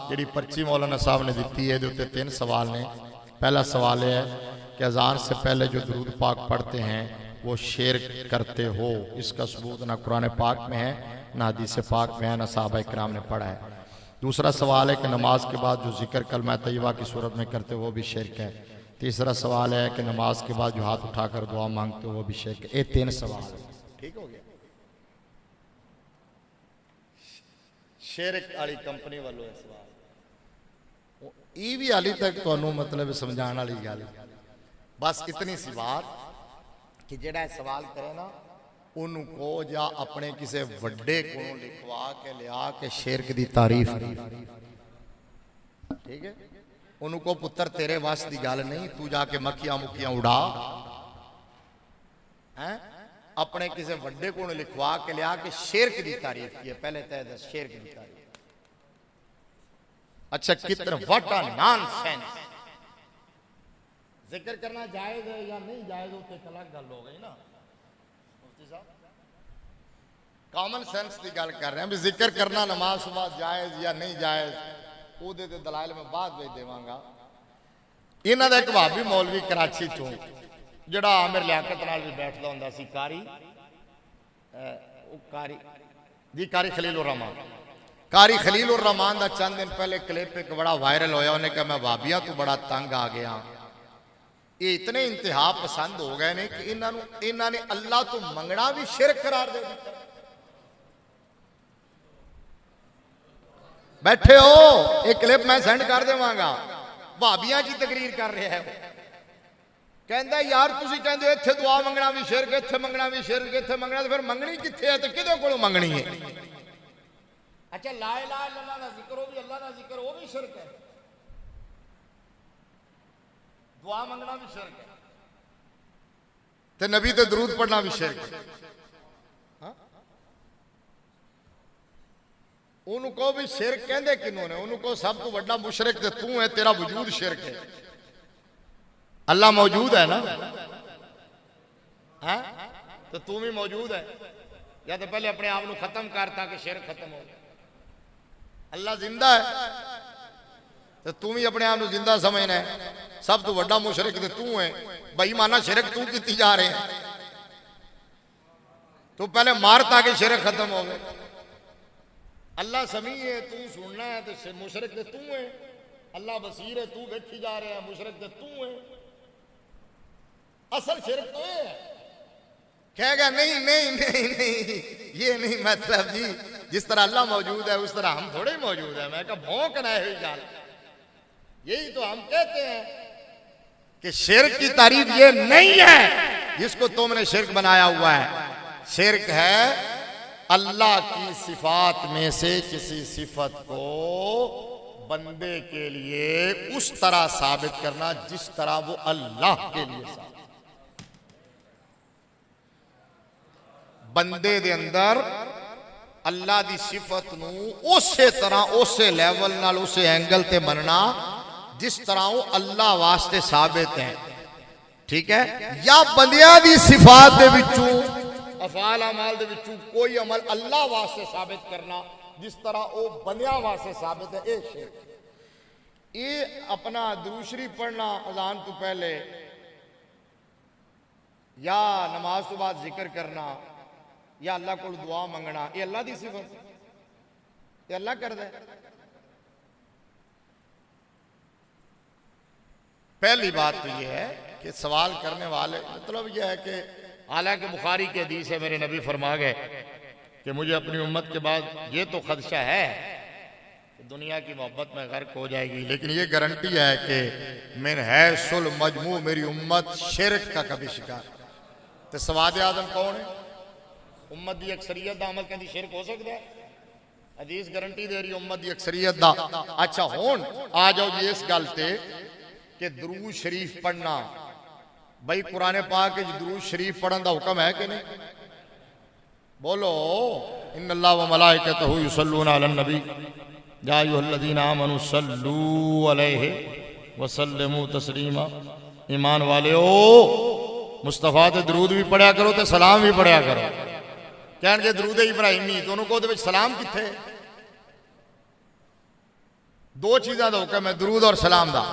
जी पर्ची मौलाना साहब ने दी है, उत्ते तीन सवाल ने। पहला सवाल है कि अजान से पहले जो दुरूद पाक पढ़ते हैं वो शेर करते हो, इसका सबूत ना कुरान पाक में है ना हदीस पाक में है ना सहाबा इकराम ने पढ़ा है। दूसरा सवाल है कि नमाज के बाद जो जिक्र कलमा तैयबा की सूरत में करते हो वो भी शिर्क है। तीसरा सवाल है कि नमाज के बाद जो हाथ उठाकर दुआ मांगते हो वो भी शिर्क है। ये तीन सवाल ठीक हो गया। शिर्क वाली कंपनी वालों है सवाल, ये भी हाली तक तुहानू मतलब समझाने वाली गल। बस इतनी सी बात कि जेड़ा सवाल करे ना उनको या अपने किसी वड्डे को लिखवा के लिया के शिरक दी तारीफ, ठीक है। उनको पुत्र तेरे वास की गल नहीं, तू जाके मक्खियां मुखियां उड़ा है। अपने किसी वड्डे को लिखवा के लिया के शिरक दी तारीफ की है। पहले तय दस शिरक दी तारीफ अच्छा कितना व्हाट अ नॉनसेंस। जिक्र करना जायज है या नहीं जायज, तो एक अलग गल हो गई ना मुफ्ती साहब। कॉमन सेंस की गल कर रहे हैं भी जिक्र करना नमाज सुबह जायज या नहीं जायज, ਉਹਦੇ ਤੇ दलाइल में बाद ਵਿੱਚ देवांगा। इन्हां दा एक भाभी मौलवी कराची चों ਜਿਹੜਾ आमिर लियाकत नाल भी बैठदा हुंदा सी, कारी कारी खलीलुर रहमान। कारी खलीलुर रहमान दा चंद दिन पहले क्लिप एक बड़ा वायरल होया, उन्हें कहा मैं भाबियां तो बड़ा तंग आ गया। ये इतने इंतहा पसंद हो गए ने कि इन्होंने अल्लाह तो मंगना भी शिरक करार दे दिया। बैठे हो, एक क्लिप मैं सेंड कर देवांगा, भाबियां जी तकरीर कर रहा है। कहता यार तुसी कहंदे हो इत्थे दुआ मंगना भी शिरक, इत्थे मंगना भी शिरक, इत्थे मंगना, तो फिर मंगनी कित्थे है, तो किदे कोलों मंगनी है? अच्छा ला इलाहा इल्लल्लाह दा जिक्र, वो भी अल्लाह दा जिक्र, वो भी शिरक है। दुआ मंगना भी शिरक है, ते नबी ते दरूद पढ़ना भी शिरक है। उन्होंने कहो भी शिरक कहंदे किनू ने? उन्होंने कहो सब तो बड़ा मुशरिक ते तू है, तेरा वजूद शिरक है। अल्लाह मौजूद है ना, है तो तू भी मौजूद है। या तो पहले अपने आप को खत्म कर ताकि शिरक खत्म हो। अल्लाह जिंदा है तो तू भी अपने आप को जिंदा समझना है। सब तो बड़ा मुशरिक तो तू है, बेईमाना शिरक तू की जा रहे हैं। तू पहले मार ताकि शिरक खत्म हो गए। अल्लाह समी है, तू सुनना है, तो मुशरिक तो तू है। अल्लाह बसीर है, तू देखी जा रहे हैं, मुशरिक तो तू है। असल शिरक तो है। कहेगा नहीं नहीं नहीं नहीं ये नहीं मतलब जी, जिस तरह अल्लाह मौजूद है उस तरह हम थोड़े ही मौजूद है। मैं कहा भौंकना है हुई गाल। यही तो हम कहते हैं कि शिरक की तारीफ ये नहीं है जिसको तुमने शिरक बनाया हुआ है। शिरक है अल्लाह की सिफात में से किसी सिफत को बंदे के लिए उस तरह साबित करना जिस तरह वो अल्लाह के लिए साबित। बंदे दे अंदर अल्लाह दी सिफत नू उसे तरह उसे लेवल नाल उसे एंगल ते मनना जिस तरह वो अल्लाह वास्ते साबित है। ठीक है, या बंदियां दी सिफात दे विचों अफाल अमाल दे विचों कोई अमल अल्लाह वास्ते साबित करना जिस तरह वो बंदियां वास्ते साबित है। ये अपना दुरूद शरीफ पढ़ना अजान तो पहले या नमाज तो बाद जिक्र करना या अल्लाह को दुआ मंगना, ये अल्लाह दी सिफत, ये अल्लाह करदा है। पहली बात तो ये है कि सवाल करने वाले मतलब यह है कि हालांकि बुखारी के हदीस है, मेरे नबी फरमा गए कि मुझे अपनी उम्मत के बाद ये तो खदशा है कि दुनिया की मोहब्बत में गर्क हो जाएगी, लेकिन ये गारंटी है कि मिन है सुल मजमू मेरी उम्मत शिरक का कभी शिकार। तो सवाद आदम कौन है? उम्मत की अक्सरियत का अमल कहती शिरक हो सकता है? हदीस गारंटी दे रही उम्मत की अक्सरियत का। अच्छा हुण आ जाओ जी इस गल ते कि दुरूद शरीफ पढ़ना, भाई कुरान पाक के दुरूद शरीफ पढ़ने का हुक्म है कि नहीं? बोलो इन्नल्लाह व मलाइकतहु युसल्लूना अलन नबी या अय्युहल्लज़ीना आमनू सल्लू अलैहि व सल्लिमू तस्लीमा। ईमान वाले हो मुस्तफा ते दुरूद भी पढ़या करो ते सलाम भी पढ़या करो। कहन के दरूद इब्राहिमी दोनों को सलाम किथे? दो चीज़ों का हुक्म है, दरूद और सलाम का।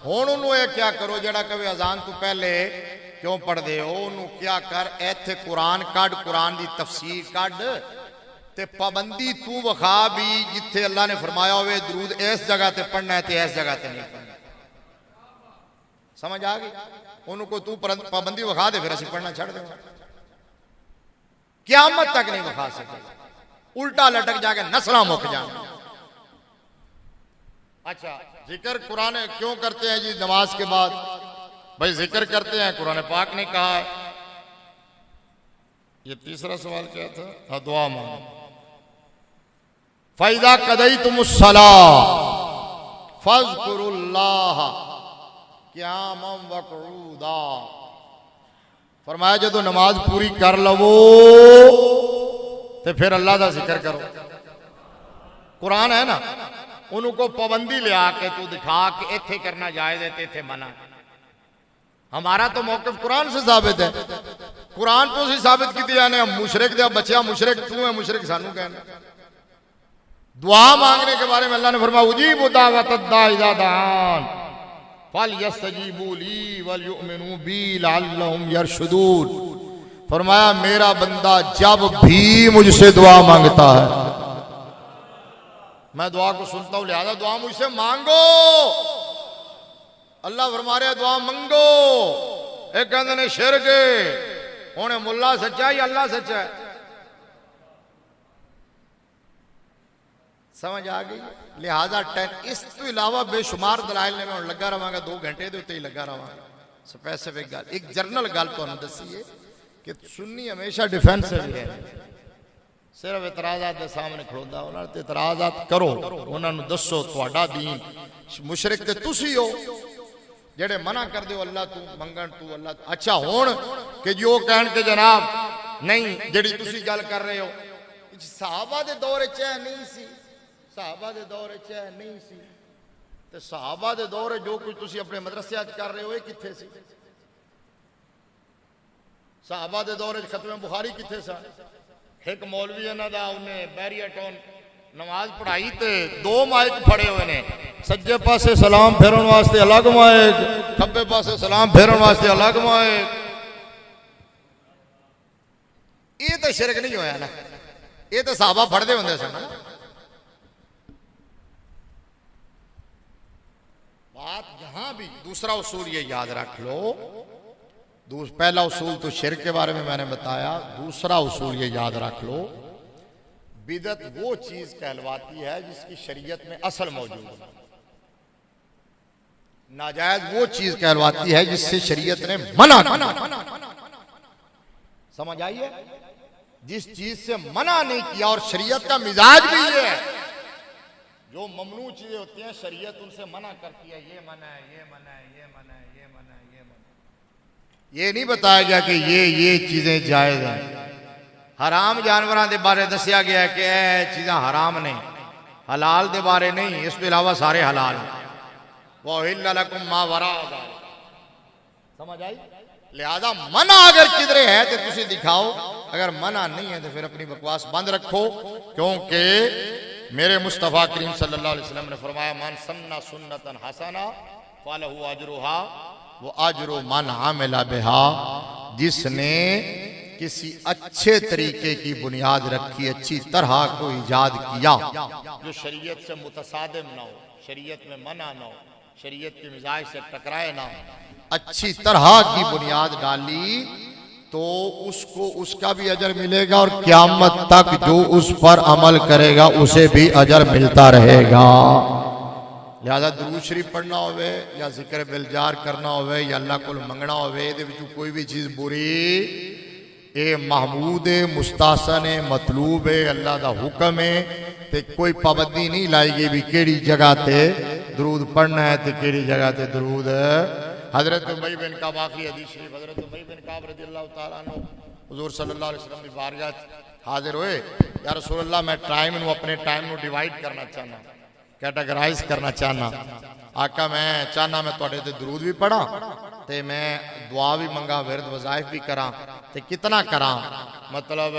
हुण उन्होंने क्या करो जड़ा कभी अजान तो पहले क्यों पढ़ते हो, उन्होंने क्या कर इत्थे कुरान कढ़, कुरान की तफसीर कढ़ ते पाबंदी तू विखा भी जिथे अल्लाह ने फरमाया होवे दरूद इस जगह ते पढ़ना है ते इस जगह ते नहीं पढ़ना। समझ आ गई? उन्होंने तू पाबंदी विखा दे, फिर असीं पढ़ना छड़ देंगे। क़यामत तक नहीं विखा सके, उल्टा लटक जाके नस्लां मुक जाएंगी। अच्छा जिक्र कुरान क्यों करते हैं जी नमाज के बाद? भाई जिक्र करते हैं, कुरान पाक ने कहा है। ये तीसरा सवाल क्या था? हाँ दुआ मांगो। फ़इज़ा क़ज़य्तुमुस्सलाह फ़ज़्कुरुल्लाह क़ियामन व क़ुऊदा। फरमाया जो नमाज पूरी कर लवो तो फिर अल्लाह का जिक्र करो। कुरान है ना, उनको पाबंदी लिया के तू दिखा कि इत्थे करना जायज है, इत्थे मना। हमारा तो मौक़िफ़ कुरान से साबित है, कुरान तो सी साबित की जाने। हम मुशरिक दे बच्चा मुशरिक तू है, मुशरिक सानू कहना। दुआ मांगने के बारे में अल्लाह ने फरमाया उजीबु दावतद दाई इज़ा दान फलयस्तजीबू ली वलयुमिनू बी लअल्लहुम यरशुदून। फरमाया मेरा बंदा जब भी मुझसे दुआ मांगता है मैं दुआ को सुनता हूं, लिहाजा दुआ मुझसे मांगो। अल्लाह फरमा रहे दुआ मंगो। एक कहते ने शिरक होने मुल्ला सच्चा या अल्लाह सच्चा है, समझ आ गई। लिहाजा इस तो इलावा बेशुमार दलाइल ने मैं लगा रहा 2 घंटे के उत्ते ही लगा रहा। स्पेसिफिक गल एक जरनल गल तो दसी है कि सुन्नी हमेशा डिफेंस है, सिर्फ इतराजात के सामने खड़ोदा। उन्होंने इतराजात करो, उन्होंने दसो तुहाडा दीन। मुशरिक ते तुसी हो जेड़े मना कर दो अल्लाह तू मंगण तू अल्लाह। अच्छा हुण कि जो कहण के जनाब नहीं जेड़ी तुसी गल कर रहे हो सहाबा दे दौर च नहीं सी, सहाबा दे दौर च नहीं सी ते सहाबा दे दौर जो कुछ तुसी अपने मदरसे कर रहे हो ये किथे सी? सहाबा दे दौर खत्म बुखारी किथे सा? एक मौलवी इन्हां दा उन्हें बैरिया टाउन नमाज पढ़ाई ते 2 माइक फड़े हुए ने, सज्जे पासे सलाम फेरन वास्ते अलग माइक, खब्बे पासे सलाम फेरन वास्ते अलग माइक। ये तो शिरक नहीं होया ना, ये तो सहाबा फड़ते होंगे सन। बात यहां भी दूसरा उसूल ये याद रख लो। पहला उसूल तो शिरक के बारे में मैंने बताया, दूसरा उसूल ये याद रख लो बिदअत वो चीज कहलवाती है जिसकी शरीयत में असल मौजूद है, नाजायज वो चीज कहलवाती है जिससे शरीयत ने मना किया। समझ आइए, जिस चीज से मना नहीं किया और शरीयत का मिजाज भी ये है, जो ममनू चीजें होती हैं शरीयत उनसे मना करती है, ये मना है, ये मना है, ये मना है, ये मना है, ये मना है। ये नहीं बताया गया कि ये चीजें जायज हैं। हराम जानवरों के बारे दसिया गया है कि यह चीज़ें हराम ने, हलाल के बारे नहीं, इसके अलावा सारे हलाल। वहिल्ल लकुम मा वरा ज़ालिक, समझ आई। लिहाजा मना अगर किधरे है तो तुसी दिखाओ, अगर मना नहीं है तो फिर अपनी बकवास बंद रखो, क्योंकि मेरे मुस्तफ़ा करीम सल्लल्लाहु अलैहि वसल्लम ने फरमाया मन सन्ना सुन्नतन हसना फलहु अजरुहा व अजरु मन आमिला बिहा। जिसने किसी अच्छे तरीके की बुनियाद रखी, अच्छी तरह को इजाद किया जो शरीयत से मुतसादिम ना हो, शरीयत में मना ना हो, शरीयत के मिजाज से टकराए ना हो, अच्छी तरह की बुनियाद डाली तो उसको उसका भी अजर मिलेगा और क़यामत तक जो उस पर अमल करेगा उसे भी अजर मिलता रहेगा। लिहाजा दुरूद शरीफ पढ़ना होवे या जिक्र बिलजार करना होवे या अल्लाह को मंगना होवे, इहदे विचों कोई भी चीज़ बुरी ये महमूद है, मुस्तासन है, मतलूब है, अल्लाह का हुक्म है। ते कोई पाबंदी नहीं लाई गई भी केड़ी जगह ते दरूद पढ़ना है तो केड़ी जगह ते दरूद। हजरत उबई बिन काब आखिरी हदीस शरीफ, हजरत उबई बिन काब रज़ियल्लाहु ताला अन्हु हुजूर सल्लल्लाहु अलैहि वसल्लम की बारगाह हाजिर हुए। या रसूल अल्लाह मैं टाइम नू अपने टाइम नू डिवाइड करना चाहना, कैटेगराइज करना चाहना। आका मैं चाहना मैं तुहाडे ते दरूद भी पढ़ा ते मैं दुआ भी मंगा, विरद वज़ाइफ भी करा ते कितना करा, मतलब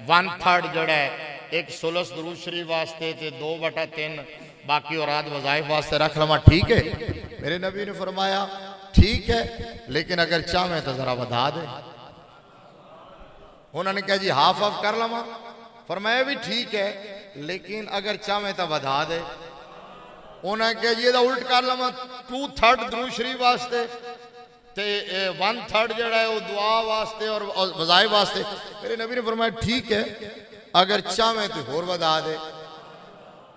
1/3 जड़ा है एक सुलस दरूद शरीफ वास्ते ते 2/3 बाकी औरात वज़ाइफ वास्ते रख लवा, ठीक है। मेरे नबी ने फरमाया ठीक है, लेकिन अगर चाहे तो जरा बधा दे। उन्होंने कहा जी हाफ ऑफ कर लवा, फरमाया भी ठीक है लेकिन अगर चाहे तो बधा दे। उन्हें कहा जी उल्ट कर लवा 2/3 दरूद शरीफ वास्ते ते 1/3 जड़ा है वो दुआ वास्ते और वज़ाइफ वास्ते। मेरे नबी ने फरमाया ठीक है अगर चाहे तो होर बधा दे।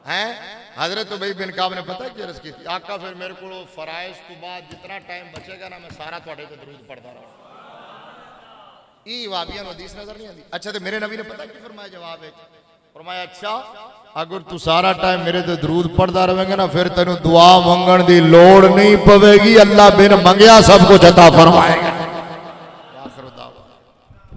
हैं हजरत उबई बिन काब ने पता क्या अर्ज़ की थी, आका फिर मेरे को फराइज तो बाद जितना टाइम बचेगा ना मैं सारा थोड़े ते दरूद पढ़ता रहूँ। ई वाबियां हदीस नजर नहीं आती। अच्छा तो मेरे नबी ने पता क्या फरमाया जवाब है, फरमाया अच्छा अगर तू सारा टाइम मेरे ते दरूद पढ़ता रहेगा ना फिर तेन दुआ मंगण की लोड़ नहीं पवेगी, अल्लाह बिन मंगया सब कुछ अता फरमाएगा।